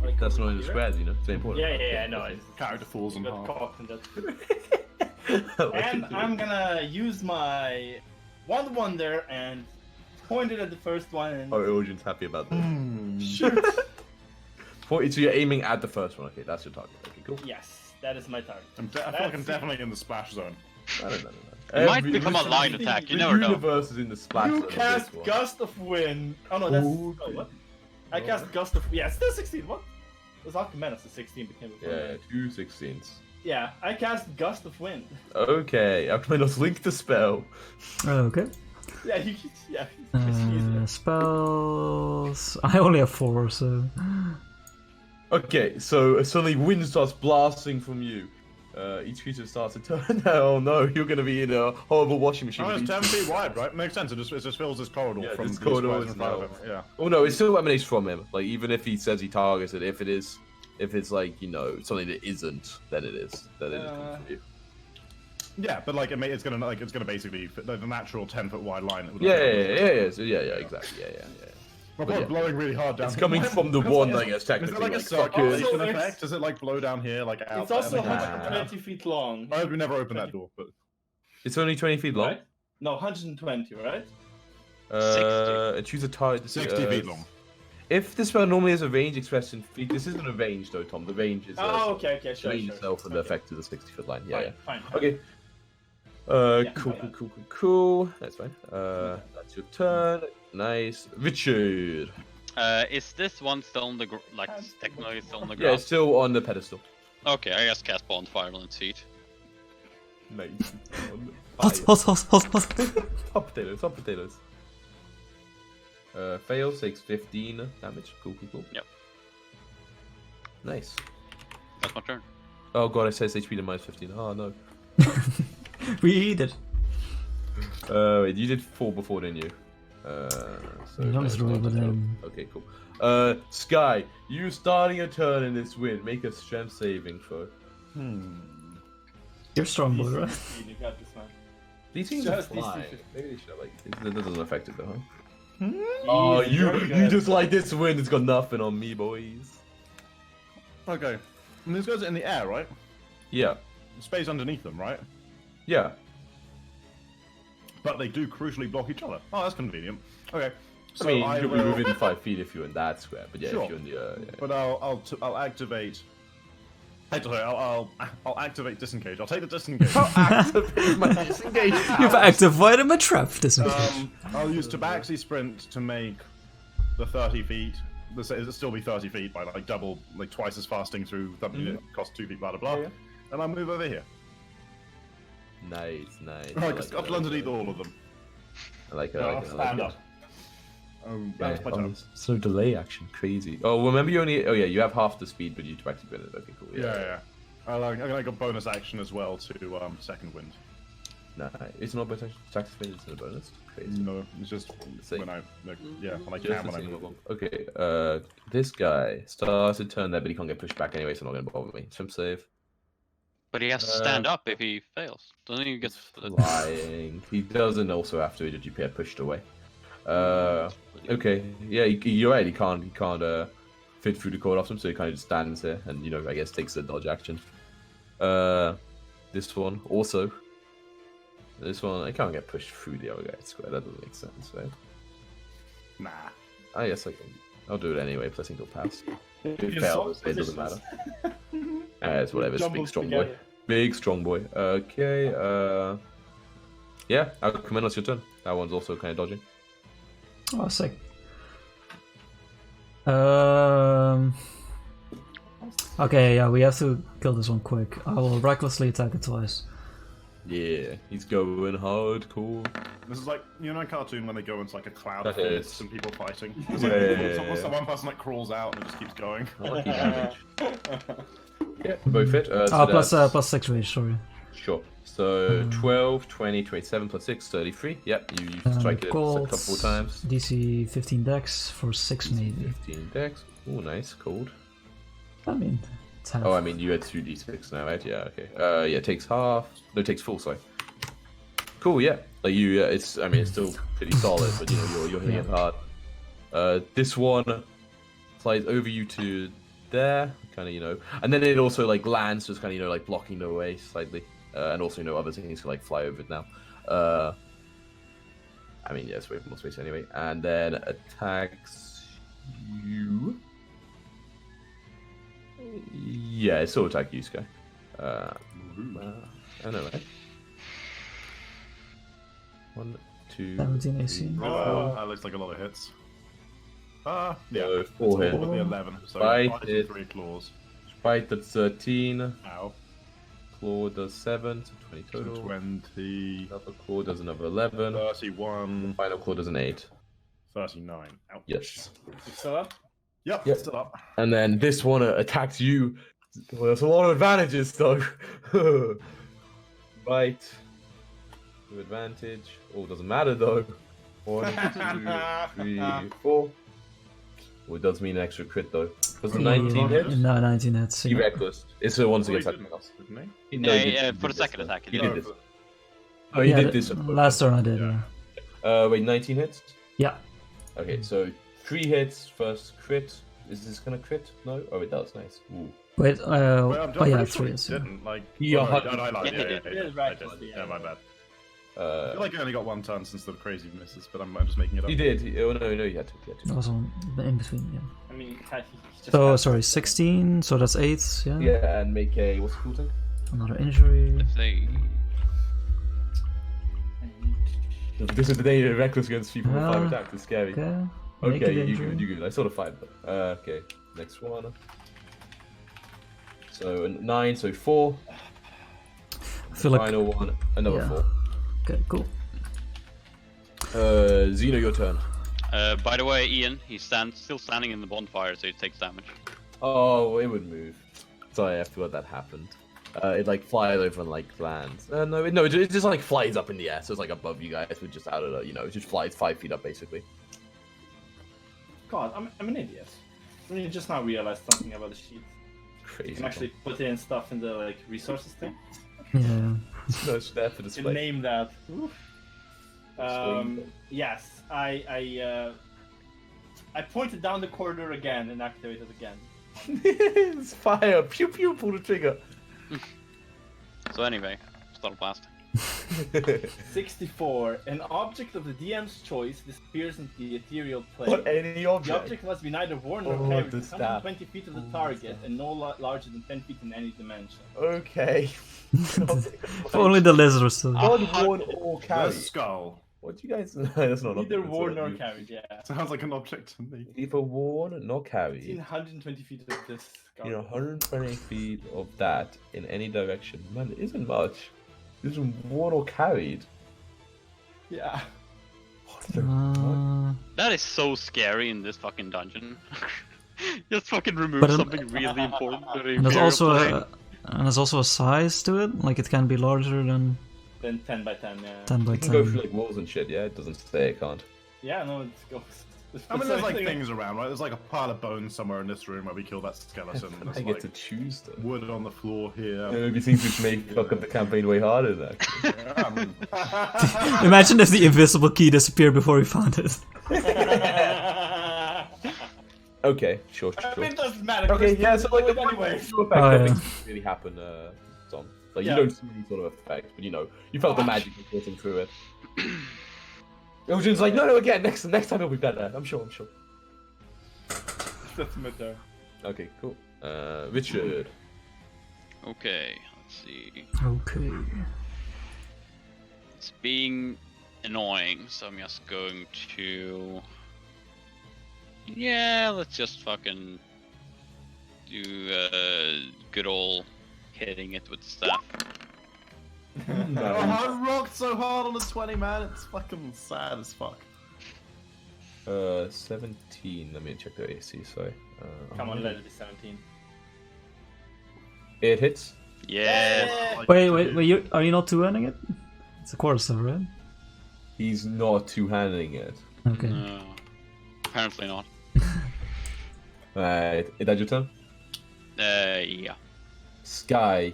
Like That's not over in the here. square, Zeno. It's important. Yeah, I know. I Character falls in got half. caught in that. And I'm gonna use my Wand Wonder and point it at the first one and Our audience happy about that. shoot. So you're aiming at the first one. Okay, that's your target. Okay, cool. Yes, that is my target. I feel like I'm definitely in the splash zone. No. It might become a line attack, you the never know. universe is in the splash You zone of cast this one. Gust of Wind. Oh no, that's Okay. oh, what? I cast Gust of yeah, still 16. What? It was Archimedes, the 16 became a Yeah, 2 16s. Yeah, I cast Gust of Wind. Okay, Alcamenos link the spell. Okay. Yeah, yeah. it's easier. Spells... I only have 4, so... Okay, so suddenly wind starts blasting from you. Each creature starts to turn. Oh no, you're gonna be in a horrible washing machine. Oh, with it's each 10 feet wide, right? Makes sense. It just fills this corridor Yeah, from this the corridor squares is in front of now- him. Yeah. Oh no, it still emanates from him. Like even if he says he targets it, if it's like something that isn't, then it is. Then it comes from you. Yeah, but like it's gonna basically fit the natural 10-foot wide line. It would Yeah, look yeah, exactly. Yeah. We're But yeah. blowing really hard down. It's coming from the Because, wand, like, I guess, Is it technically. like a like, circulation Also, it's- effect? Does it like blow down here, like out? It's also there? 120 feet long. I hope we never open that door, but It's only 20 feet long. Right? No, 120, right? Choose a target. 60 feet long. If the spell normally has a range expressed in feet, this isn't a range though, Tom. The range is Oh, okay, sure. range itself and the effect of the 60-foot line. Yeah, Fine. Okay. Yeah, Cool. That's fine. That's your turn. Nice. Richard. Is this one still on the technically still on the Yeah, ground? it's still on the pedestal. Okay, I guess cast Bonfire on its feet. Nice. Hot. Hot potatoes. Fails, takes 15 damage. Cool. Yep. Nice. That's my turn. Oh god, it says HP to minus 15. Oh no. We did. Wait, you did 4 before, didn't you? So You don't nice, roll not with to tell- him. Okay, cool. Sky, you starting a turn in this wind. Make a strength saving throw. You're strong, boy, DC right? 15, you got this, man. These things are Just DC flying. 15. Maybe they should have like. That doesn't affect it though, huh? Easy, Oh, very you good. just like this wind. It's got nothing on me, boys. Okay. And these guys are in the air, right? Yeah, Space underneath them, right? yeah. But they do crucially block each other. Oh, that's convenient. Okay. I So mean, I you could be will- within 5 feet if you're in that square, but yeah, Sure. if you're in the yeah. But I'll activate. Actually, I'll activate disengage. I'll take the disengage. Activate my disengage You've powers. activated my trap, disengage. I'll use Tabaxi sprint to make the 30 feet. It'll still be 30 feet by like double, like twice as fasting through. It costs 2 feet, blah blah blah. Yeah, yeah. And I'll move over here. Nice, nice. I Like like up it, underneath all of them. I like it. I I'll like it. I stand like up. it. That's my turn. So delay action, crazy. Oh, remember you only. Oh yeah, you have half the speed, but you to actually it. Okay, cool. Yeah. I'm gonna go bonus action as well to second wind. Nah, it's not bonus attack speed. It's a bonus. Crazy. No, it's just Same. when I when I Just can the when I single move. one. Okay, this guy starts to turn there, but he can't get pushed back anyway, so not gonna bother me. Swim save. But he has to stand up if he fails. Doesn't he get Flying. He doesn't also have to get pushed away. Okay, yeah, you're right. He can't fit through the cord off him, so he kind of just stands here and I guess takes a dodge action. This one also. This one I can't get pushed through the other guy's square. That doesn't make sense, right? Nah. I guess I can. I'll do it anyway. Plus, I think he'll pass. If he You fails, swap it doesn't matter. positions. It's whatever. It's big Jumbles strong boy. together. Big strong boy. Okay. Yeah. I'll come in. It's your turn. That one's also kind of dodging. Oh, sick. Okay, yeah, we have to kill this one quick. I will recklessly attack it twice. Yeah, he's going hardcore. This is like in a cartoon when they go into like a cloud of That is. fists and people fighting. Yeah. One person like crawls out and it just keeps going. Lucky damage. Yeah, both hit. So Plus that's- 6 range, sorry. Sure. So 12, 20, 27 plus 6, 33. Yep, you strike it a Cold, couple times. DC 15 dex for 6 maybe. 15 dex. Oh, nice. Cold. I mean, it's half. Oh, I mean, you had 2d6 now, right? Yeah, okay. Yeah, takes half. No, takes full, sorry. Cool, yeah. Like you, it's still pretty solid, but you're hitting it hard. This one flies over you to there, kind of, and then it also like lands, just kind of, like blocking the way slightly, and also other things can like fly over it now. I mean, yeah, it's way more space anyway, and then attacks you. Yeah, it's still attack you, Sky. I know, right? 1, 2, 17 AC. That looks like a lot of hits. Yeah. So 4 hit. Probably 11. So Bite 5 it. and 3 claws. Bite that's 13. Ow. Claw does 7, so 20 So total. 20. Another claw does another 11. 31. Final claw does an 8. 39. Ouch. Yes. You still up? Yep, Yep. still up. And then this one attacks you. Well, there's a lot of advantages, though. Bite. With advantage. Oh, doesn't matter, though. 1, 2, 3, 4. Oh, it does mean an extra crit, though. Was the 19 hit? No, 19 hits. He reckless. It's the ones Well, he against didn't, something else. didn't he? No, he did- Yeah, he for did the this, second though. attack, He he did did. this. Oh, he Yeah, did this. Last turn I did, yeah. Wait, 19 hits? Yeah. Okay, so 3 hits, first crit. Is this gonna crit? No? Oh, it does, nice. Ooh. Wait, Well, I'm oh yeah, pretty 3 sure is. he didn't. Like, Yeah, oh, no, I lied. Yeah, Yeah, he yeah, did. yeah, He did, I right, did. yeah. Yeah, my bad. I feel like I only got 1 turn since the crazy misses, but I'm just making it up. He did. Oh, no, you had to. Also in between, yeah. I mean, he just So, had- sorry, 16, so that's 8, yeah? Yeah, and make a. What's the cool thing? Another injury. If they This is the day you're reckless against people with 5 Ah, attacks. It's scary. Okay. Make Okay, it you injury. good, you good. I sort of 5 though. Okay, next one. So 9, so 4. I feel like. Final one, another yeah. 4. Okay, cool. Xeno, your turn. by the way, Ian, he's still standing in the bonfire, so he takes damage. Oh, it would move. Sorry, I forgot that happened. It like flies over and like lands. No, it just like flies up in the air, so it's like above you guys, but just out of the, it just flies 5 feet up basically. God, I'm an idiot. I mean, just now realized something about the sheet. Crazy. You can actually put in stuff in the like resources thing. Yeah. No, it's there for You display. can name that. Explain. Yes, I pointed down the corridor again and activated again. It's fire! Pew pew! Pull the trigger. So anyway, start blast. 64. An object of the DM's choice disappears into the ethereal plane. What any The object? object must be neither worn nor Oh, carried the within staff. 120 feet of the target and no larger than 10 feet in any dimension. Okay. If only the lizard was still. God, worn or The carried. skull. What do you guys? That's not. Neither an object, worn that's nor not- carried, yeah. Sounds like an object to me. Neither worn nor It's in carried. 120 feet of this. You know, 120 feet of that in any direction. Man, it isn't much. It isn't worn or carried. Yeah. What the? That is so scary in this fucking dungeon. Just fucking remove But something really important. to the And there's Imperial also plane. a size to it. Like it can be larger than Then 10 by 10, yeah. 10 by You can go 10. through like walls and shit. Yeah, it doesn't say it can't. Yeah, no, it goes. I mean, there's like things around, right? There's like a pile of bones somewhere in this room where we killed that skeleton. I There's get to like choose them. wood on the floor here. Maybe things which make fuck up the campaign way harder. Then. Yeah, I mean, Imagine if the invisible key disappeared before we found it. Okay, sure. I mean, it doesn't matter. Okay, because yeah. So like the it's anyway. effect Oh, doesn't yeah. really happen, Tom. Like Yeah. you don't see any sort of effect, but you felt the magic coursing through it. Elgin's like, no, again, next time it'll be better. I'm sure. That's my turn. Okay, cool. Richard. Okay, let's see. Okay. It's being annoying, so I'm just going to. Yeah, let's just fucking do good old hitting it with the staff. oh, I rocked so hard on a 20, man. It's fucking sad as fuck. 17. Let me check the AC. Sorry. Come on, let it be 17. It hits. Yeah. Like, Wait. Are you not two-handing it? It's a quarter staff, right? He's not two-handing it. Okay. No, apparently not. Right. Is that your turn? Yeah. Sky.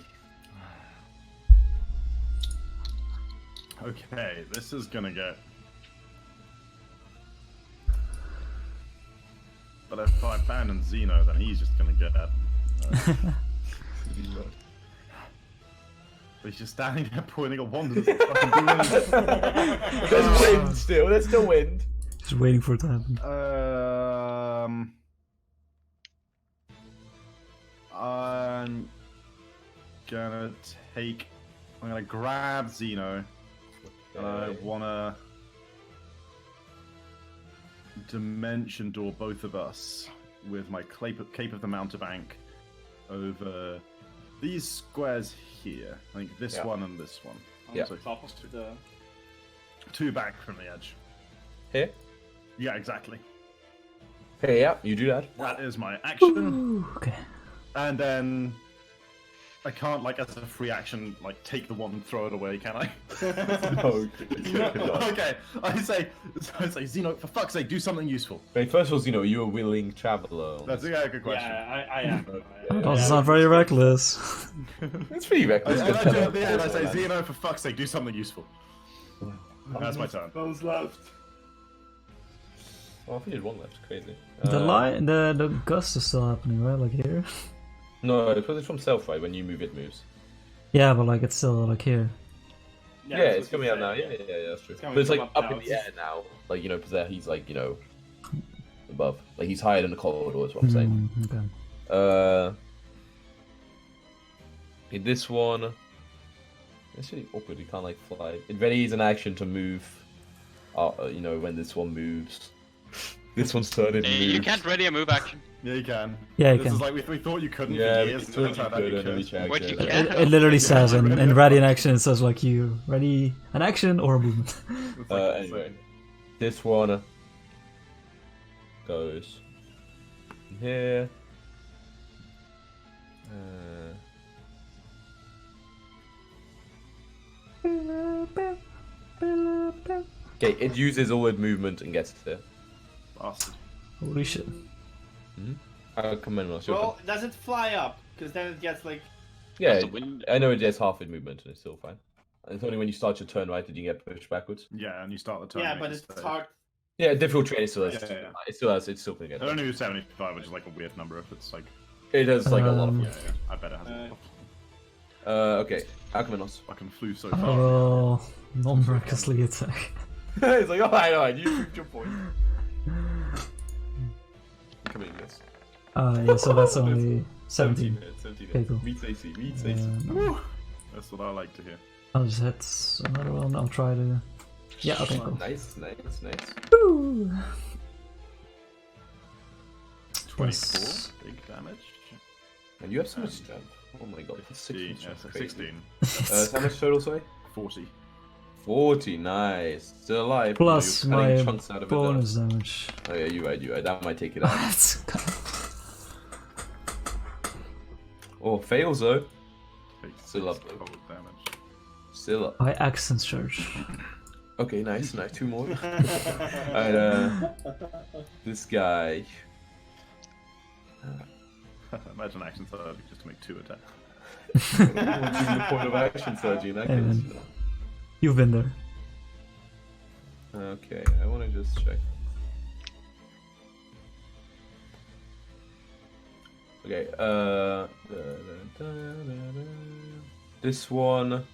Okay, this is gonna get. But if I abandon Xeno, then he's just gonna get. He's just standing there pointing a wand and doesn't fucking do anything. There's wind still. There's still wind. Just waiting for it to happen. I'm gonna grab Xeno, and I wanna dimension door both of us with my Cape of the Mountebank over these squares here. I think this Yeah. one and this one. Yeah. So Top of the. two back from the edge. Here. Yeah, exactly. Hey, yeah, you do that. That is my action. Ooh, okay. And then I can't, like, as a free action, like, take the wand and throw it away, can I? No. Okay, I say, Xeno, for fuck's sake, do something useful. Wait, first of all, you're a willing traveler. That's a good question. Yeah, I am. That doesn't sound very reckless. It's pretty reckless. And I do at the end, I say, Xeno, for fuck's sake, do something useful. That's my turn. Those left. Oh, I think there's one left. Crazy. The gust is still happening, right? Like here. No, because it's from self, right? When you move, it moves. Yeah, but like it's still like here. Yeah, that's it's what coming you out now. said, Yeah, that's true. coming But it's like from up up in now. the air now. Like, because there he's like, above. Like he's higher than the corridor, is what I'm saying. Okay. In this one, it's really awkward. You can't like fly. It readies an action to move. When this one moves. This one started. You can't ready a move action. Yeah, you can. Yeah, you This can. is like, we thought you couldn't Yeah, for years. it's and it turned out you good. could. What you Yeah. can? It literally says in ready in action. It says like you ready an action or a movement. It's like Anyway, this one goes here. Okay, it uses all its movement and gets there. Bastard. Holy shit. Come in, Ross, your Well, does it fly up? Because then it gets like. Yeah, That's the wind. I know it gets half its movement and it's still fine. And it's only when you start your turn right that you get pushed backwards. Yeah, and you start the turn. Yeah, and but make a it's save. hard. Yeah, difficult trade still has. Yeah. It still has. It's still gonna get. I only do 75, which is like a weird number if it's like. It does like a lot of. Um, Yeah, I bet it has a lot. Okay, Alchemanos. Fucking flew so I far. will non-recklessly attack. It's like, oh, I know, you proved your point. Come in, guys. Yeah, so that's only 17. 17 Okay, cool. Meets AC, meets AC. No. That's what I like to hear. I'll just hit another one. I'll try to. Yeah, okay, cool. Nice. Woo! 24, Yes. big damage. And you have so much strength. Oh my god, it's 16, 16. yeah, so 16. How much total, sorry? 40. 40, nice. Still alive. Plus You're cutting my chunks out of bonus damage. it. Oh yeah, you're right. That might take it out. That's kind Oh, fails though. Takes Still up, 6 though. cold damage. Still up. by accent charge. Okay, nice. 2 more. Alright, this guy. Imagine action surge just to make 2 attacks. What's even the point of action surgery in that Hey, case? man. You've been there. Okay, I want to just check. Okay, this one,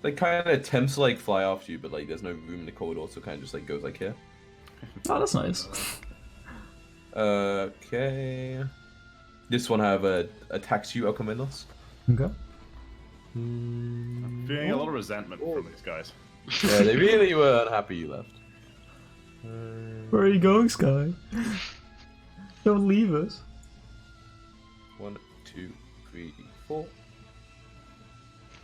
like, kind of attempts to like fly after you, but like there's no room in the corridor, so kind of just like goes like here. Oh, that's nice. Okay, this one have attacks you, Alchemanos. Okay. I'm feeling a lot of resentment from these guys. Yeah, they really were unhappy you left. Where are you going, Sky? Don't leave us. 1, 2, 3, 4.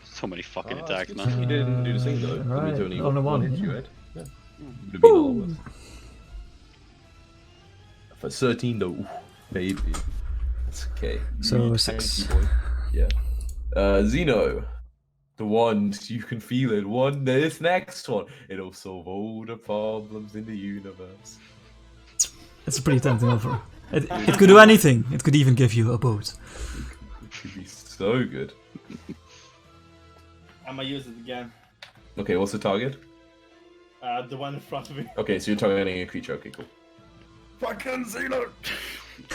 So many fucking Ah, attacks, it's man. You didn't do the thing though. Right, It was only only one, hit you, yeah. right? Yeah. Would have been a lot worse. For 13 though, oof, baby. That's okay. So, You 6. tanky boy. Yeah. Zeno. The one, you can feel it. This next one, it'll solve all the problems in the universe. It's a pretty tempting offer. It could do anything. It could even give you a boat. It could be so good. I'm gonna use it again. Okay, what's the target? The one in front of me. Okay, so you're targeting a creature. Okay, cool. Fucking Xeno!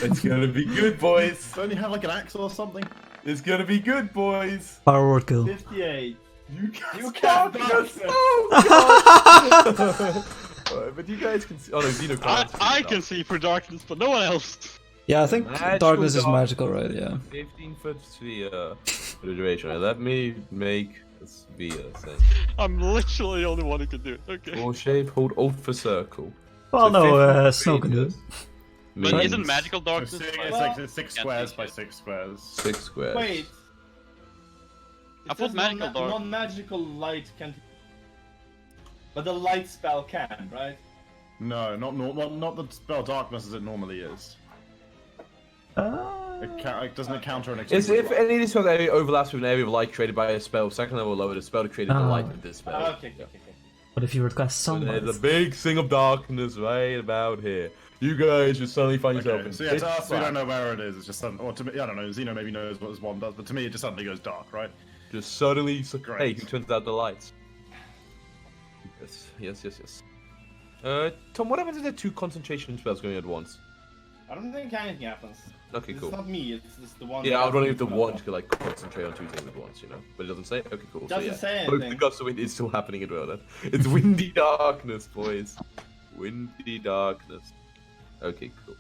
It's gonna be good, boys. Don't you have like an axe or something? It's gonna be good, boys. Power word kill. 58. You You can't. can't. Oh god. Alright, but you guys can see. Oh no, Xeno can't. I can see through darkness, but no one else. Yeah, I think Magical darkness is dark. magical, right? Yeah. 15-foot sphere for the duration. Right, let me make a sphere thing. I'm literally the only one who can do it. Okay. Ball shape. Hold Alt for circle. Well, So no, 15 Snow can do it. radius But means isn't magical So darkness? it's like- like it's 6 Can't squares see by shit. 6 squares. 6 squares. Wait. I thought magical dark- Non-magical light can. But the light spell can, right? No, not the spell darkness as it normally is. It doesn't counter an If extinguisher. any of these spells overlaps with an area of light created by a spell, second level or lower, the spell created the Ah. light of this spell. Okay. But if you were to cast So sunlight, there's a big thing of darkness right about here. You guys should suddenly find yourself Okay, in so yeah, pitch to us, we black. don't know where it is. It's just sudden, or to me, I don't know. Xeno maybe knows what his wand does, but to me, it just suddenly goes dark, right? Just suddenly, Great. hey, who turns out the lights? Yes. Tom, what happens if there are 2 concentration spells going at once? I don't think anything happens. Okay, It's cool. not me. It's just the one. Yeah, I was wondering if the one. wand could like concentrate on 2 things at once, you know? But it doesn't say. Okay, cool. Doesn't say Both anything. the gusts of wind is still happening as well. Then it's windy darkness, boys. Windy darkness. Okay, cool.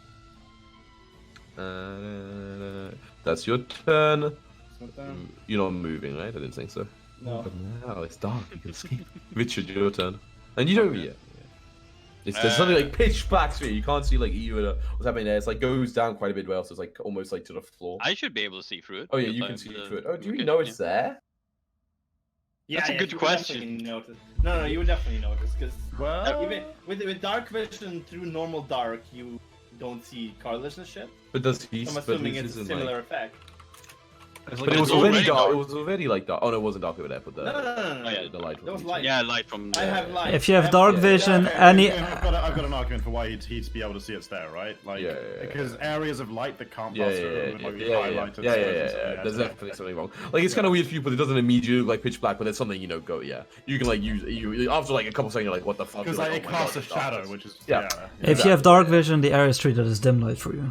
That's your turn. It's not them. You're not moving, right? I didn't think so. No. But now it's dark. You can escape. Richard, your turn. And you don't. Yeah. It's there's something like pitch black sphere. You can't see like even what's happening there. It's like goes down quite a bit well, so it's like almost like to the floor. I should be able to see through it. Oh yeah, because you I can have see the- through it. Oh, do you okay, know it's yeah. there? That's a good you would question. definitely notice. No, you would definitely notice because Well, even with dark vision through normal dark, you don't see colors and shit. But does he? So I'm but assuming his it's a isn't, similar like, effect. It's But it was it's already already dark. dark. It was already like dark. Oh no, it wasn't dark over there. But the No, no, no, no, no. Oh, yeah, the light. That was from light. Yeah, light from. I have light. If you have dark yeah, vision, Okay, any I've got an argument for why he'd be able to see it's there, right? Like, Yeah, because areas of light that can't Yeah, pass yeah, through yeah, would like, be yeah. highlighted. Yeah, so yeah, it's- yeah. it's There's like- definitely something wrong. Like it's kind of weird for you, but it doesn't immediately look like pitch black. But there's something go. Yeah, you can like use you after like a couple seconds. You're like, what the fuck? Because You're like, like, it oh my casts a God, it's shadow, darkness. which is Yeah. if you have dark vision, the area is treated as dim light for you.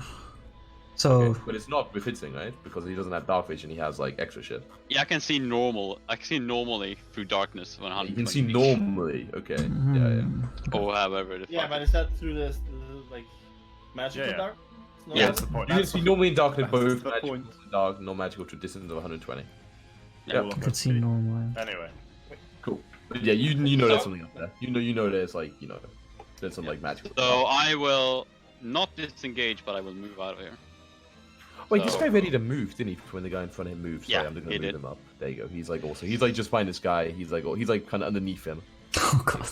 So Okay, but it's not befitting, right? Because he doesn't have dark vision. He has like extra shit. Yeah, I can see normal. I can see normally through darkness 100. You can see normally. Okay. Yeah. Or however. Yeah, but is that through this like magical Yeah. dark? It's not Yeah. That's the point. You can That's see the- normally in dark and that's both the magical point. and dark, non-magical to distance of 120. Yeah. We'll I look could at see the- normal. Anyway, Cool. But yeah, you know there's something up there. You know there's like there's some like magical. So I will not disengage, but I will move out of here. Wait, this So- guy ready to move, didn't he? When the guy in front of him moved. Sorry, Yeah, I'm just he gonna move did. him up. There you go. He's like also. He's like just find this guy. He's like kind of underneath him. Oh god.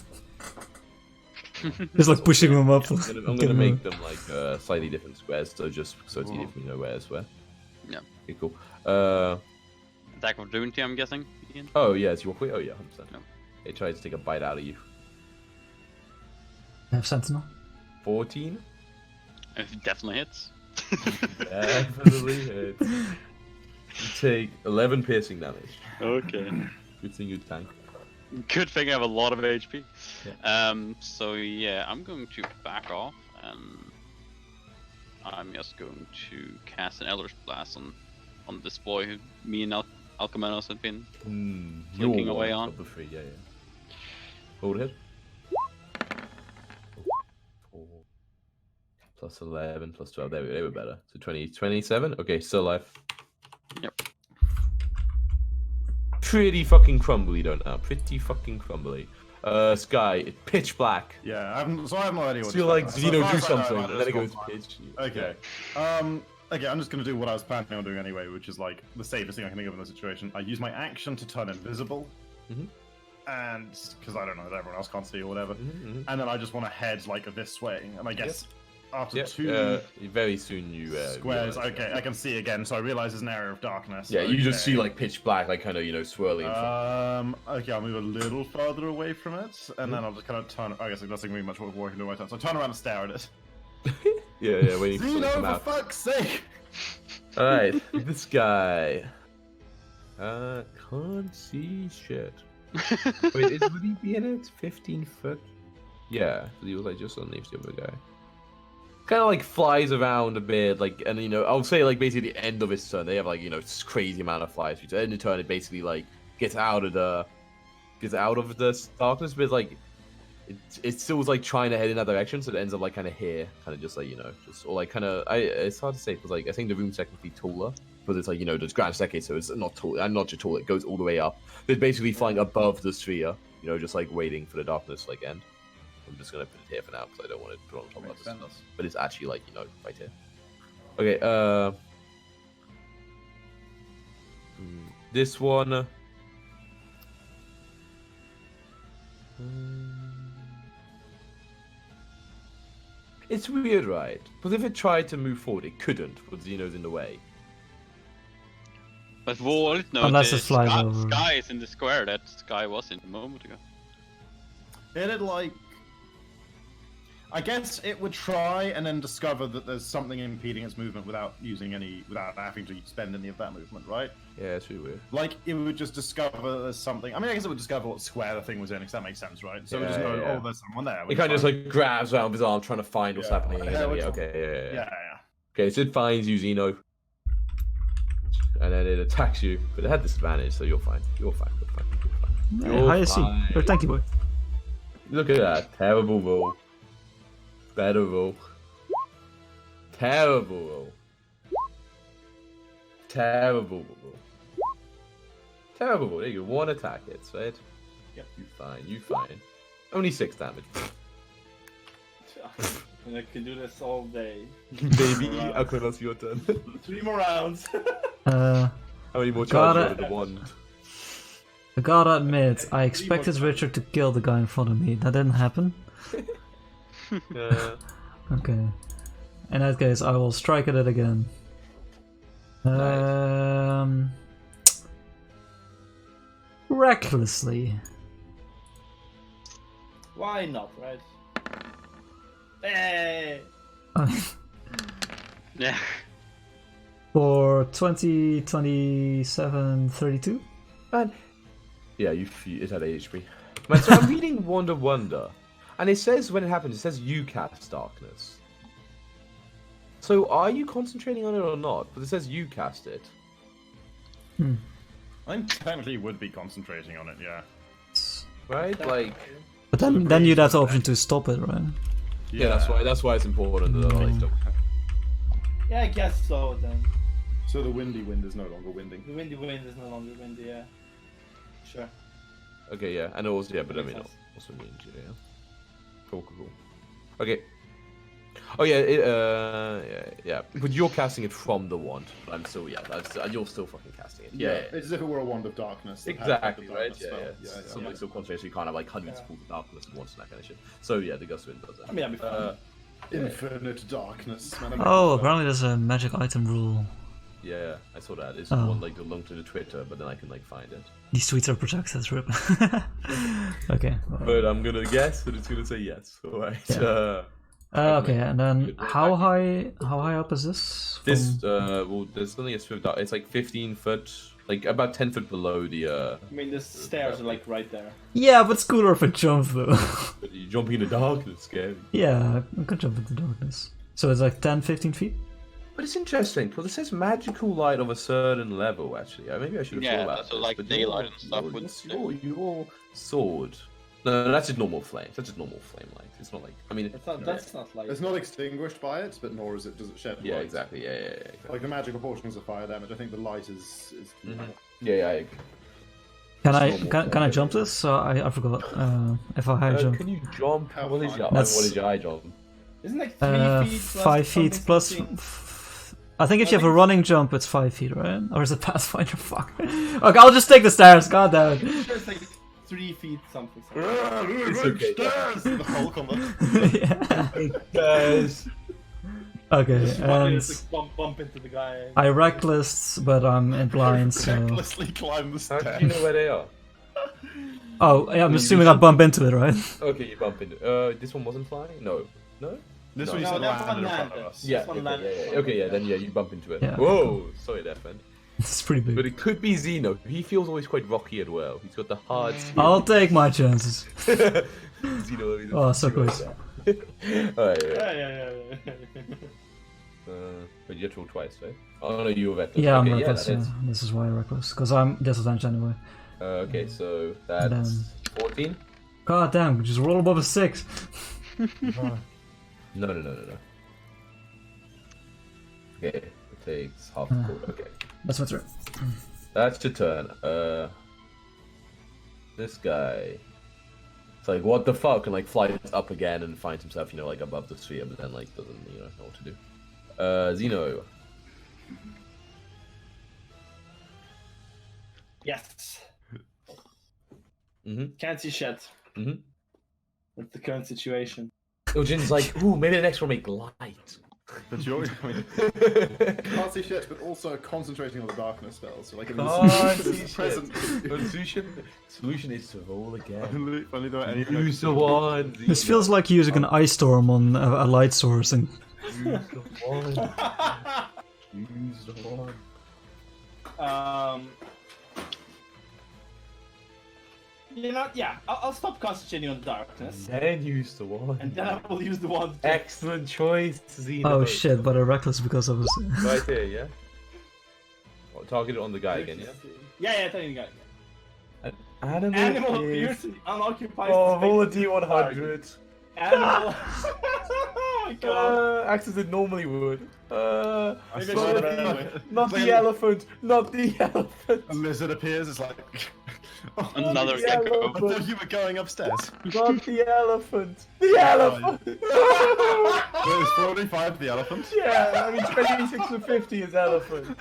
Just like pushing him up. I'm Get gonna him make up. them like slightly different squares, so it's easy for me to know where is where. Yeah. Okay, cool. Attack of opportunity, I'm guessing. Ian? Oh yeah, it's your way. Oh yeah, 100%. No. They tried to take a bite out of you. I have sentinel. 14. It definitely hits. Definitely hits. You take 11 piercing damage. Okay. Good thing you tank. Good thing I have a lot of HP. Yeah. So yeah, I'm going to back off, and I'm just going to cast an Eldritch Blast on this boy who me and Alcamenos have been. Flicking away on. Of the 3, yeah. Hold hit. 4 plus 11 plus 12. There we go. They were better. So 20, 27. Okay, still alive. Yep. Pretty fucking crumbly, don't know. Pretty fucking crumbly. Sky, pitch black. yeah, I have no idea what. So you're to like, expect. you know, So do far as I know, something, might and then it just goes go pitch. Okay. Okay, I'm just gonna do what I was planning on doing anyway, which is like the safest thing I can think of in this situation. I use my action to turn invisible, Mhm. and because I don't know, everyone else can't see or whatever, Mhm. and then I just want to head like this way, and I guess after Yeah, 2 very soon you squares, realize okay, that. I can see again, so I realize there's an area of darkness. Yeah, you just see okay. like pitch black, like kind of swirling. in front. Okay, I'll move a little further away from it, and then I'll just kind of turn. I guess it doesn't mean much what walking to my turn, so I turn around and stare at it. Yeah, waiting for it to Zeno, come for out. fuck's sake! All right, this guy. Can't see shit. Wait, would he be in it? 15 foot? Yeah, he was like just underneath the other guy. Kind of like flies around a bit, like, and I'll say like basically the end of his turn, they have like this crazy amount of flies. So end of turn, it basically like gets out of the darkness, but like it still was like trying to head in that direction, so it ends up like kind of here, kind of just like just or like kind of. It's hard to say because like I think the room's technically taller, but it's like there's grand staircase, so it's not tall. And not just tall, it goes all the way up. It's basically flying above the sphere, just like waiting for the darkness to like end. I'm just gonna put it here for now because I don't want to put it on top of Makes this sense. stuff. But it's actually like right here. Okay. This one. It's weird, right? Because if it tried to move forward, it couldn't, because Xeno's in the way. But Walt Unless it noticed flies Sky, over. Sky is in the square that Sky was in a moment ago. It'd like. I guess it would try and then discover that there's something impeding its movement without having to spend any of that movement, right? Yeah, it's really weird. Like it would just discover that there's something. I mean, I guess it would discover what square the thing was in, because that makes sense, right? So it would just Yeah, know, yeah. oh, there's someone there. It kind of just like grabs around his arm, trying to find what's Yeah. happening. Yeah, And then, which yeah, one? okay, yeah. Yeah. Okay, so it finds you, Xeno, and then it attacks you, but it had disadvantage, so you're fine. You're fine. Yeah, You're I see. fine. You're tanky boy. Look at that. Terrible roll. Better roll. Terrible roll. Terrible roll. Terrible roll. There you go. 1 attack hits, right? Yep. You fine. Only 6 damage. And I can do this all day. Baby, Wow. okay, that's your turn. 3 more rounds. Uh, How many more Got charges it. out of the wand? I gotta admit, I expected Richard to kill the guy in front of me. That didn't happen. Yeah. Okay. In that case, I will strike at it again. Recklessly. Why not, right? Hey! Yeah. For 20, 27, 32? Man. Yeah, it had HP. Man, so I'm reading Wonder, and it says when it happens, it says you cast darkness. So are you concentrating on it or not? But it says you cast it. I technically would be concentrating on it, yeah. Right? Like, But then you'd have the option to stop it, right? yeah, that's why it's important that I like Yeah, I guess so then. So the windy wind is no longer winding. The windy wind is no longer windy, yeah. Sure. Okay, yeah, and also, yeah, but I Makes mean, sense. also means, yeah. Cool. Okay. Oh yeah, yeah. But you're casting it from the wand. I'm still, you're still fucking casting it. Yeah. It's as if it were a wand of darkness. that had, like, Exactly, the right? darkness Yeah. spell. Something still concentrates, so you can't have like hundreds of pools of darkness at once and that kind of shit. So yeah, the gust of wind does that. I mean, that'd be fun. Infinite darkness. Man, Oh, apparently there's a magic item rule. Yeah, I saw that. It's Oh. one like to link to the Twitter, but then I can like find it. These tweets are protected, rip. Okay. But I'm gonna guess that it's gonna say yes. Alright. Yeah. Okay, and then how high up is this? This From- well, there's something that's it's like 15 foot, like about 10 foot below the. I mean, the stairs are like right there. Yeah, but it's cooler if it jump though. You jumping in the darkness, scary. Yeah, I could jump into darkness. So it's like 10, 15 feet? But it's interesting because it says magical light of a certain level. Actually, maybe I should have Yeah, thought about that's what, this, like, but daylight and stuff would your sword. No, that's just normal flame. That's just normal flame light. It's not like It's not, that's not like. It's not extinguished by it, but nor does it shed Yeah, light. exactly. Yeah, exactly. Like the magical portions of fire damage, I think the light is Yeah, I agree. Can I normal can I jump this? So I forgot. If I high jump. Can you jump? How What is high? your That's- high jump? Isn't it like 3 feet plus 5 feet something, plus. something? I think if I you have a think- running jump, it's 5 feet, right? Or is it Pathfinder? Fuck. Okay, I'll just take the stairs. God damn it. Sure, it's like 3 feet something. It's okay. The Hulk on the Yeah. Guys. Okay, Just and like bump into the guy. I reckless, but I'm in blind, so. recklessly climb the How stairs. do you know where they are? Oh, yeah, I'm assuming I bump into it, right? Okay, you bump into. This one wasn't flying. No. This No. one you No, said that one landed in front landed. of us. Yeah. This one Okay, landed. yeah. Okay, yeah. Then yeah, you bump into it. Yeah, Whoa. Sorry, there, friend. It's pretty But big. it could be Zeno. He feels always quite rocky as well. He's got the hard skin. I'll take my chances. Zeno is Oh, so close. Alright, yeah. Yeah. But you roll twice, right? Oh no, you were reckless. Yeah, I'm okay, reckless. that Yeah, is. this is why I'm reckless, because I'm disadvantaged anyway. Okay, so And that's 14. God damn, just roll above a 6. No. Okay, it takes half a quarter. Okay, That's my turn. that's your turn. This guy. It's like, what the fuck? And like flies up again and finds himself, like above the sphere, but then like doesn't, know what to do. Zeno. Yes. Mhm. Can't see shit. Mhm. That's the current situation. Ojin's like, ooh, maybe the next one will make light. But you're. I mean, Can't see shit, but also concentrating on the darkness spells. So like in Can't this, see this present. shit. Solution is to roll again. only though anything. I Use the could- wand. This feels like using an ice storm on a light source, and Use the wand. Use the wand. I'll stop concentrating on darkness, Then use the wand. and then I will use the wand. to- Excellent choice, Zeno. oh shit, but I reckless because I was. Right there, yeah? Oh, target it on the guy again, yeah? Yeah, tell you guy. pierce. Animal piercing unoccupied Oh, roll a space. D100. Animal. Oh my god. Acts as it normally would. Maybe I Sorry, should but- have anyway. Not Like the a- elephant! Not the elephant! A lizard appears. It's like. Oh, Another Yeah, gecko. I thought you were going upstairs. Not the elephant! The elephant! Wait, is 45 the elephant? Yeah, I mean 26 to 50 is elephant.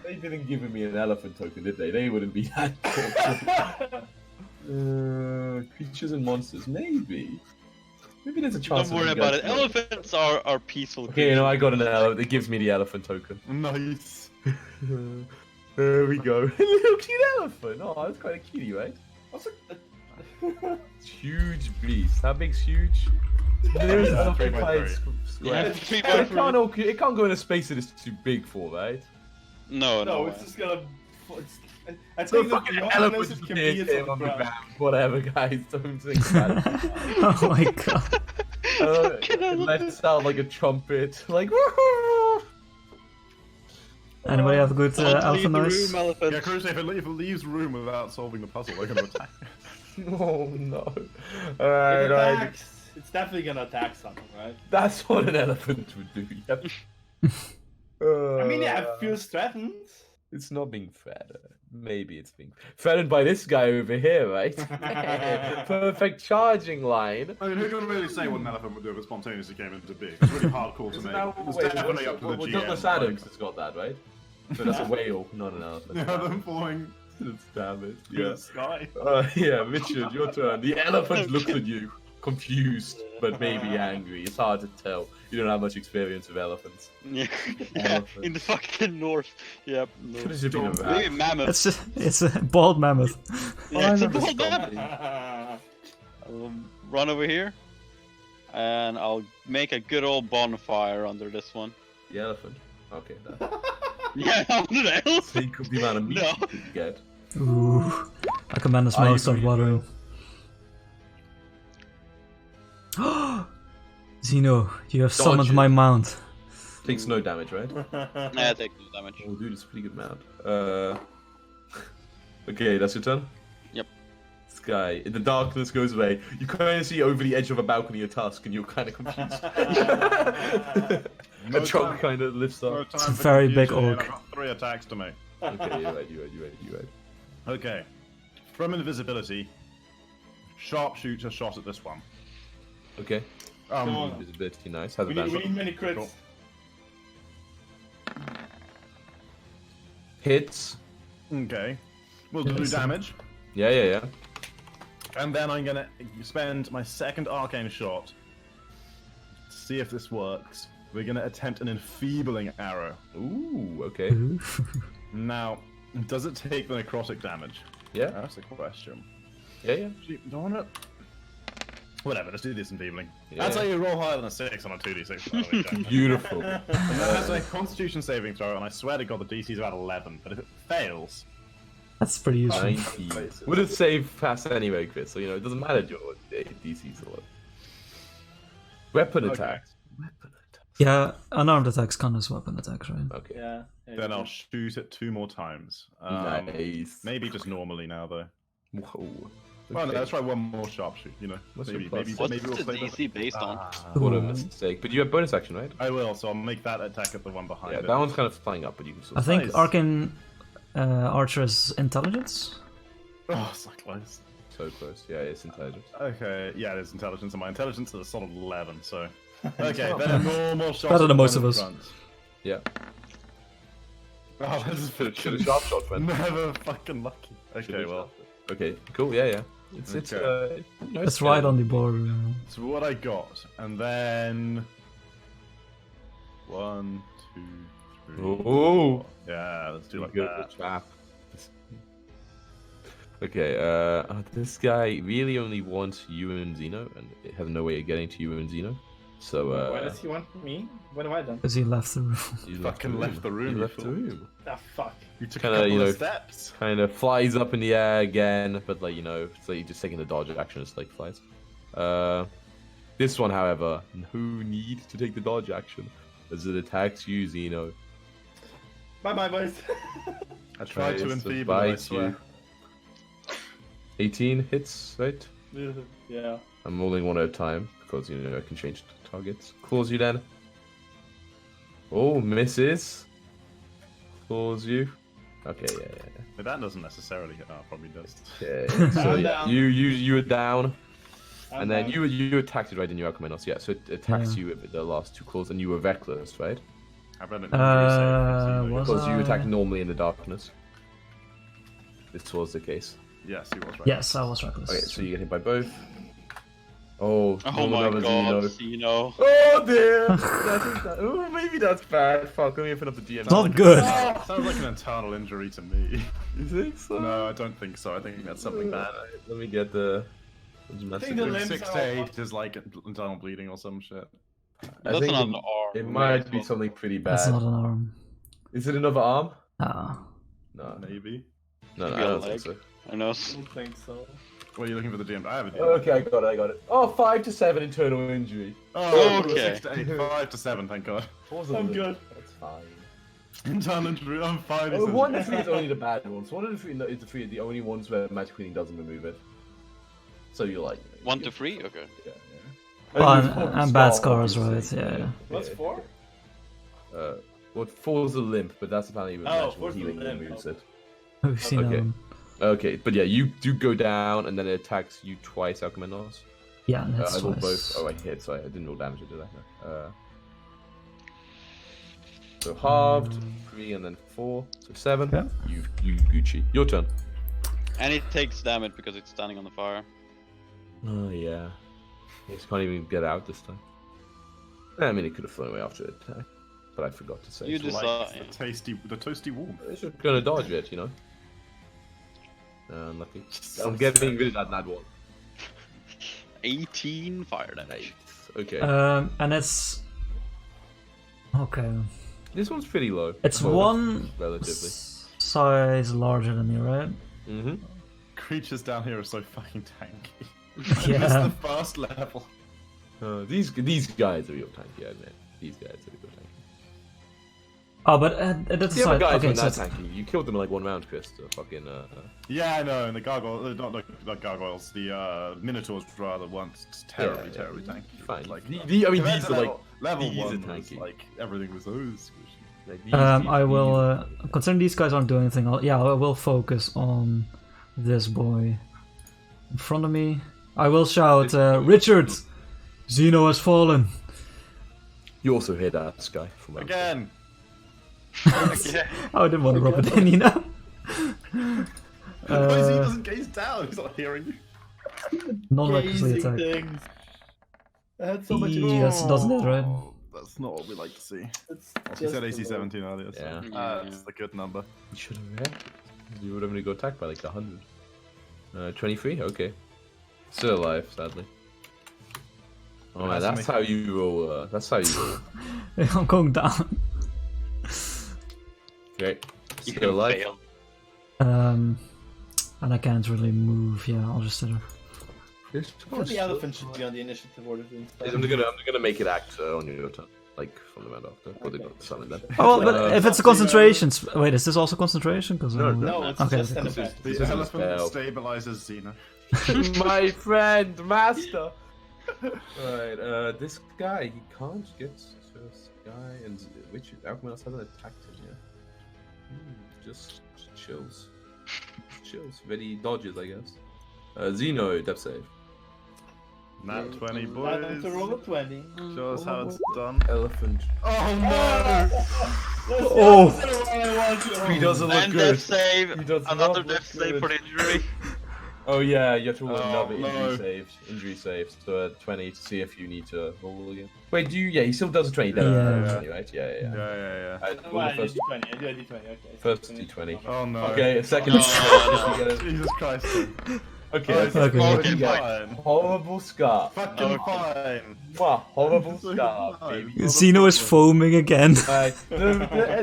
They didn't give me an elephant token, did they? They wouldn't be that cool. Creatures and monsters, maybe. Maybe there's a chance. Don't worry about it. Elephants are peaceful. Okay, you know, I got an elephant. It gives me the elephant token. Nice. There we go. Little cute elephant. Oh, that's quite a cutie, right? Also, It's huge beast. How big's huge? There's an Yeah, 3 by occupied 3. square. Yeah, 3 by It 3. it can't go in a space that it's too big for, right? No, no, no. it's just gonna. I So think that fucking the elephant honest can be came on on the the ground. ground. Whatever, guys. Don't think about it. Oh my god. It lets out like a trumpet, like woohoo! Anybody have a good Don't leave alpha the noise? room, elephant. Yeah, Crusoe, if it leaves room without solving the puzzle, they're going to attack. Oh no! It Alright, right. attacks. It's definitely gonna attack something, right? That's what an elephant would do. Yep. I mean, yeah, it feels threatened. It's not being threatened. Maybe it's being threatened by this guy over here, right? Perfect charging line. I mean, who can really say what an elephant would do if it spontaneously came into being? It's really hardcore to Isn't make. that- It's wait, definitely up to the well, GM. Douglas Adams has got that, right? But that's a whale, not an elephant. Yeah, them falling Damn it. through Yeah. the sky. Yeah, Richard, your turn. The elephant looks at you, confused, but maybe angry. It's hard to tell. You don't have much experience with elephants. Yeah, Elephant. in the fucking north. Yep. Could have been a rat. Maybe mammoth. It's a bald mammoth. Yeah, it's a remember bald this mammoth. I'll run over here, and I'll make a good old bonfire under this one. The elephant. Okay, that. Yeah, under the elephant. Think of the amount of meat No. you could get. Ooh. I command this I mouth start agree. watering. Zeno, you have summoned Dodge it. my mount. Takes no damage, right? Yeah, take no damage. Oh, dude, it's a pretty good mount. Okay, that's your turn? Yep. This guy, the darkness goes away. You kind of see over the edge of a balcony a tusk, and you're kind of confused. No A trunk time- kind of lifts no up. time It's a for very big confusion, and orc. I've got 3 attacks to make. Okay, you're right. Okay. From invisibility, sharpshoot a shot at this one. Okay. Come on. Invisibility, nice. Has We advantage. need many crits. Cool. Hits. Okay. We'll do Yes. damage. Yeah. And then I'm gonna spend my second arcane shot to see if this works. We're gonna attempt an enfeebling arrow. Ooh, okay. Ooh. Now, does it take the necrotic damage? Yeah, That's the question. yeah. Do you wanna? Whatever, let's do this enfeebling. Yeah. That's how you roll higher than a 6 on a 2d6. by the way, Jack. Beautiful. And that has a Constitution saving throw, and I swear to God the DC is about 11. But if it fails, That's pretty useful. 90. Would it save fast anyway, Chris? So, you know, it doesn't matter your DC's or what. Weapon Okay. attacks. Weapon attacks. Yeah, unarmed attacks count as weapon attacks, right? Okay. Yeah. then I'll shoot it 2 more times. Nice. Maybe just normally now, though. Whoa. Well, Okay. let's try one more sharpshoot. You know, What's maybe your plus? maybe What's maybe we'll the play DC based on? What a Ooh. mistake. But you have bonus action, right? I will, so I'll make that attack at the one behind Yeah, it. that one's kind of flying up, but you can still. I think Nice. Arcane Archer's intelligence. Oh, so close. So close. Yeah, it's intelligence. Okay, yeah, there's intelligence, and my intelligence is a solid 11. So, okay, then a normal shot. Better at than the most one of in us. front. Yeah. Oh, this is Should have sharp shot, friend. never fucking lucky. Okay, Should've well, sharp- Okay, cool. Yeah. It's Okay. you know, It's right on the border. so what I got, and then 1, 2, 3. Oh. 4. Yeah, let's do like Good that. trap. Okay, this guy really only wants you and Zeno, and it has no way of getting to you and Zeno. So, Why does he want me? What have I done? Because he left the room. he Fucking left the room, He you left the fool. room. Ah, fuck. You took Kinda, a couple you know, of steps. Kind of flies up in the air again, but like, you know, so you're just taking the dodge action as like flies. This one, however, no need to take the dodge action, as it attacks you, Zeno. Bye bye, boys. I tried to Tries enfeeble, I bite swear. you. 18 hits, right? Yeah. I'm rolling one at a time because you know I can change targets. Claws you then. Oh, misses. Claws you. Okay, yeah. But that doesn't necessarily. Oh, probably does. Okay. So I'm yeah, down. you were down, I'm and then down. you attacked it right in your Alchemanos. Yeah, so it attacks Yeah. you with the last 2 claws, and you were reckless, right? I've read it. Was Because you I? attacked normally in the darkness. This was the case. Yes, he was right. Yes, I was reckless. Okay, so you get hit by both. Oh, Oh no, my that was god, Zeno. Zeno. Oh dear! Oh, maybe that's bad. Fuck, let me open up the DM. Not good. Sounds like an internal injury to me. You think so? No, I don't think so. I think that's something bad. Let me get the. I think the limbs 6 are to 8 is like internal bleeding or some shit. That's think not an arm. it might be something pretty bad. That's not an arm. Is it another arm? Ah. No, Maybe. no, Maybe I a don't think leg. so. I know. I don't think so. What are you looking for the DM? I have a DM. Okay, I got it. Oh, 5 to 7 internal injury. Oh, Okay. 6 to 8, 5 to 7, thank god. I'm good. That's fine. Internal injury, I'm fine. he Oh, says. 1 to 3 is only the bad ones. 1 to 3 is the only ones where magic cleaning doesn't remove it. So you're like 1 to 3? Okay. Yeah. Well, And and bad scars, right? Yeah. What's 4? Well, 4 is a limp, but that's apparently with Oh, magical 4's the healing limp, removes okay. it. We've seen Okay. Okay, but yeah, you do go down, and then it attacks you twice, Alchemanos. Yeah, that's I rolled twice. both. Oh, I hit, so I didn't roll damage, did I? No. So halved, 3, and then 4, so 7. Yeah. You Gucci. Your turn. And it takes damage because it's standing on the fire. Oh yeah. He just can't even get out this time. I mean, it could have flown away after the attack, but I forgot to say. You so. just- Like the toasty warmth. It's just gonna dodge it, you know. Unlucky. I'm getting rid of that mad one. 18 fire damage. Nice. Okay. And it's okay. This one's pretty low. It's Well, one relatively. size larger than me, right? Mm-hmm. Creatures down here are so fucking tanky. Yeah. It's the first level. These guys are real tanky, I admit. These guys are real tanky. Oh, but that's The other aside. guys Okay, weren't so that tanky. You killed them in like 1 round, Chris. The fucking Yeah, I know, and the gargoyles, not gargoyles, the minotaurs rather weren't terribly tanky. Fine. Like, I mean, compared these to are like level these are 1 was, tanky. like, everything was so squishy. like these, I will. are- Considering these guys aren't doing anything, I will focus on this boy in front of me. I will shout, Richard, Zeno has fallen. You also hear that Sky from around. Again! Yeah. I didn't want to rub it in, you know. Because he doesn't gaze down, he's not hearing you. Non-recklessly Gazing attack. things. I had so much. Yes, doesn't it, right? Oh, that's not what we like to see. It's He just said AC below. 17 earlier, so Yeah. that's the good number. You should have read. You would only go attack by like 100. 23. Okay. Still alive, sadly. Oh man, that's how you roll. That's how you roll. I'm going down. Okay. You Still alive. failed. And I can't really move. Yeah, I'll just sit there. I think the elephant should be on the initiative order. I'm gonna make it act on your turn, like from the round after. But they got summon then. Oh, well, but if it's a concentration, wait, is this also concentration? Because No, it's Okay, just okay. an effect. The Yeah. elephant Spell. stabilizes Xena. My friend, master. Alright, this guy, he can't get to this guy, and which Alchemanos hasn't attacked him yet. Just chills. Chills. Ready dodges, I guess. Zeno, depth save. Nat 20, Allow them to roll a boys. 20. Show us how it's done. Elephant. Oh no! Oh. He doesn't look And good. death save. He does Another not look death save good. for the injury. Oh yeah, you have to roll Oh, another no. injury save. So 20 to see if you need to roll again. Wait, do you? Yeah, he still does a 20. Yeah. Yeah. 20, right? Yeah. Yeah. Alright, Well, roll I the did first, D20. I do a D20. Okay. first d20. Oh no. Okay, a second. Oh, d20. Jesus Christ. Okay, Oh, okay. Okay. Fucking Okay. fine. Horrible scar. Fucking Okay. fine. Mwah, horrible Fucking scar, fine. baby. Not a Zeno is problem. foaming again.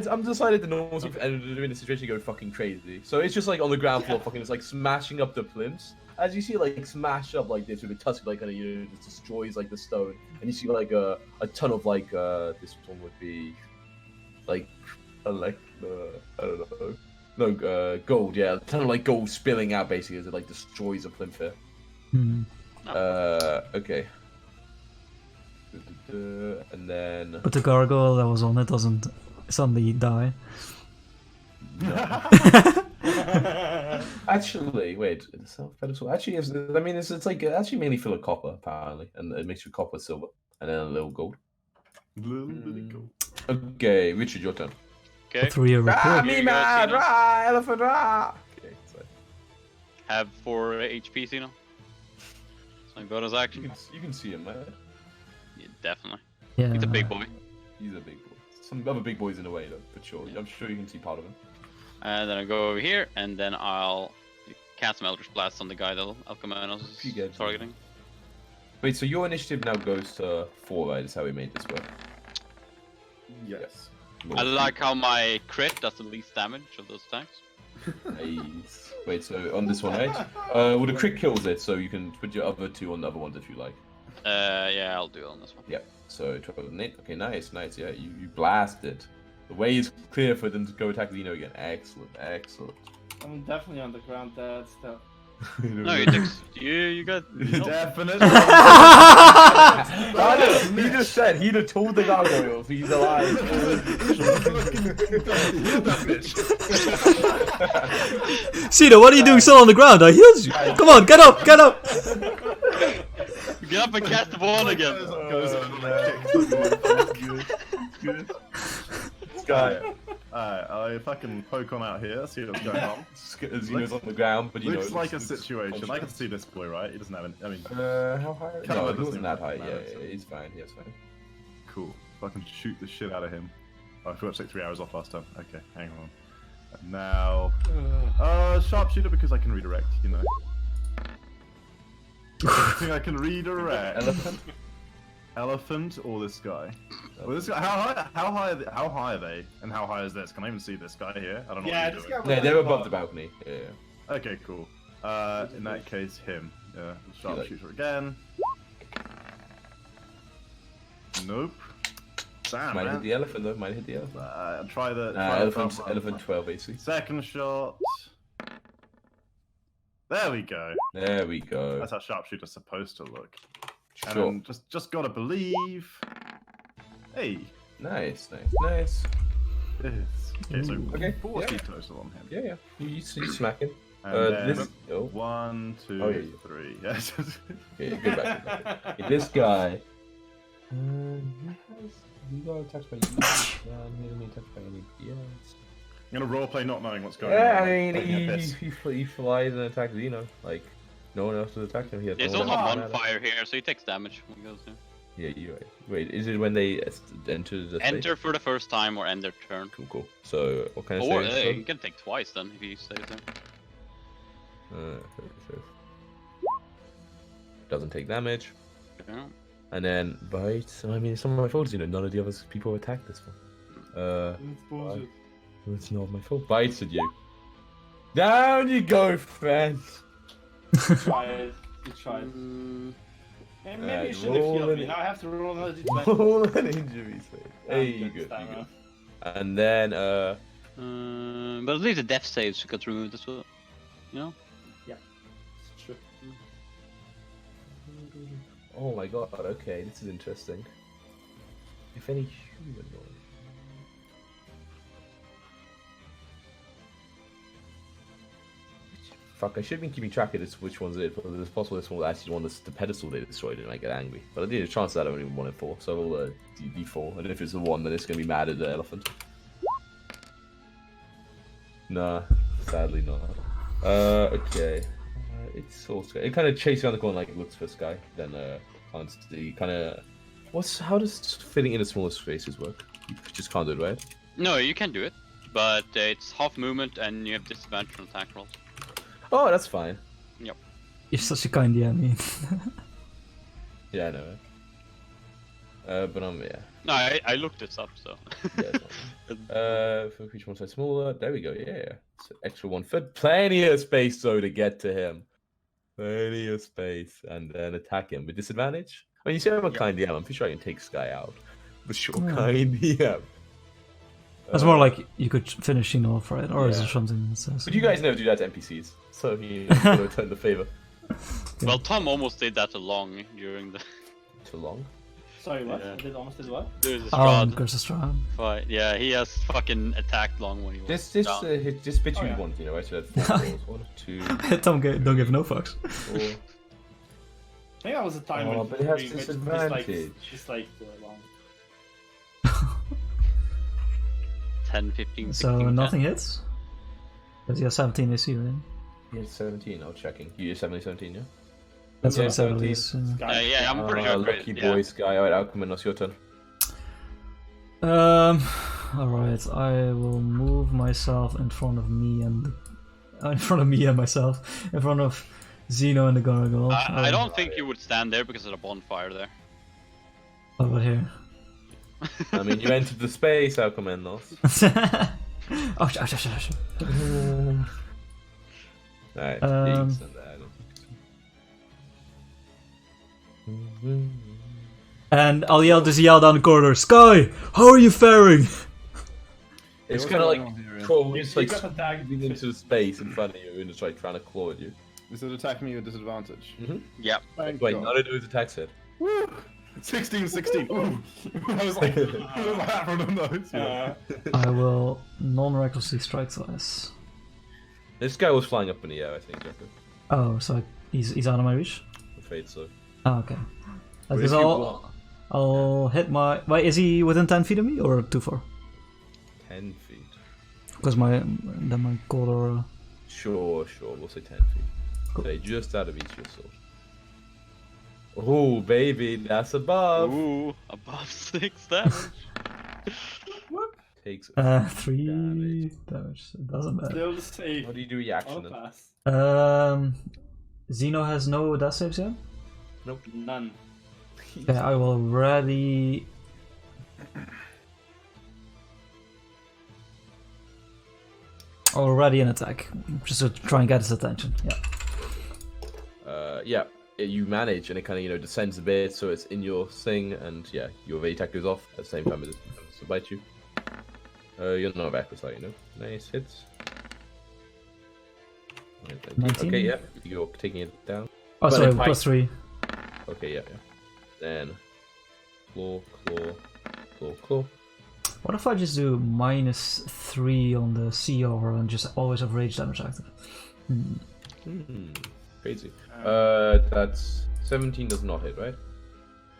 I'm decided the normal people in this situation go fucking crazy. So it's just like on the ground floor, fucking just like smashing up the plinths. As you see, like smash up like this with a tusk, like kind of just destroys like the stone, and you see like a ton of like this one would be like I don't know. No, gold, yeah. A ton of like gold spilling out basically as it like destroys a plinth here. Hmm. Okay. And then But the gargoyle that was on it doesn't suddenly die. actually, wait, the self pedestal actually is. I mean, it's like actually mainly full of copper apparently, and a mixture of copper and silver, and then a little gold. Little bitty gold. Okay, Richard, your turn. Okay. 3-year report. me mad, elephant, Okay, sorry. Have 4 HP, Zeno. It's my bonus action. You can see him, man. Yeah, definitely. Yeah. He's a big boy. He's a big boy. Some other big boys in a way, though, for sure. I'm sure you can see part of him. And then I go over here, and then I'll cast some Eldritch Blast on the guy that Alchemanos You get is targeting. Wait, so your initiative now goes to 4, right? Is how we made this work. Yes. I like how my crit does the least damage of those attacks. Nice. Wait, so on this one, right? Well, the crit kills it, so you can put your other 2 on the other ones if you like. Yeah, I'll do it on this one. Yep. So 12 and 8. Okay, nice. Yeah, you blast it. The way is clear for them to go attack Zeno again. Excellent. I'm definitely on the ground dead still. No, you got. No. Definitely. He just said he'd have told the gargoyles he's alive. Cena, what are you doing still on the ground? I healed you. Come on, get up. Get up and cast the ball again. Good. This guy. I fucking poke on out here, see what's going on. Zeno's on the ground, but you Looks know. like a situation. I can see this boy, right? He doesn't have any. I mean, How high? Come No, on, he wasn't that high. doesn't Yeah, matter. he's fine. He's fine. cool. Fucking shoot the shit out of him. Oh, I forgot to take 3 hours off last time. Okay, hang on. And now, sharpshooter because I can redirect. You know. I think I can redirect. Elephant or this guy? Well, this guy. How high are they? And how high is this? Can I even see this guy here? I don't know. Yeah, what this you're guy doing. was they're above the balcony. Yeah. Okay, cool. In that case, him. Yeah, sharpshooter again. Nope. Damn, Might man. hit the elephant though. Might hit the elephant. Try the. Elephant 12 AC. Second shot. There we go. There we go. That's how sharpshooter's supposed to look. And Sure. then just gotta believe. Hey. Nice. Yes. Okay, so Okay, 40 yeah. total on him. Yeah. You smacking. And then This. Oh. 1, 2, Oh, yeah. 3. Yes. Yeah, go back. Okay, this guy. He got attacked by you. He didn't attacked by any. Yes. I'm gonna roleplay not knowing what's going on. Yeah, I Taking a mean, piss. he flies and attacks Zeno. Like, no one else has attacked him. He has There's no also one else one to fire here, so he takes damage when he goes there. Yeah, you're right. Wait, is it when they enter the space? Enter for the first time or end their turn. Cool. So, what kind of Or save? you can take twice then if he stays there. Save. Doesn't take damage. Yeah. And then bites. I mean, it's not my fault, none of the other people attacked this one. It's bullshit. It's not my fault. Bites at you. Down you go, friend. Tried. You tried. And maybe you should have roll healed an- me. Now I have to roll another d20. Roll an injury save. Hey, you Good good. time, You huh? good. And then, But at least the death saves got removed as well. You know? It's true. oh my god, okay, this is interesting. If any humanoid. Fuck, I should have been keeping track of this, which one's it, but it's possible this one will actually one that's the pedestal they destroyed and I get angry. But I did a chance that I only 1 in 4, so I'll D4. And if it's the 1, then it's gonna be mad at the elephant. Nah, sadly not. Okay. It's so scary. It kind of chases around the corner like it looks for Sky. Then can't see. Kind of. How does fitting in the smaller spaces work? You just can't do it, right? No, you can do it, but it's half movement and you have disadvantage on attack rolls. Oh, that's fine. You're such a kind DM. Yeah, I know. But yeah. No, I looked this up, so. Yeah, it's fine. For each one size smaller. There we go. Yeah. So extra 1 foot. Plenty of space though to get to him. Plenty of space, and then attack him with disadvantage. I mean, you say I'm a kind DM. I'm pretty sure I can take Sky out. But sure, Yeah. kind DM. That's more like you could finish him off, right? Or is Yeah. there something that says? But you guys never do that to NPCs, so you know, return the favor. Well, Tom almost did that to Long during the Too long. Sorry, what? Yeah. I did almost did what? there's a Oh, Strahd Curse of Strahd. fight. Yeah, he has fucking attacked Long when he was This down. bit Oh, you yeah. want, right? So that's 4 rolls. 1, 2, don't give no fucks. 4. I think that was a time Oh, when but it has we disadvantage. disliked long. 10, 15, 16. So 10. nothing hits? Because you have 17 AC, right? You had 17. I'm checking. You had 17, yeah. That's what I Yeah, said at 13. least. Sky. Yeah, I'm pretty sure. Lucky Yeah. boy, Sky. Alright, Alchemist, it's your turn. Alright, I will move myself in front of me and in front of me and myself, in front of Zeno and the Gargoyle. I don't think you would stand there because of the bonfire there. What about here? I mean, you entered the space, Alchemist. Ouch, ouch, ouch, ouch. Alright, Um, you can stand there. I don't think so. And I'll yell down the corridor, Sky, how are you faring? It's What's kind of going like on here, Ian? troll, You it's like got attacked. moving into space in front of you and it's like trying to claw at you. Is it attacking me with disadvantage? Yeah. Thank Wait, God. none of those attacks hit. Woo! 16, 16. Ooh. I was like, what happened on those? I will non-recklessly strike twice. This guy was flying up in the air, I think, Jacob. Oh, so he's out of my reach? I'm afraid so. Oh, okay. But Because if you want- I'll hit my... Wait, is he within 10 feet of me or too far? 10 feet. Because then my corridor... Sure, we'll say 10 feet. Cool. Okay, just out of each of your sword. Oh, baby, that's above. Ooh, above 6 damage. Takes 3 damage. It doesn't matter. Still the safe. What do you do with your action All then? pass. Zeno has no death saves yet? None. Okay, I will ready... I'll ready an attack, just to try and get his attention, yeah. Yeah, you manage, and it kind of, descends a bit, so it's in your thing, and yeah, your ready attack goes off at the same time as it comes to bite you. You're not reckless, are you? Nice hits. Right, thank you. 19? Okay, yeah, you're taking it down. Oh, But sorry, it plus 3. Okay, yeah. Then, claw. What if I just do -3 on the CR and just always have rage damage active? Crazy. That's 17 does not hit, right?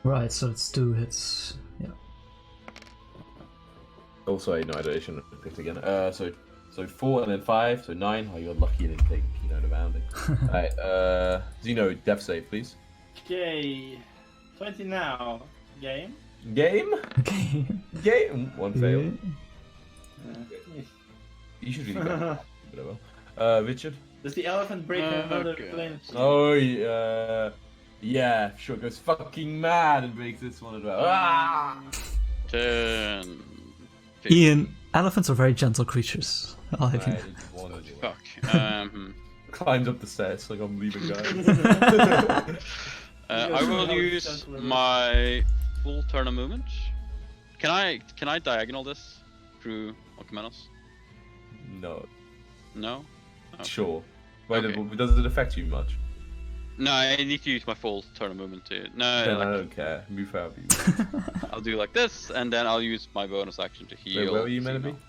Right, so it's 2 hits, yeah. Oh, sorry, no, I shouldn't have picked again. So 4 and then 5, so 9. Oh, you're lucky you didn't take, the rounding. Alright, Zeno, death save, please. Okay. 20 now. Game. Game? Okay. Game! One fail. Yeah. You should really go. Whatever. Richard? Does the elephant break another okay. plane? Oh, yeah, sure, goes fucking mad and breaks this one as well. Ah! 10. Ian, elephants are very gentle creatures. I'll have you. Alright, it's one as well. Fuck. Climbs up the stairs like I'm leaving, guys. I will use my full turn of movement. Can I diagonal this through Alchemanos? No, No? Okay. sure. Wait, Okay. does it affect you much? No, I need to use my full turn of movement to... No, Then I like, don't care. Move out of you. I'll do like this, and then I'll use my bonus action to heal. Wait, where were you meant to Zeno. be?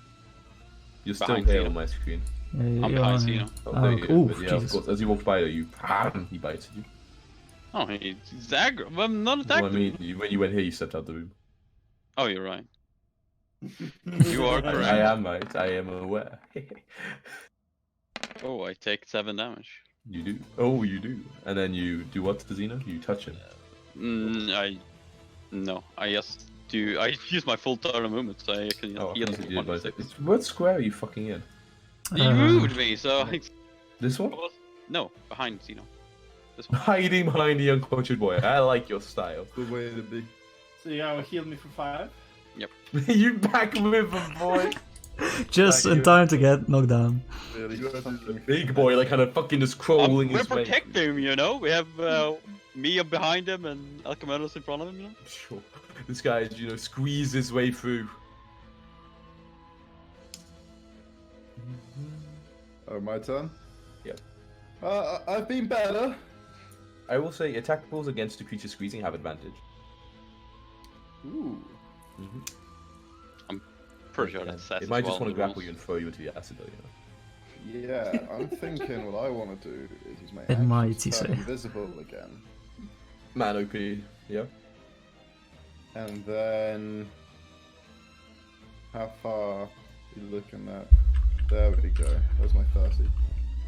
You're still Behind here Zeno. on my screen. Yeah, I'm you're behind on- Zeno. Oh, Oh, there you go. ooh, But yeah, of Jesus. course. As you walk by, he bites you. Oh, he's aggro. Well, I'm not No, I attacking. mean, when you went here, you stepped out the room. Oh, you're right. You are correct. I am right. I am aware. Oh, I take 7 damage. You do. Oh, you do. And then you do what to Zeno? You touch him. No, I just do. I use my full turn of movement, so I can Oh, heal you for did, but 1d6. what square are you fucking in? You moved me, so I... This one? No, behind Zeno. This one. Hiding behind the uncultured boy. I like your style. Good way to be. So you gotta heal me for 5? You back with him, boy. Just Thank in you. time to get knocked down. Really something. Big boy, like kind of fucking just crawling We're his way. protecting him, you know? We have me up behind him and Alchemanos in front of him, you know? Sure. This guy, squeezed his way through. Oh, my turn? Yep. I've been better. I will say attack rolls against the creature squeezing have advantage. Ooh. Pretty sure that's It might just want to grapple you and throw you into the acid, though, Yeah, I'm thinking what I want to do is use my It action might, to you turn say. invisible again. Man, OP. Yeah. And then... How far are you looking at? There we go. There's my 30.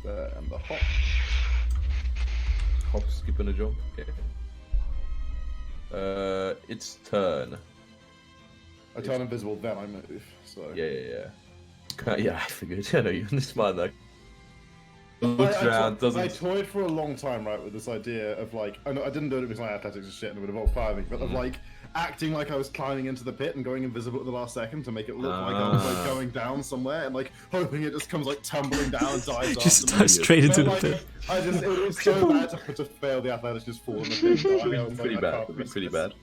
There, and the hop. hop, skip, and a jump. Okay. Its turn. I turn invisible, then I move. So Yeah. Yeah, I figured. I know you're smart though. Looks around, doesn't. I toyed for a long time, right, with this idea of like, I didn't do it because my athletics and shit and it would involve climbing, but of like acting like I was climbing into the pit and going invisible at the last second to make it look like I was like going down somewhere and like hoping it just comes like tumbling down and dies. Just after me. dive straight into But, the like, pit. it was so bad to fail the athletics, just fall in the pit. And die. I was Pretty like, I bad. can't risk Pretty this. bad.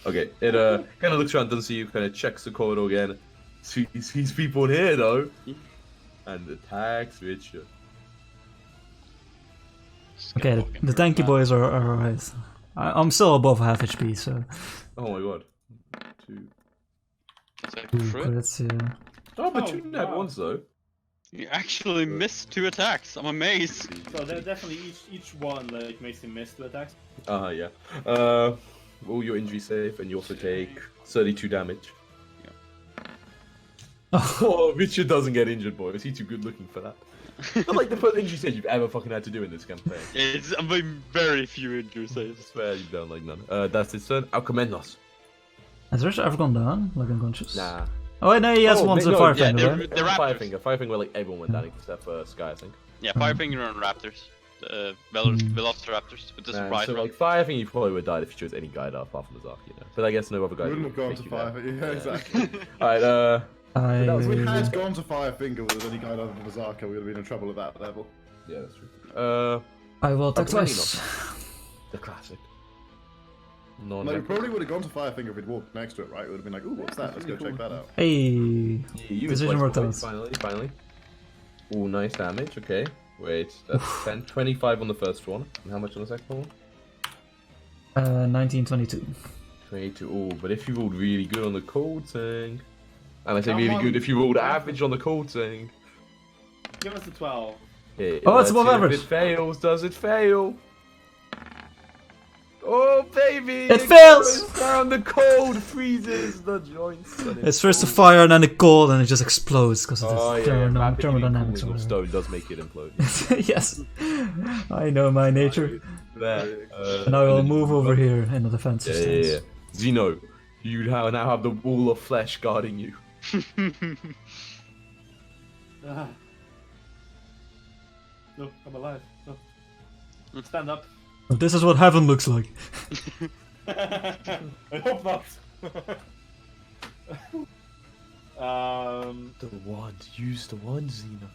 Okay, it kind of looks around, doesn't see you, kind of checks the corridor again. Sees people in here though, and attacks Richard. Okay, the tanky boys are alright. I'm still above half HP, so. Oh my god. 2. That's a Ooh, crit. crits, yeah. Oh, but Oh, you didn't have wow. once though. You actually missed 2 attacks. I'm amazed. So they're definitely each one like makes him miss 2 attacks. Yeah. All your injury save, and you also take 32 damage. Oh, Richard doesn't get injured, boys. He's too good looking for that. Not like the first injury save you've ever fucking had to do in this campaign. I'm doing very few injury I saves. swear you've done like none. That's his turn. Alcomendos. Has Richard ever gone down? Like unconscious? Nah. Oh, wait, no, he has once a no, Firefinger, yeah, right? they're raptors. Firefinger where like everyone went down except for Sky, I think. Yeah, Firefinger and Raptors. Velociraptors with the surprise So run. like Firefinger, you probably would have died if you chose any guide apart from the Zark, you know. But I guess no other guide. Wouldn't have gone would to take you there. fire. Yeah, exactly. Alright, If we I... had gone to Firefinger with any guy other than Berserker, we would have been in trouble at that level. yeah, that's true. I will attack Alcomendos. twice. The classic. Like, we probably would have gone to Firefinger if we'd walked next to it, right? It would have been like, ooh, what's that? Let's go check that out. Hey! You Decision worked out. Finally. Ooh, nice damage, okay. Wait, that's 10, 25 on the first one. And how much on the second one? 1922. 22. Ooh, but if you rolled really good on the cold thing. And I say really good if you rolled average on the cold thing. Give us a 12. Yeah, Oh, it's let's above see average. If it fails, does it fail? Oh, baby! It fails! goes down, the cold freezes the joints. And It's first the fire and then the cold and it just explodes because of Oh, the yeah, rapid thermodynamics. cooling or of whatever. stone does make it implode. Yes, I know my nature. There. And I will then you move over here in the defensive Yeah. stance. Zeno, you now have the wall of flesh guarding you. Ah. No, I'm alive. No. Stand up. This is what heaven looks like. I hope not. The wand, use the wand, Zeno.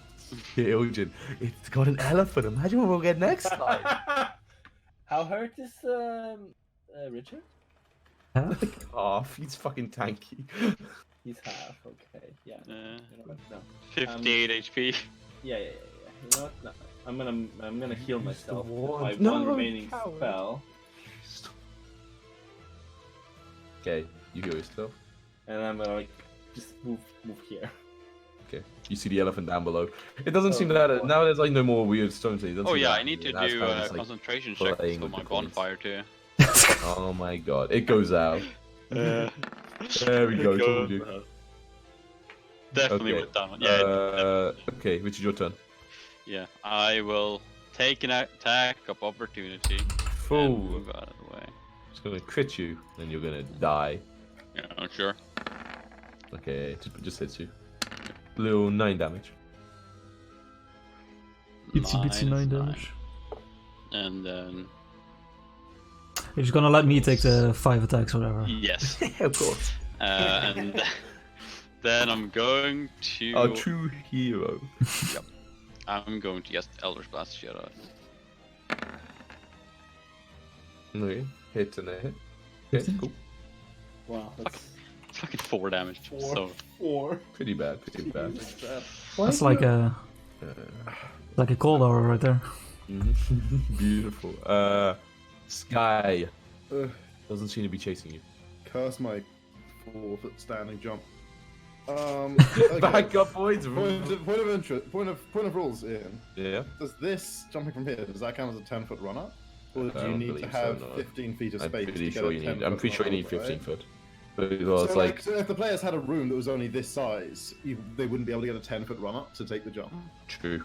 Yeah, Ilgin, it's got an elephant. Imagine what we'll get next time. How hurt is Richard? Yeah? Half, he's fucking tanky. He's half. Okay. Yeah. You know what? No. 58 HP. Yeah. You know what? No. I'm gonna heal myself with my wand. No, one remaining coward. spell, Okay, you heal yourself. and I'm gonna like just move here. Okay, you see the elephant down below. It doesn't seem Oh, that God. now there's like no more weird stone things. Oh yeah, I need to That's do kind of just, like, concentration checks playing for with my the coins. bonfire too. Oh my god, it goes out. There we go, told you. Definitely Okay. went down. Yeah, Okay, which is your turn. yeah. I will take an attack of opportunity and Fool. move out of the way. It's gonna crit you, then you're gonna die. Yeah, I'm sure. Okay, just hits you. Little 9 damage. Itsy bitsy 9 damage. And then You're just gonna let me take the 5 attacks or whatever. yes, Of course. and then I'm going to. A true hero. I'm going to just Eldritch Blast shit out. Okay, hit and a hit. Okay, cool. Wow, that's Fucking 4 damage. So 4. Pretty bad, pretty bad. That's like a cold hour right there. Beautiful. Sky Ugh, doesn't seem to be chasing you. curse my 4-foot standing jump. Okay. Back up, boys. Point of rules, Ian. Yeah. Does this jumping from here, does that count as a 10-foot run up? Or I do you don't need to believe so, have no. 15 feet of I'm space pretty to get sure a you 10 need. I'm pretty sure you need 15 foot. But well, it's So, like so if the players had a room that was only this size, they wouldn't be able to get a 10-foot run up to take the jump. true.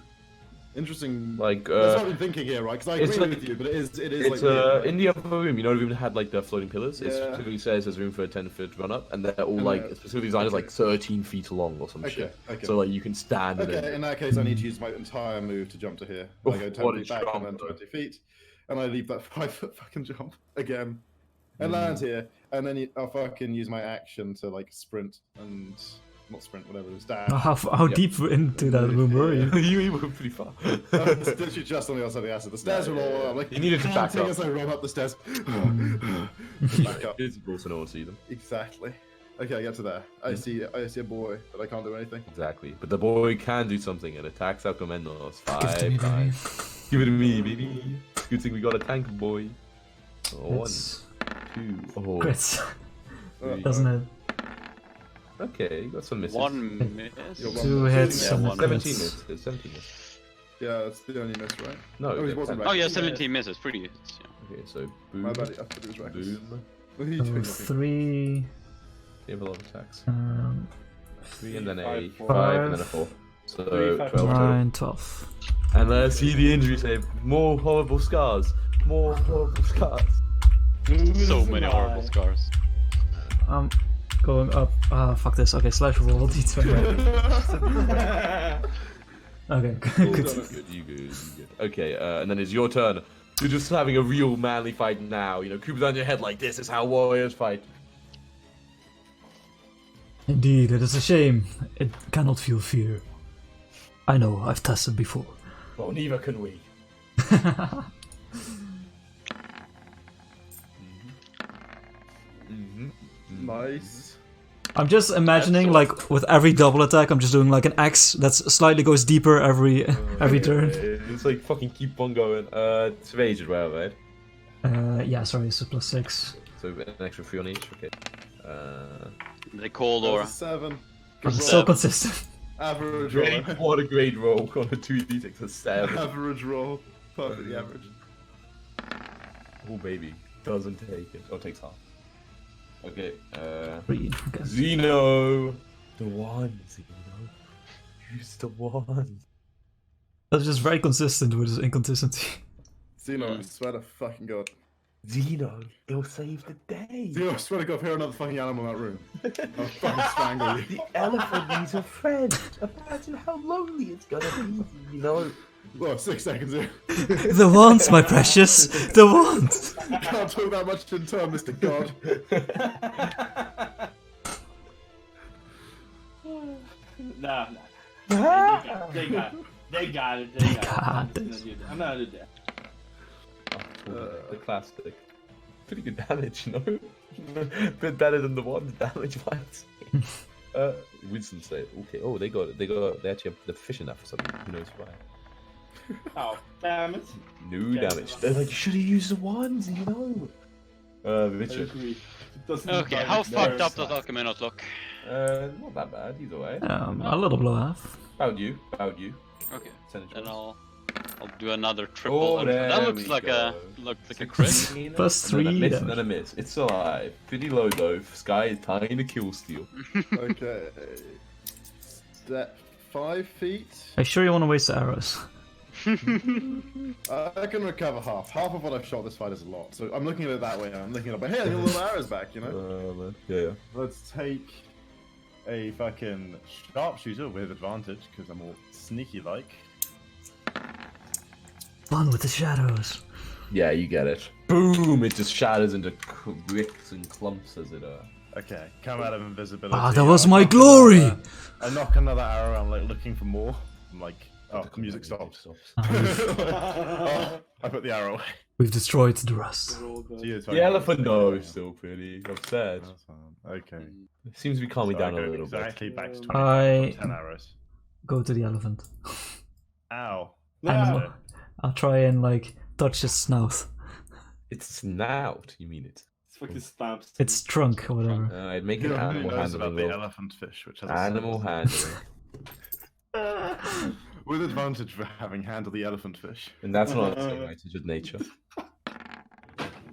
Interesting. Like, That's what I've been thinking here, right? Because I it's agree like- with you, but it is It's like weird, right? in the upper room. You know, the room that had like the floating pillars. It Yeah. specifically says there's room for a 10-foot run up, and they're all And like they're- specifically designed as like 13 feet long or some Okay, shit. okay. So like you can stand. in Okay, it. in that case, I need to use my entire move to jump to here. I Oof, go 10 what a feet back and then jump, though. 20 feet, and I leave that 5-foot fucking jump again, and Mm. land here, and then I'll fucking use my action to like sprint and not sprint, whatever it is, dash. How Yep. deep into that room were you? you were pretty far. It's literally just on the other side of the acid. The stairs are all like You needed to back panting up. as I run up the stairs. Back up. It's also no one see them. Exactly. Okay, I get to there. I see a boy, but I can't do anything. Exactly. But the boy can do something and attacks our commandos. Give it to me, 5 baby. times. Give it to me, baby. Good thing we got a tank, boy. One, It's 2, oh, crits, three. doesn't it? Okay, you got some misses. 1 miss. You're 2 one- hits, Yeah, some 17 crits. misses. 17 misses. Yeah, that's the only miss, right? No, Oh, he yeah, wasn't 10. Oh right. yeah, 17 misses. Pretty hits. Yeah. Okay, so boom, My bad. I thought it was reckless. boom. What are you doing? 3, They have a lot of attacks. 3 and then a 5, 5 and then a 4. So 3, 5, 12 total. 9, 12. And let's see the injury save. More horrible scars. More horrible scars. So many horrible scars. I'm going up. Fuck this. Okay, slash roll d20. Okay, Cool, good. you good. Okay, and then it's your turn. You're just having a real manly fight now. You know, Cooper's on your head like this is how warriors fight. Indeed, it is a shame. It cannot feel fear. I know, I've tested before. Well, neither can we. Nice. I'm just imagining, like, with every double attack, I'm just doing like an X that slightly goes deeper every turn. It's like fucking keep on going. It's rage as well, right? Yeah, sorry, it's a +6. So an extra 3 on each. Okay. The cold aura. That's a 7. I'm Good so roll. consistent. Average roll. Great, what a great roll on a 2d6 a 7. Average roll. Perfectly average. Oh baby, doesn't take it. Oh, takes half. Okay. 3, okay. Zeno, the one. Zeno, use the one. That's just very consistent with his inconsistency. Zeno, I swear to fucking god. Zeno, it'll save the day. Zeno, I swear to god, if I hear another fucking animal in that room, I'll fucking strangle you. The elephant needs a friend. Imagine how lonely it's gonna be. You know. Whoa, 6 seconds here. The wands, my precious! The wands! Can't talk that much in turn, Mr. God. Nah. They got it. They got it. got this. I'm not gonna do that. The classic. Pretty good damage, you know? Bit better than the one damage wise. Wisdom save. Okay. Oh, they actually have the fish in that for something. Who knows why? Oh, damn it. No damage. They're like, you should have used the ones, you know. I Richard. agree. It doesn't Okay, matter. how fucked up There's- does Alcheminos look? Not that bad, either way. A little below half. About you. Okay, Percentage then wise. I'll do another triple. Oh, and there that looks we like go. a crit. +3 And a miss, damage. and a miss. It's alright. Pretty low though. Sky is tying the kill steal. Okay. That 5 feet. Are you sure you want to waste the arrows? I can recover half. Half of what I've shot this fight is a lot. So I'm looking at it that way. I'm looking at it, but hey, I got little arrows back, you know? Man. Yeah. Let's take a fucking sharpshooter with advantage because I'm all sneaky like. Fun with the shadows. Yeah, you get it. Boom! It just shatters into bricks and clumps as it Okay, come out of invisibility. Ah, that was I my knock glory! I knock another arrow. I'm like looking for more. I'm like, oh, the music stops. Oh, I put the arrow away. We've destroyed the rest. The elephant though is still pretty upset. That's fine. Okay. It seems to be calming So I down a go little bit. exactly back to 20. I 10 arrows. go to the elephant. Ow. Animal. I'll try and like touch its snout. It's snout, you mean it? It's fucking stamps. Its trunk or whatever. I'd make Who an animal knows about handling the roll. elephant fish, which has a Animal handling. with advantage for having handled the elephant fish. And that's not a thing, right? It's just nature.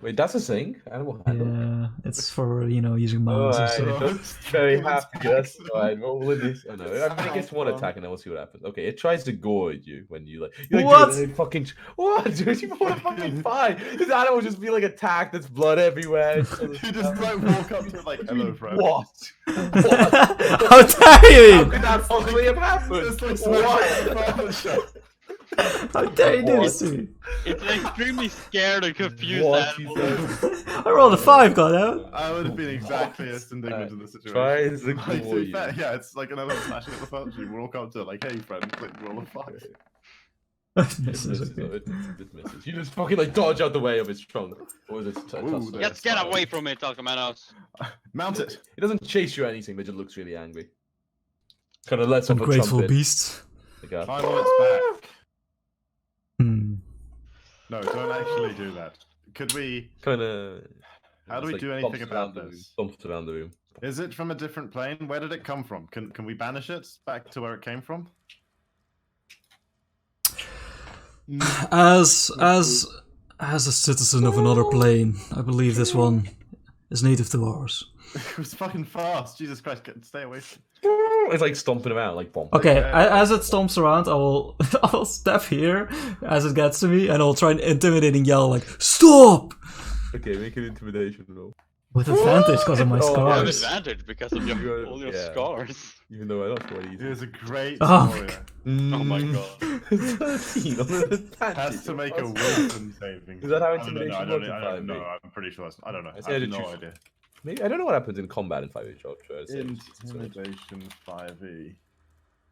Wait, that's a thing? Animal handling? Yeah, it's for using mounts and Alright, stuff. it looks very happy. That's Attacks. alright. Roll with this. Oh no, I guess one attack and then we'll see what happens. Okay, it tries to gorge you when you What? Dude, it fucking what? Dude, you want to fucking fight? This animal just be like attacked. There's blood everywhere. You just like walk up to it like, hello, friend. What? How dare How you! could that possibly have happened? It's like What? How dare you do this to me? It's an extremely scared and confused What? animal. I rolled a 5, goddammit. I would have been exactly as indignant in the situation. Tries to Like, to gore be you. fair, yeah, it's like another smashing at the punch. You walk up to it like, hey, friend, like, roll a 5. It Misses, misses, okay. it misses. You just fucking like dodge out the way of its trunk. Or is it Ooh, tussle? Let's get away from it, Alcamanos. Mount it. It doesn't chase you or anything, but it looks really angry. Kind of lets off a Ungrateful trumpet. beast. Like a- Climb on its back. Hmm. No, don't actually do that. Could we... kind of. How do we do anything about this? Bumps around the room. Is it from a different plane? Where did it come from? Can we banish it back to where it came from? As a citizen of another plane, I believe this one is native to ours. It was fucking fast. Jesus Christ, stay away from It's like stomping around, like bomb. Okay, as it stomps around, I will step here as it gets to me, and I'll try and intimidating yell like "Stop!" Okay, make an intimidation roll. with advantage because of my Oh, You have scars. advantage because of all your Yeah. scars. Even though I don't quite It easy. is a great Oh, warrior. Oh my god. 13 on the advantage. Has to make a wisdom saving. Is that how I don't know, intimidation I don't works in know. 5e? I'm pretty sure. I don't know. I I say I have did no choose- idea. Maybe I don't know what happens in combat in 5e job. Intimidation 5e.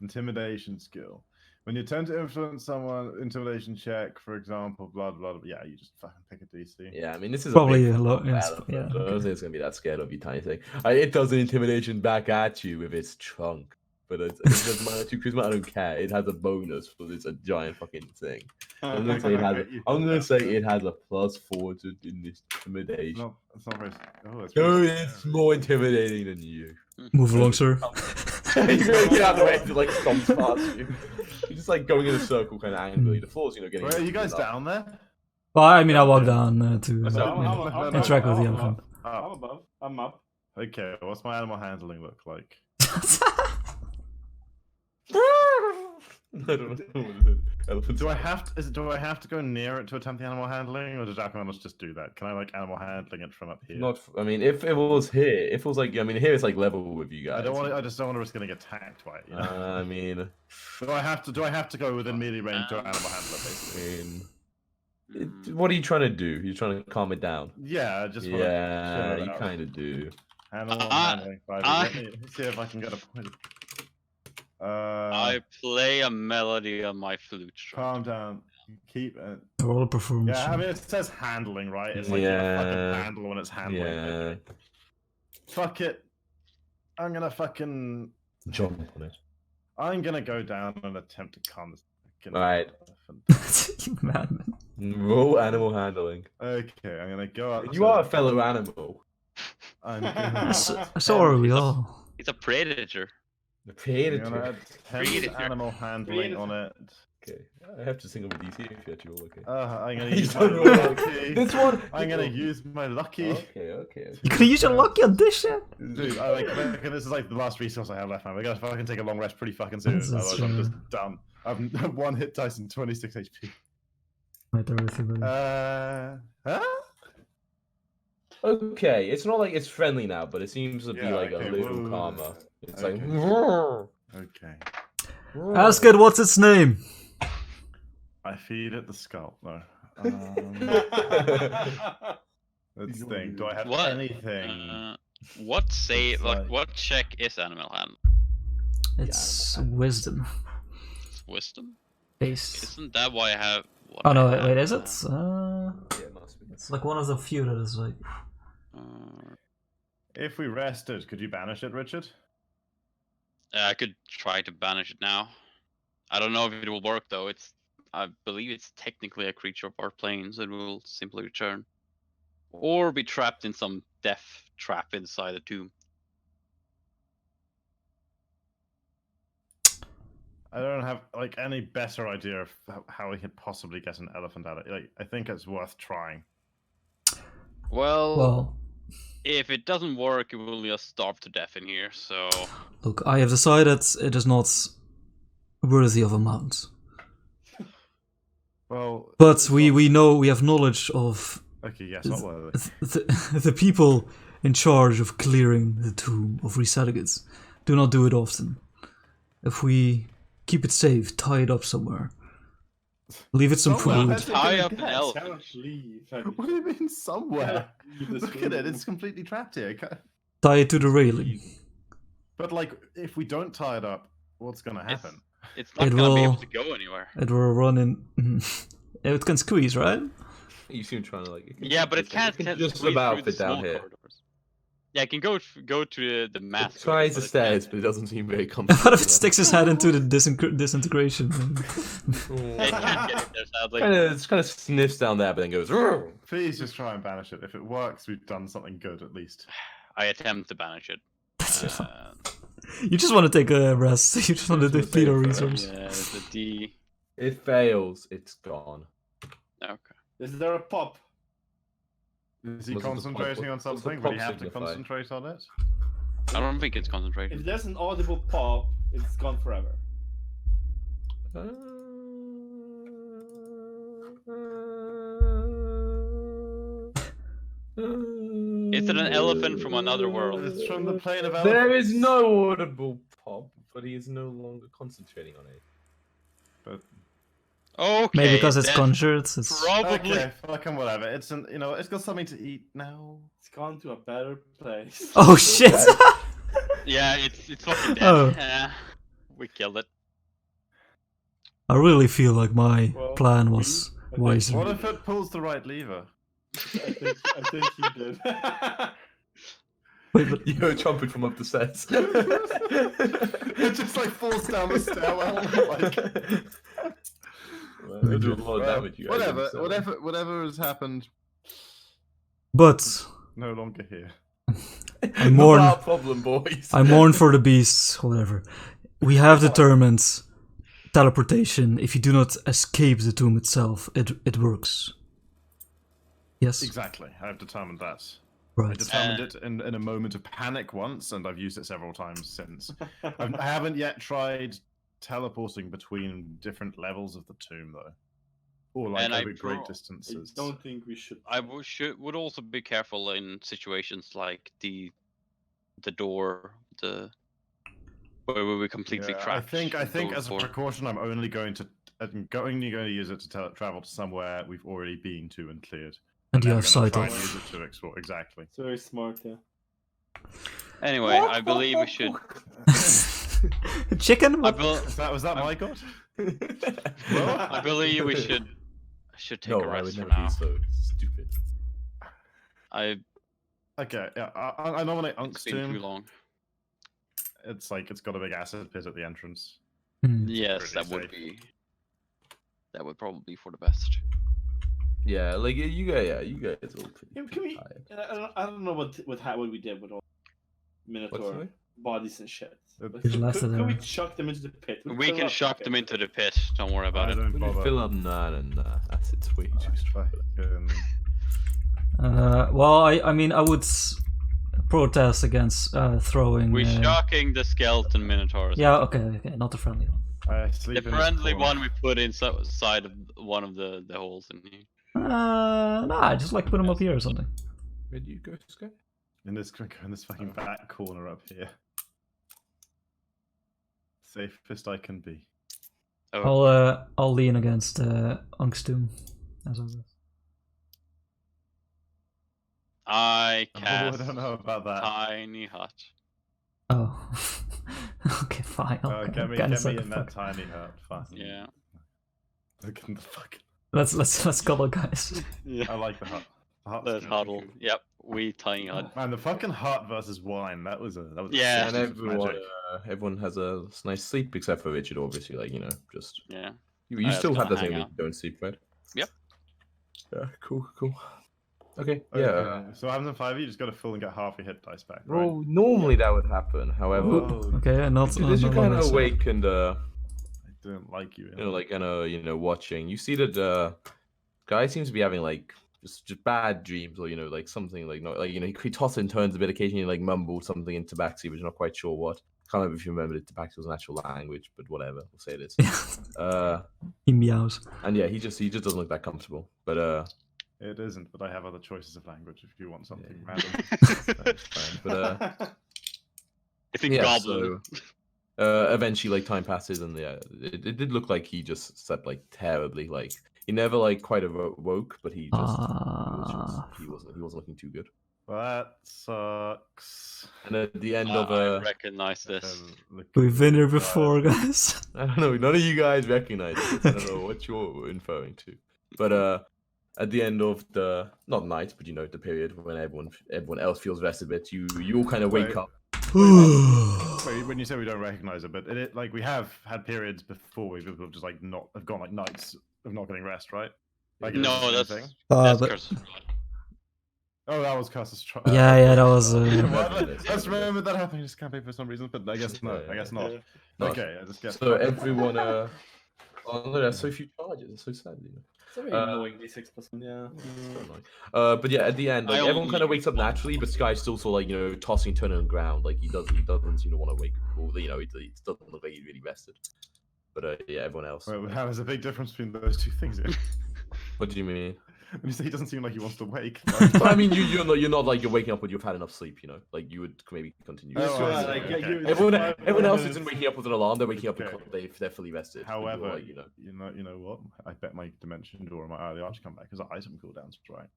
Intimidation skill. When you attempt to influence someone, intimidation check, for example, blah blah blah. Yeah, you just fucking pick a DC. Yeah, I mean this is Probably a big a lot. fucking Yes, battle, yeah. so I don't think it's gonna be that scared of you, tiny thing. It does an intimidation back at you with its trunk, but it doesn't matter to charisma. I don't care. It has a bonus because it's a giant fucking thing. I'm gonna say it has. I'm gonna say it has a +4 to intimidation. No, it's not very. Oh, it's No, very it's more intimidating than you. Move along, sir. You're gonna get out of the way to like stomp past you. You're just like going in a circle kind of angrily. The floor's getting. Where are you guys up. down there? Well, I mean, I walk down to I'm interact with the I'm elephant. I'm above. I'm up. Okay, what's my animal handling look like? I don't know. Elephants. Do I have to? Do I have to go near it to attempt the animal handling, or does Jackmanos just do that? Can I like animal handling it from up here? Not. I mean, if it was here, if it was like, I mean, here it's like level with you guys. I don't want. I just don't want to risk getting attacked by it. You know? I mean, Do I have to? Do I have to go within melee range to animal handler? I Basically. mean, what are you trying to do? You're trying to calm it down. Yeah, I just wanna Yeah, chill it you out. kind of do. Animal I- handling. Let me see if I can get a point. I play a melody on my flute. Calm down. Keep it. Roll a performance. Yeah, I mean it says handling, right? It's like you Yeah. fucking handle when it's handling. Yeah, Fuck it. I'm gonna fucking. jump on it. I'm gonna go down and attempt to calm this. fucking Alright. elephant. You madman. Roll animal handling. Okay, I'm gonna go up. You to- are a fellow animal. I'm I gonna, saw are we all. It's a predator. The I'm predator. gonna attempt Predator. animal handling on it. Okay, I have to sing up a DC if you actually roll. Okay. I'm gonna You use my don't roll. lucky. This one. I'm gonna use my lucky. Okay. You can use your lucky on this shit. Dude, I reckon this is like the last resource I have left, man. We're gonna fucking take a long rest pretty fucking soon. That's Otherwise, I'm true. just done. I've one hit dice and 26 HP. Right there with you, buddy. Huh? Okay, it's not like it's friendly now, but it seems to be Yeah, like okay, a little whoa. calmer. It's Okay. like. Okay. Ask it what's its name. I feed it the skull. No. Let's think. Do I have What? anything? What say? It's Like, like- what check is animal hand? It's wisdom It's wisdom. based. Isn't that why I have? what Oh no, I wait, have, is it? Yeah, it must be. It's like one of the few that is like. If we rested, could you banish it, Richard? I could try to banish it now. I don't know if it will work though. I believe it's technically a creature of our plane, so it will simply return, or be trapped in some death trap inside the tomb. I don't have like any better idea of how we could possibly get an elephant out of it. Like, I think it's worth trying. Well, if it doesn't work, we will just starve to death in here. So look, I have decided it is not worthy of a mount. Well, But it's we know, we have knowledge of okay, yes, not worthy. the people in charge of clearing the tomb, of resetting it, do not do it often. If we keep it safe, tie it up somewhere, leave it some Somewhere? food. Where's it tie gonna up an get? elephant. Cannot leave. What do you mean somewhere? Leave this Look at it, room. it's completely trapped here. Tie it to the railing. But like, if we don't tie it up, what's gonna happen? It's not It gonna be will- able to go anywhere. It will run in. It can squeeze, right? You seem trying to like. it can Yeah, but it just- can't just squeeze about through the fit down small here. corridors. Yeah, it can go to the It mask. tries the but it stairs, can't- but it doesn't seem very comfortable. What if it sticks his head into the disintegration? It can't get in there, sadly. It kind of sniffs down there, but then goes. "Rrr." Please just try and banish it. If it works, we've done something good at least. I attempt to banish it. You just want to take a rest. You just want to Just deplete our wanna save resource. Yeah, the D. It fails. It's gone. Okay. Is there a pop? Is he What's the concentrating pop- on what's the something? pop Would he have to signify? concentrate on it? I don't think it's If concentration. there's an audible pop, it's gone forever. Is it an elephant from another world? It's from the plane of There is elephants. no audible pop, but he is no longer concentrating on it. But Okay. Maybe because it's then conjured. It's... Probably. okay, fucking whatever. It's it's got something to eat now. It's gone to a better place. Oh shit! Yeah, it's fucking dead. Oh. Yeah, we killed it. I really feel like my Well, plan was I think- wiser. What if it pulls the right lever? I think he did. Wait, but You heard trumpet from up the stairs. It just like falls down the stairwell. Like, Well, it'll do a lot of damage, you guys. whatever has happened, but no longer here. I Not mourn. our problem, boys. I mourn for the beasts. Whatever. We have determined teleportation. If you do not escape the tomb itself, it works. Yes. Exactly, I've determined that. I Right. determined it in a moment of panic once, and I've used it several times since. I haven't yet tried teleporting between different levels of the tomb, though, or like And I over great pro- I distances. don't think we should. I would also be careful in situations like the door, where we were completely Yeah, trapped. I think going as a forward. precaution, I'm only going to use it to travel to somewhere we've already been to and cleared. And you Then have I'm gonna sight try and of. use it to explore exactly. It's very smart, yeah. Anyway, I believe we should. Chicken? I, Was that my god? I believe we should take No, a I rest would for never now. be so stupid. Okay, yeah, I nominate It's Unk's been too tomb. long. It's got a big acid pit at the entrance. Hmm. Yes, pretty that would safe. be. That would probably be for the best. Yeah, like you guys all pretty Can we? tired. I don't know what we did with all What's Minotaur that? bodies and shit. But Just left it could we there. chuck them into the pit? We fill can up shock the them pit. into the pit. Don't worry about I it. don't We did bother. fill up nah. Acid's way too strong. Fucking- Well, I mean, I would protest against throwing. We're shocking the skeleton minotaurs. Yeah. Okay. not the friendly one. I sleep The in this friendly corner. one we put inside of one of the holes in here. Nah, just like put them up here or something. Where do you go, Sky? in this fucking back corner up here. Safest I can be. Oh, I'll lean against Unk's tomb. As always. I Oh, I cast don't know about that. tiny hut. Oh. Okay, fine. Get me in that tiny hut. Fine. Yeah. Look at the fucking. Let's cuddle, guys. Yeah. I like the hut. The hut's Let's really huddle. good. Yep. We tiny hut. Man, the fucking hut versus wine. That was Yeah. And sick magic. everyone has a nice sleep except for Richard, obviously. Like just Yeah. you I still just have that gotta thing hang where you don't sleep, right? Yep. Yeah. Cool. Okay. Okay, Yeah. So happens in 5e, you just gotta fill and get half your hit dice back. Right? Well, normally that would happen. However, Whoa. Okay, not. as you're not kind what I of said. awake and I didn't like you. like watching, you see that guy seems to be having like just bad dreams, or like something like not like he tosses and turns a bit occasionally, like mumbles something in Tabaxi, but you're not quite sure what. Can't remember if you remember that Tabaxi was an actual language, but whatever, we'll say it is. He meows. And yeah, he just doesn't look that comfortable. But It isn't, but I have other choices of language if you want something Yeah. random. that's fine. But I think yeah, goblin. eventually like time passes, and yeah, it did look like he just slept like terribly. Like he never like quite awoke, but he just he wasn't looking too good. That sucks. And at the end of I recognize this. We've been here before, guys. I don't know, none of you guys recognize it. I don't know what you're inferring to. But at the end of the not night, but the period when everyone else feels rested a bit, you all kind of wake Wait. up. Wait, when you say we don't recognize it, but it like we have had periods before where people have just like not have gone like nights of not getting rest, right? Like, is it the No, same that's thing? that's But Curse of Blood. Oh, that was Curse's yeah, that was. I just remembered that happened in this campaign for some reason, but I guess no, I guess not. No. Okay, I just guess. So everyone oh no, there's so few charges. It's so sad, It's a very annoying D6 person, yeah. So annoying. But yeah, at the end, like, I everyone only kind of wakes up use one. naturally, but Sky's still sort of like tossing, turning on the ground. Like he doesn't want to wake. Or he doesn't look like he's really rested. But yeah, everyone else. Wait, how is a big difference between those two things? Here? What do you mean? When you say he doesn't seem like he wants to wake. But I mean, you're not like you're waking up when you've had enough sleep. Like you would maybe continue. Oh, So, I see, like, okay. you- Everyone else isn't waking up with an alarm. They're waking up Okay. because they're fully rested. But you're However, like, you know what? I bet my dimension door and my early arch come back because the item cooldowns, right?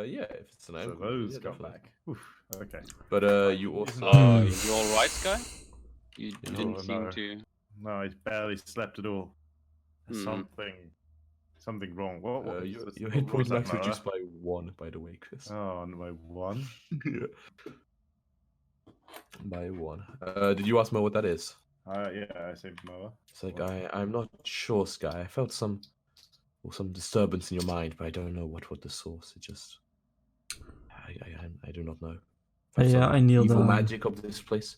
yeah, if it's an So item, those yeah, come definitely. back. Oof, okay. But you also You all right, Sky? You No, didn't seem no. to. No, I barely slept at all. There's Hmm. something wrong. What your what hit was points that, max Noah? reduced by 1, by the way, Chris. Oh, and my one. Yeah. By 1. Did you ask Mo what that is? Yeah, I saved Noah. It's like What? I'm not sure, Sky. I felt some disturbance in your mind, but I don't know what the source. It just I do not know. Perhaps Yeah, some I kneel evil down. magic of this place.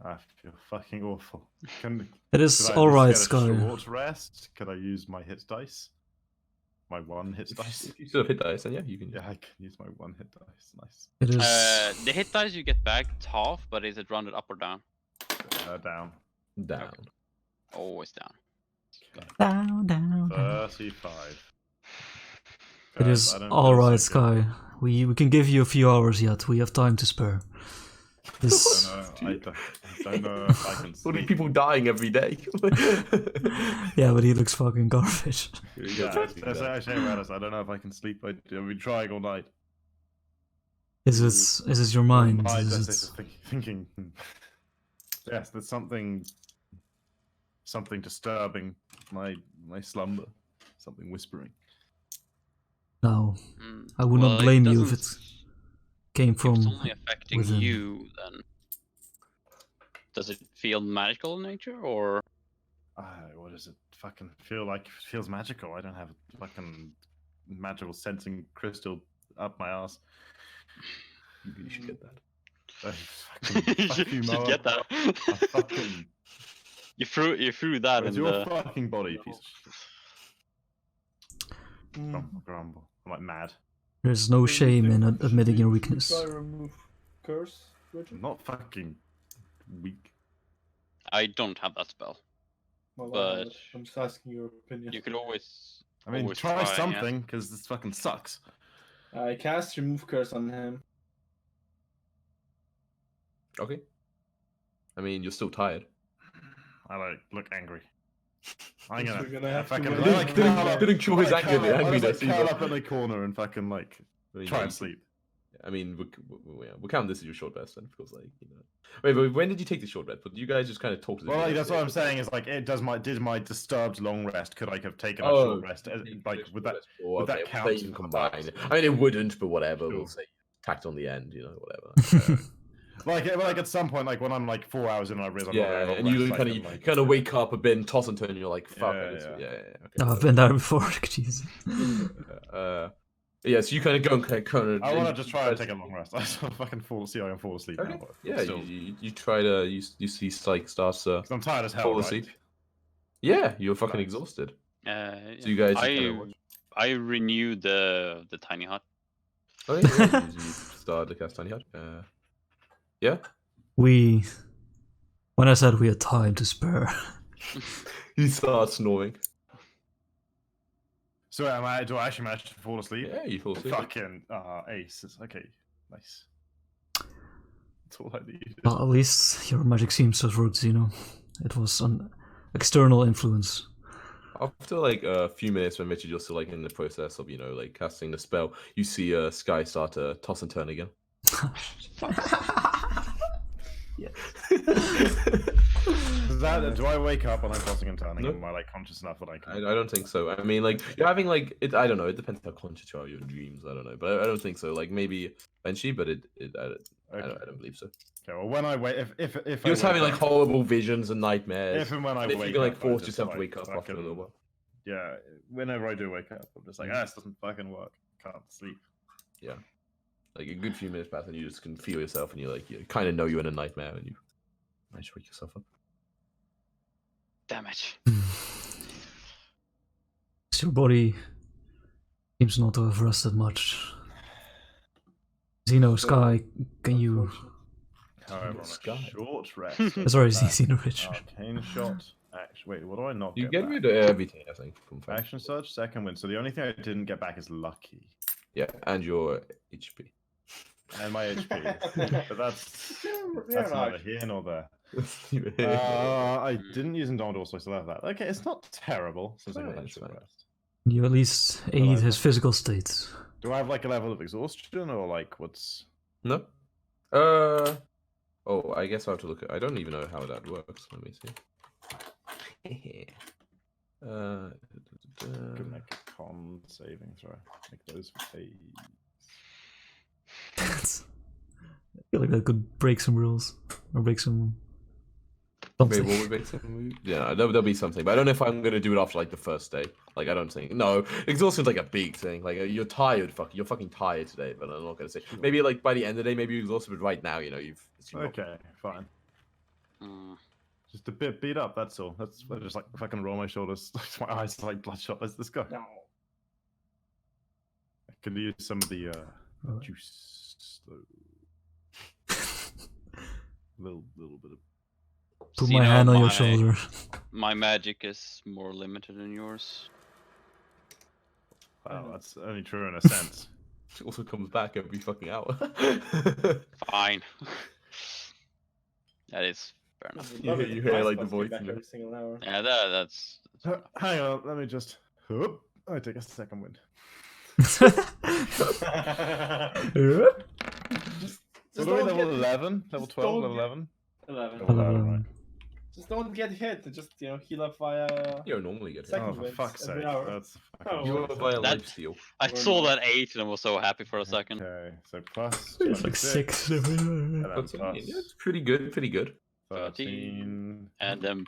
I feel fucking awful. Can It is could I at alright, least get a Sky. short rest? Could I use my hit dice? My one hit dice. If you still have hit dice, then yeah, you can. Yeah, I can use my one hit dice. Nice. It is. The hit dice you get back, it's half, but is it rounded up or down? Down. Down. Always down. Down, down, down. 35. It Guys, is I don't feel alright, so good. Sky. We can give you a few hours yet. We have time to spare. This. I don't know if I can What are sleep. people dying every day? Yeah, but he looks fucking garbage. Yeah, that's actually honest. I don't know if I can sleep. I've been trying all night. Is this your mind? My Is that's it... thinking. Yes, there's something disturbing my slumber. Something whispering. No, Mm, I would well, not blame you if doesn't- it came If from. it's only affecting within. you, then does it feel magical in nature, or What does it fucking feel like? It feels magical. I don't have a fucking magical sensing crystal up my ass. You should get that. Fucking, fuck you, should Moa. get that? I fucking. you threw that Where's in your the. fucking body, piece of shit? Mm. Grumble, grumble. I'm like mad. There's no shame in admitting your weakness. Try remove curse, Richard? I'm not fucking weak. I don't have that spell. Well, But- I'm just asking your opinion. You could always. I mean, always try yeah. something, because this fucking sucks. I cast remove curse on him. Okay. I mean, you're still tired. I like look angry. I'm Guess gonna, we're gonna have to fucking wait. I like curl up- Didn't show his I like curl anger- up- I angriness just, like, curl either. up in the corner and fucking like I mean, try yeah, and sleep. I mean, we'll count this as your short rest then, because like Wait, but when did you take the short rest? But you guys just kind of talked. Well, like, that's what I'm saying is like it does did my disturbed long rest? Could I have taken a Oh, short rest? Like would that count? They can combine. I mean, it wouldn't, but whatever. Sure. We'll say tacked on the end, whatever. Like at some point, like when I'm like 4 hours in, and I realize I'm not Yeah, very and you rest, kind I of can, like, kind of wake up a bit and toss and turn, and you're like, fuck. Yeah, Yeah. Okay. No, I've been there before. Jesus. Yeah, so you kind of go and kind of. I want to just try and take a long rest. I just fucking see I can fall asleep Okay. now. But Yeah, still, you try to you see like starts 'cause I'm tired as hell. fall Right? asleep. Yeah, you're fucking Nice. exhausted. Yeah. So you guys just I kinda watch. I renewed the tiny hut. Oh yeah, you started to cast Tiny Hut. Yeah. When I said we had time to spare, He starts snoring. So do I actually manage to fall asleep? Yeah, you fall asleep. Fucking ace. Okay, nice. That's all I need. well, at least your magic seems to have worked, you know. It was an external influence. After like a few minutes when Mitch is just like in the process of, you know, like casting the spell, you see Sky start to toss and turn again. Do I wake up when I'm tossing and turning? No. Am I like conscious enough that I can? I don't think so. I mean, like you're having like it. I don't know. It depends how conscious you are of your dreams. I don't know, but I don't think so. Like maybe Banshee, but I don't believe so. Okay, well, when I wake, if You're just having like up, horrible visions and nightmares. if and when I And if wake you can like up, I force just, yourself like, to wake up after a fucking- little while. yeah, whenever I do wake up, I'm just like, this doesn't fucking work. Can't sleep. Like a good few minutes pass, and you just can feel yourself, and you kind of know you're in a nightmare, and you manage to wake yourself up. Damn it. Your body seems not to have rested much. Xeno, Sky, can you... However, on Sky. a short rest. Sorry, Xeno Rich. Arcane shot. Action. Wait, what do I not You get get back? rid of everything, I think. From Fang. Action surge, second wind. So the only thing I didn't get back is lucky Yeah, and your HP. and my HP. But that's neither here nor there. I didn't use Indomitable, so I still have that. Okay, it's not terrible since I got Fine, that it's short fine. rest. You at least aid his physical state. Do I have like a level of exhaustion or like what's? No. Oh, I guess I have to look at. I don't even know how that works. Let me see. Could make a con saving throw. Make those for phase. I feel like that could break some rules. Or break some... Maybe something. what would make some move? Yeah, there'll be something, but I don't know if I'm gonna do it after like the first day. Like I don't think. No, exhaustion's like a big thing. Like you're tired, you're fucking tired today. But I'm not gonna say. Maybe like by the end of the day, maybe you're exhausted. But right now, you know, it's Okay, fine. Mm. Just a bit beat up. That's all. That's I just like fucking roll my shoulders. My eyes are like bloodshot. Let's go. No. I could use some of the Alright. juice. Little bit of. Put See, my now hand on your my- shoulder. My magic is more limited than yours. Wow, that's only true in a sense. It also comes back every fucking hour. Fine. That is fair enough. You hear, like, the voice in every there. single hour. Yeah, that's Hang on, let me just. Whoop, I take a second wind. Just What are we, don't level get- 11? Level just 12? don't Level get- 11? 11. Level 11, right. Just don't get hit. And just heal up via. You don't normally get hit. Second Oh, for wins fuck's every sake. hour. That's Oh, fucking You well, are via That- lifesteal. I Or saw not. that 8 and I was so happy for a second. Okay, so plus. It's like 26, 6. and then That's plus yeah, it's pretty good. Pretty good. 13. And then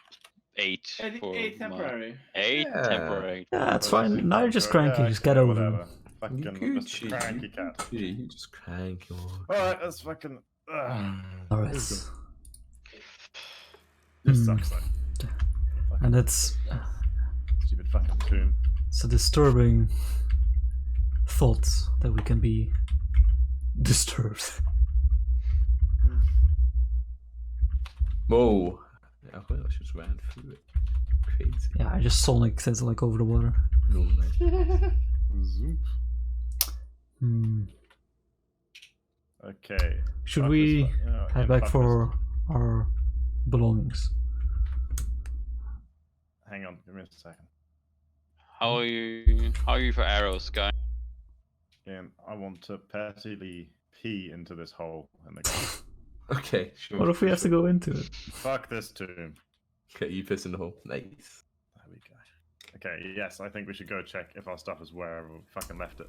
8 for 8 my- temporary. 8 Yeah. temporary. Yeah, it's fine. Now you're just cranky. Just get over it. Fucking You Mr. Cranky cat. Gucci, you just crank your. Alright, let's fucking. Alright. This Hmm. sucks though. And it's Stupid fucking tune. a disturbing thought that we can be disturbed. Whoa. I thought I just ran through it. Crazy. Yeah, I just sonicked it like over the water. No, like- Zoop. Hmm. Okay. Should fuck we this fu- yeah, head yeah, back fuck for our belongings? this. Hang on, give me a second. How are you for arrows, guy? Again, I want to petily pee into this hole in the ground. Okay, sure. What if we have to go into it? Fuck this tomb. Okay, you piss in the hole. Nice. There we go. Okay, yes, I think we should go check if our stuff is wherever we fucking left it.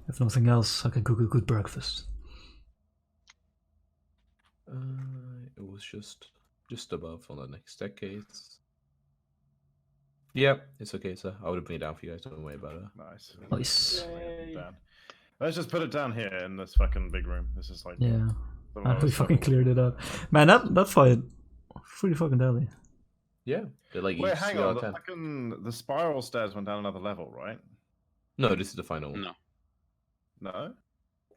If nothing else, I can cook a good breakfast. It was just above on the next staircase. Yeah, it's okay, sir. I would have been it down for you guys. Don't worry about it. Nice. Nice. Yay. Down. Let's just put it down here in this fucking big room. This is like Yeah, the we lowest fucking level. cleared it up. Man, that fight, pretty fucking deadly. Yeah, they're like Wait, each hang 3 out on. of The 10. fucking the spiral stairs went down another level, right? No, this is the final one. No.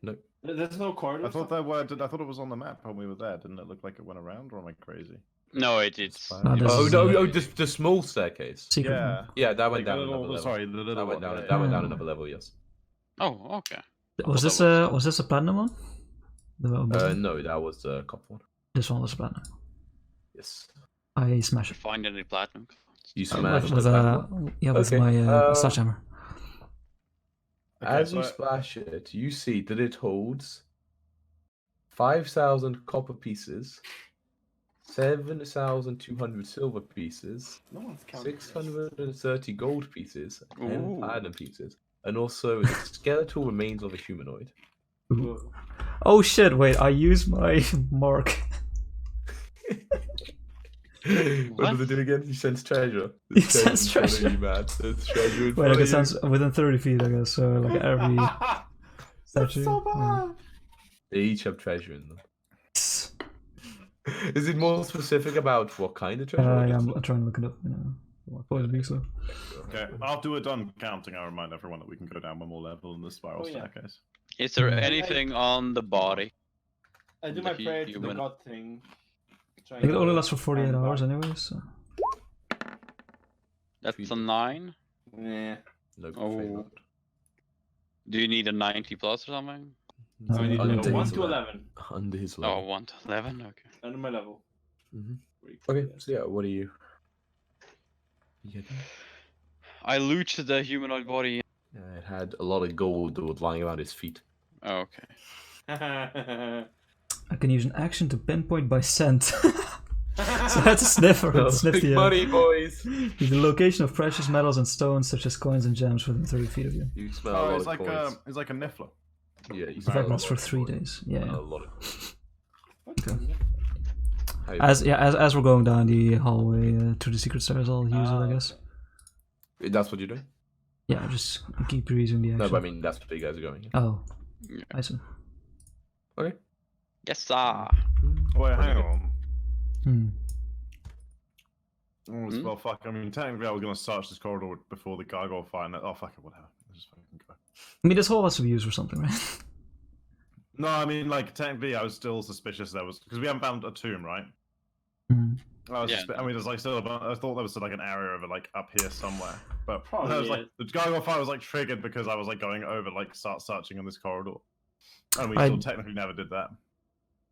No, There's no corridor. I thought there were. I thought it was on the map when we were there. Didn't it look like it went around, or am I crazy? No, it's. No, this Oh is, no, just the small staircase. secret Yeah. room. Yeah, that went Like, down another level. sorry, the little That went one, down. yeah, That went down yeah. another level. Yes. Oh, okay. Was this a platinum one? No, that was the copper one. This one was a platinum. Yes. I smash it. Find any platinum. You With, smashed with, the platinum one? with Okay, my sledgehammer. Okay, As so you splash it, you see that it holds 5,000 copper pieces, 7,200 silver pieces, No one's counting. 630 gold pieces, and Ooh. platinum pieces, and also the skeletal remains of a humanoid. Whoa. Oh shit! Wait, I use my mark. What does it do again? You sense treasure. You sense in front of treasure. You, man. There's treasure in Wait, front I of guess you. that's within 30 feet. I guess so. Like every statue. so yeah. bad. They each have treasure in them. Is it more specific about what kind of treasure? or Yeah, just I'm trying to look it up. You know, what point of view, so. okay, after we're done counting, I'll remind everyone that we can go down one more level in the spiral Oh, yeah. staircase. Is there Mm. anything on the body? I do The my prayer to the human- god thing. I think it only lasts for 48 hours anyway, so. That's a 9. Yeah. No, Oh. afraid not. Do you need a 90 plus or something? No, So we need I to don't go think 1 so. to 11. Under his Oh, level. 1 to 11? Okay. Under my level. Mhm. Pretty Okay, clear. so yeah, what are you? You getting? I looted the humanoid body. Yeah, it had a lot of gold that was lying around his feet. Oh, okay. I can use an action to pinpoint by scent. So I had to sniff around, sniff Big the money, boys! the location of precious metals and stones such as coins and gems within 30 feet of you. You smell a Oh, lot it's of like coins. it's like a niffler. Yeah, you The smell fact a lasts for lot of 3 coins. days. Yeah. A yeah. lot of coins. How you As we're going down the hallway to the secret stairs, I'll use it, I guess. feeling? That's what you're doing? Yeah, just keep reusing the action. No, but I mean, that's what you guys are going. Yeah. Oh, Yeah. I see. Okay. Yes, sir. Wait, hang on. Hmm. Oh, well, fuck. I mean, technically, I was gonna search this corridor before the gargoyle fight. And oh, fuck it, whatever. Let's just fucking go. I mean, this hall has to be used for something, right? No, I mean, like, technically, I was still suspicious there was because we haven't found a tomb, right? Hmm. I was Yeah. I mean, there's like still, I thought there was still, like an area of it, like up here somewhere. But Probably I was like, is. the gargoyle fight was like triggered because I was like going over, like, start searching in this corridor, and we I- still technically never did that.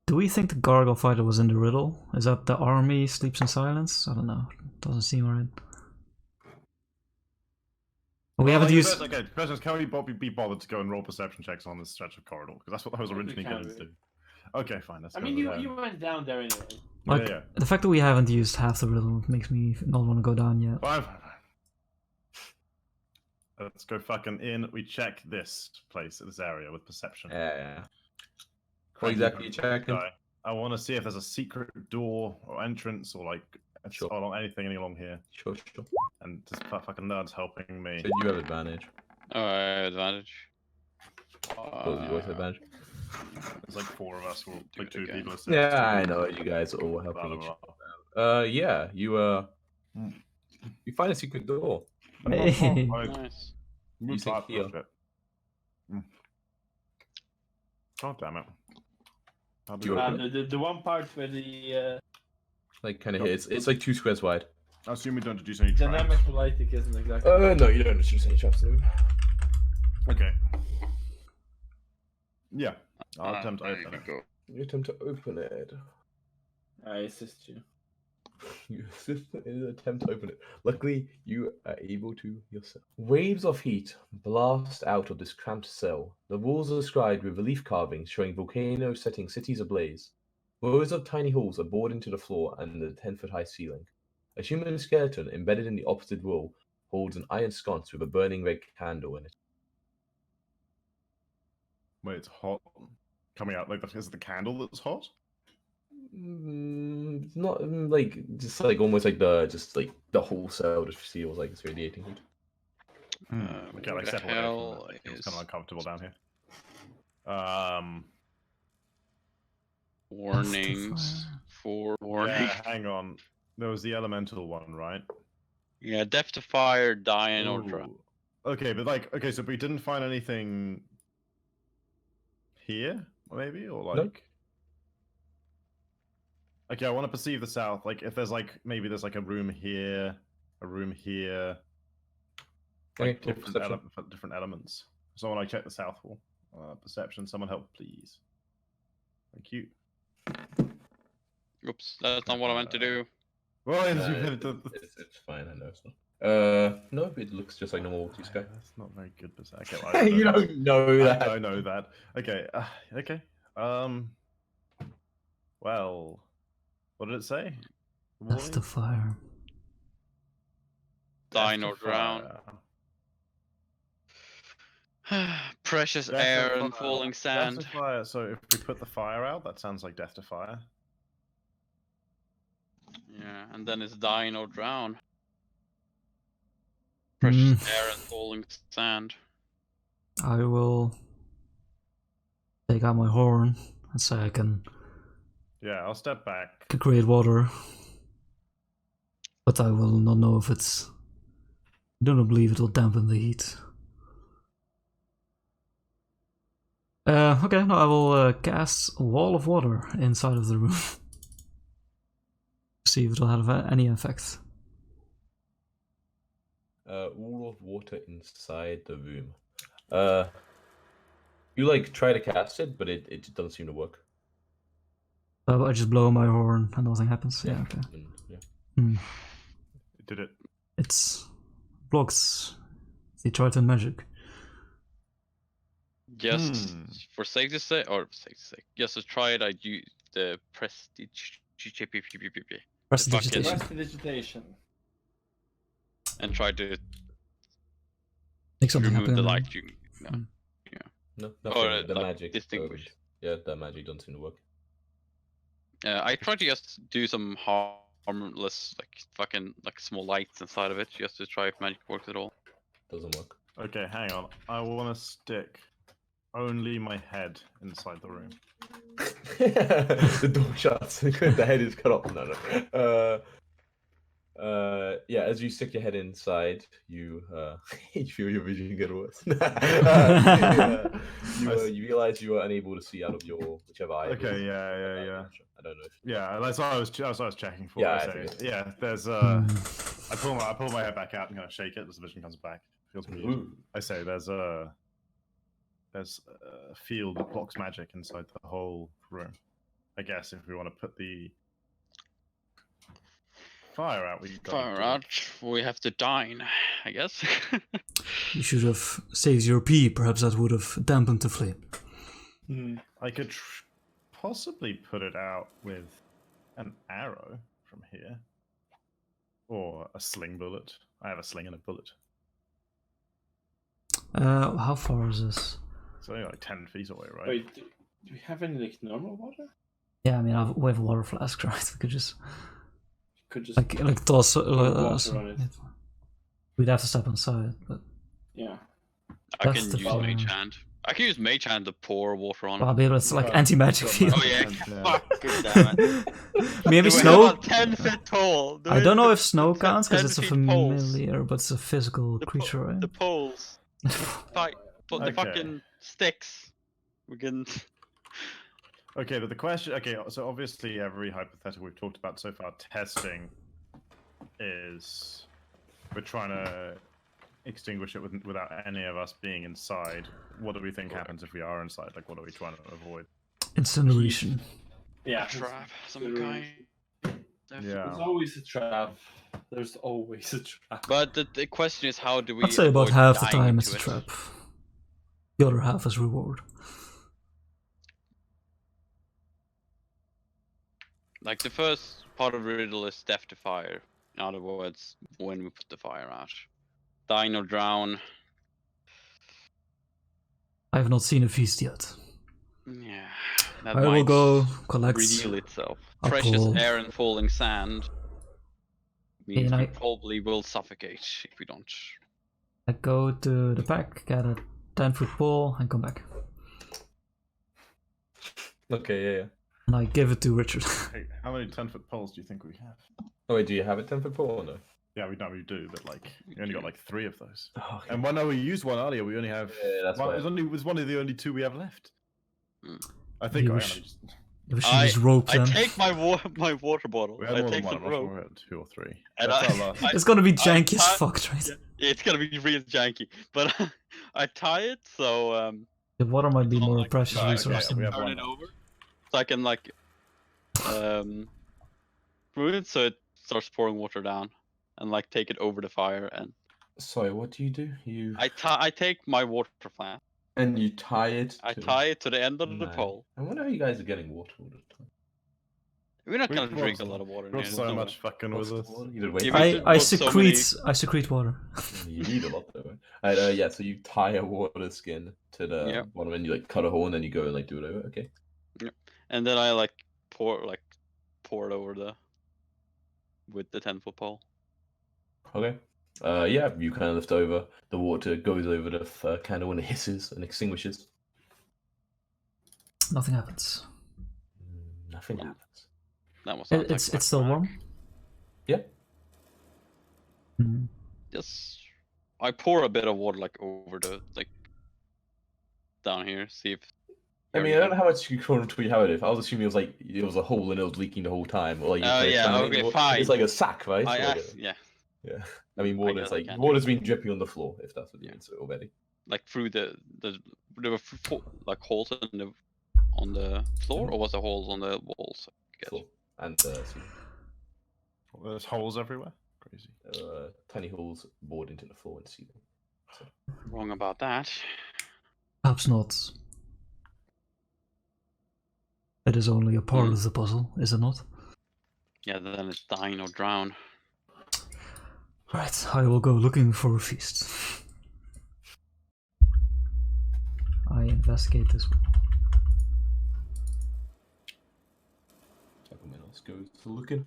Do we think the gargoyle fighter was in the riddle? Is that the army sleeps in silence? I don't know. Doesn't seem right. We haven't Like, used. Okay, the question is, can we be bothered to go and roll perception checks on this stretch of corridor? Because that's what I was I think we originally can going to do. do. Okay, fine. Let's I go mean, over there. you went down there anyway. Like, yeah. The fact that we haven't used half the riddle makes me not want to go down yet. Fine. Let's go fucking in. We check this place, this area with perception. Yeah. What exactly you checking? Guy. I want to see if there's a secret door or entrance or like Sure. along anything along here. Sure. And this fucking nerd's helping me. So you have advantage. Oh, I have advantage. Because you always have advantage. There's like 4 of us, or Do like it 2 again. people. Are Yeah, I know. You guys are all Blah, helping blah, each blah. yeah, you find a secret door. Hey. Nice. Move say up, here. shit. God damn it. How do You I- open The one part where the Like kind of here. It's like 2 squares wide. I assume we don't introduce any traps. dynamic politic isn't exactly. No, you don't introduce any traps in them. Okay. Yeah. I'll Ah, attempt to there open you it. go. You attempt to open it. I assist you. You assist in an attempt to open it. Luckily, you are able to yourself. Waves of heat blast out of this cramped cell. The walls are inscribed with relief carvings showing volcanoes setting cities ablaze. Rows of tiny holes are bored into the floor and the 10-foot high ceiling. A human skeleton embedded in the opposite wall holds an iron sconce with a burning red candle in it. Wait, it's hot. Coming out like is it the candle that's hot? It's not like just like almost like the whole cell just feels like it's radiating heat. Okay, what like the separate hell it. It's is kind of uncomfortable down here. warnings? For warning. Yeah, hang on. There was the elemental one, right? Yeah, death to fire, dying, or dry. Ooh. Okay, but like, okay, so we didn't find anything here, maybe, or like. No. Okay, I want to perceive the south. Like, if there's like, maybe there's like a room here, a room here, like Okay, perception. different elements. So when I check the south wall, perception. Someone help, please. Thank you. Oops, that's not what I meant to do. Well, It's fine. I know it's not. No, it looks just like normal water sky. That's not very good. Okay, well, I You don't know that. I know that. Okay. Okay. Well, what did it say? That's the fire. Dine or drown. Precious Death to air and fire. falling sand. Death to fire. So if we put the fire out, that sounds like death to fire. Yeah, and then it's dine or drown. Precious air and falling sand. I will take out my horn and say I can Yeah, I'll step back. create water. But I will not know if it's... I do not believe it will dampen the heat. Okay, no, I will cast a wall of water inside of the room. See if it will have any effect. Wall of water inside the room. You like try to cast it, but it doesn't seem to work. I just blow my horn and nothing happens. Yeah, okay. Yeah. Did it? It's blocks the Triton magic. Just for safety's sake, just to try it, I'd use the Prestidigitation. Prestidigitation. and try to Make something remove happen. the in light. there. No, Or, nothing. The like, magic. distinguish. Yeah, the magic doesn't seem to work. I try to just do some harmless, like fucking like small lights inside of it, just to try if magic works at all. Doesn't work. Okay, hang on. I want to stick only my head inside the room. The door shuts. The head is cut off. No. Yeah, as you stick your head inside, you you feel your vision get worse. You realize you are unable to see out of your whichever eye. Okay, yeah. I don't know if. Yeah, that's what I was checking for. Yeah, I so, figured. yeah. There's I pull my head back out and kind of shake it as the vision comes back. Feels weird. Ooh. I say there's a field that blocks magic inside the whole room. I guess if we want to put the fire out, We have to dine, I guess. You should have saved your pee. Perhaps that would have dampened the flame. I could possibly put it out with an arrow from here, or a sling bullet. I have a sling and a bullet. How far is this? It's only like 10 feet away, right? Wait, do we have any like normal water? Yeah, I mean, we have a water flask, right? We could just Could just like toss. water on it. We'd have to step inside, but Yeah. I That's can the use fire. mage hand. I can use mage hand to pour water on. well, maybe it's like Oh, anti-magic field. Oh yeah, Yeah. fuck damn it. Maybe Do we snow. have a 10 feet tall? I don't know if snow it's got counts because 10 it's a feet poles. familiar, but it's a physical creature, right? The poles. Fight. But the Okay. fucking sticks. We can. Okay, but the question. Okay, so obviously every hypothetical we've talked about so far, testing is we're trying to extinguish it without any of us being inside. What do we think happens if we are inside? Like, what are we trying to avoid? Incineration. Yeah. Trap, some kind. Yeah. There's always a trap. There's always a trap. But the question is, how do we? I'd say about avoid half the dying time into it's a it? trap. The other half is reward. Like the first part of the riddle is death to fire. In other words, when we put the fire out, dine or drown. I have not seen a feast yet. Yeah, that I will might go collect. reveal itself. a Precious pull. air and falling sand means And we I- probably will suffocate if we don't. I go to the back, get a 10-foot pole, and come back. Okay, yeah. And I give it to Richard. Hey, how many 10-foot poles do you think we have? Oh wait, do you have a 10-foot pole or no? Yeah, we do, but like we only got like 3 of those. Oh, okay. And when we used one earlier, we only have. Yeah, that's Well, why. it was one of the only 2 we have left. Mm. I think. Maybe we hang on, should- just- We should use rope I then. take my water bottle. we had I more than take one. some I'm not sure rope. we had 2 or 3. And That's I- our last. It's gonna be I janky as tie- fuck, right? Yeah, it's gonna be real janky, but I tie it so The water might be It's not more like- precious Right, resource okay, than we have turn one it left. over, so I can like move it so it starts pouring water down, and like take it over the fire. And Sorry, what do? You I take my water flask. and you tie it. I to- tie it to the end of the Man, pole. I wonder how you guys are getting water all the time. We're not We gonna drink a brought- lot of water. in Got here, so there's no much fucking with us. You did wait. Yeah, for we it. should I put so many- secrete water. You need a lot though. Right? Yeah, so you tie a water skin to the Yep. bottom, and you like cut a hole, and then you go and like do it over. Okay. And then I like pour it over with the 10-foot pole. Okay. Yeah, you kind of lift over. The water goes over the candle, and it hisses and extinguishes. Nothing happens. Nothing happens. That was not It's like still black. warm. Yeah. Mm. Just I pour a bit of water like over down here. See if. I mean, I don't know how much you can tweet how it is. I was assuming it was a hole and it was leaking the whole time. Or like, Oh, you yeah, found it okay, in wa- fine. It's like a sack, right? I Or like asked, yeah, yeah. I mean, water's guess I can. water's been dripping on the floor, if that's what you Yeah. mean, so already. like through there were like holes on the floor, or was there holes on the walls? I guess. Floor. And There's holes everywhere. Crazy. tiny holes bored into the floor and the ceiling. Wrong about that. Perhaps not. It is only a part Hmm. of the puzzle, is it not? Yeah, then it's dine or drown. Right, I will go looking for a feast. I investigate this one. Let's go to looking.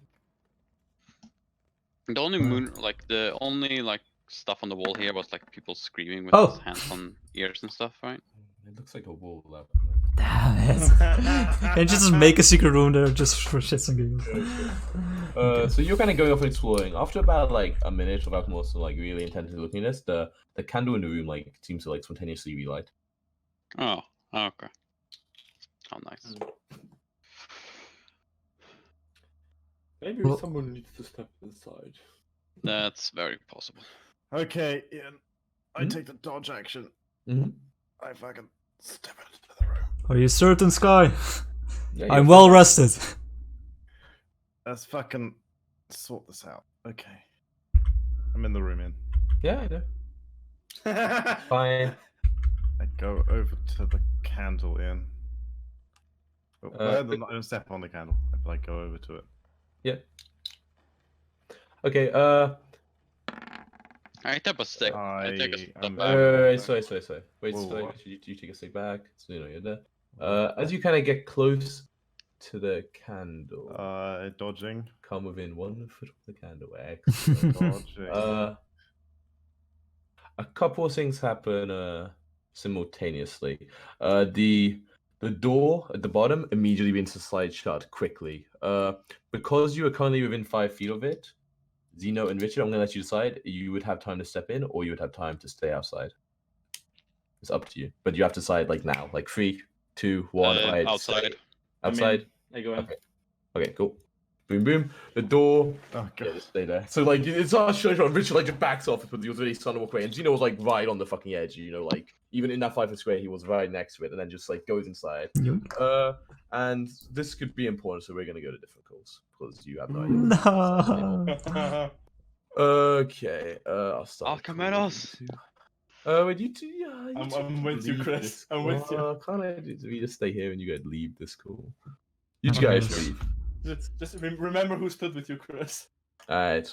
The only the only stuff on the wall here was like people screaming with Oh. his hands on ears and stuff, right? It looks like a wall lab. Damn it. Can't you just make a secret room there just for shits and giggles? So you're kind of going off and exploring. After about like a minute without more so like really intensely looking at this, the candle in the room like seems to like spontaneously relight. Oh, okay. How nice. Maybe Well- someone needs to step inside. That's very possible. Okay, Ian. I Hmm? take the dodge action. Mm-hmm. I fucking step into the room. Are you certain, Sky? Yeah, I'm well rested. Let's fucking sort this out. Okay. I'm in the room, Ian. Yeah, I know. Fine. I go over to the candle, Ian. Oh, I don't step on the candle. I like go over to it. Yeah. Okay. I take a stick. I take a step am- back. Sorry. Wait, Whoa, sorry. what? You take a step back. So you're there. As you kind of get close to the candle, Dodging. come within 1 foot of the candle. Excellent. Dodging. A couple of things happen simultaneously. The door at the bottom immediately begins to slide shut quickly. Because you are currently within 5 feet of it, Zeno and Richard, I'm gonna let you decide. You would have time to step in, or you would have time to stay outside. It's up to you, but you have to decide like now, like 3, 2, 1. Right, Outside. stay. Outside. I go in. Okay. Okay, cool. Boom, boom. The door. Oh, Yeah, God. just stay there. So like, it's not showing shot. Richard like just backs off, but he was really starting to walk away, and Zeno was like right on the fucking edge. You know, like even in that 5 foot square, he was right next to it, and then just like goes inside. Yoink. And this could be important, so we're gonna go to different calls because you have no idea. No. Okay. I'll start. with Alcameros. you two. Wait, you two. Yeah, you I'm- two I'm with you, leave Chris. this- I'm with you. Can't I we just stay here and you guys leave this call? You Okay. guys leave. Just remember who stood with you, Chris. Alright.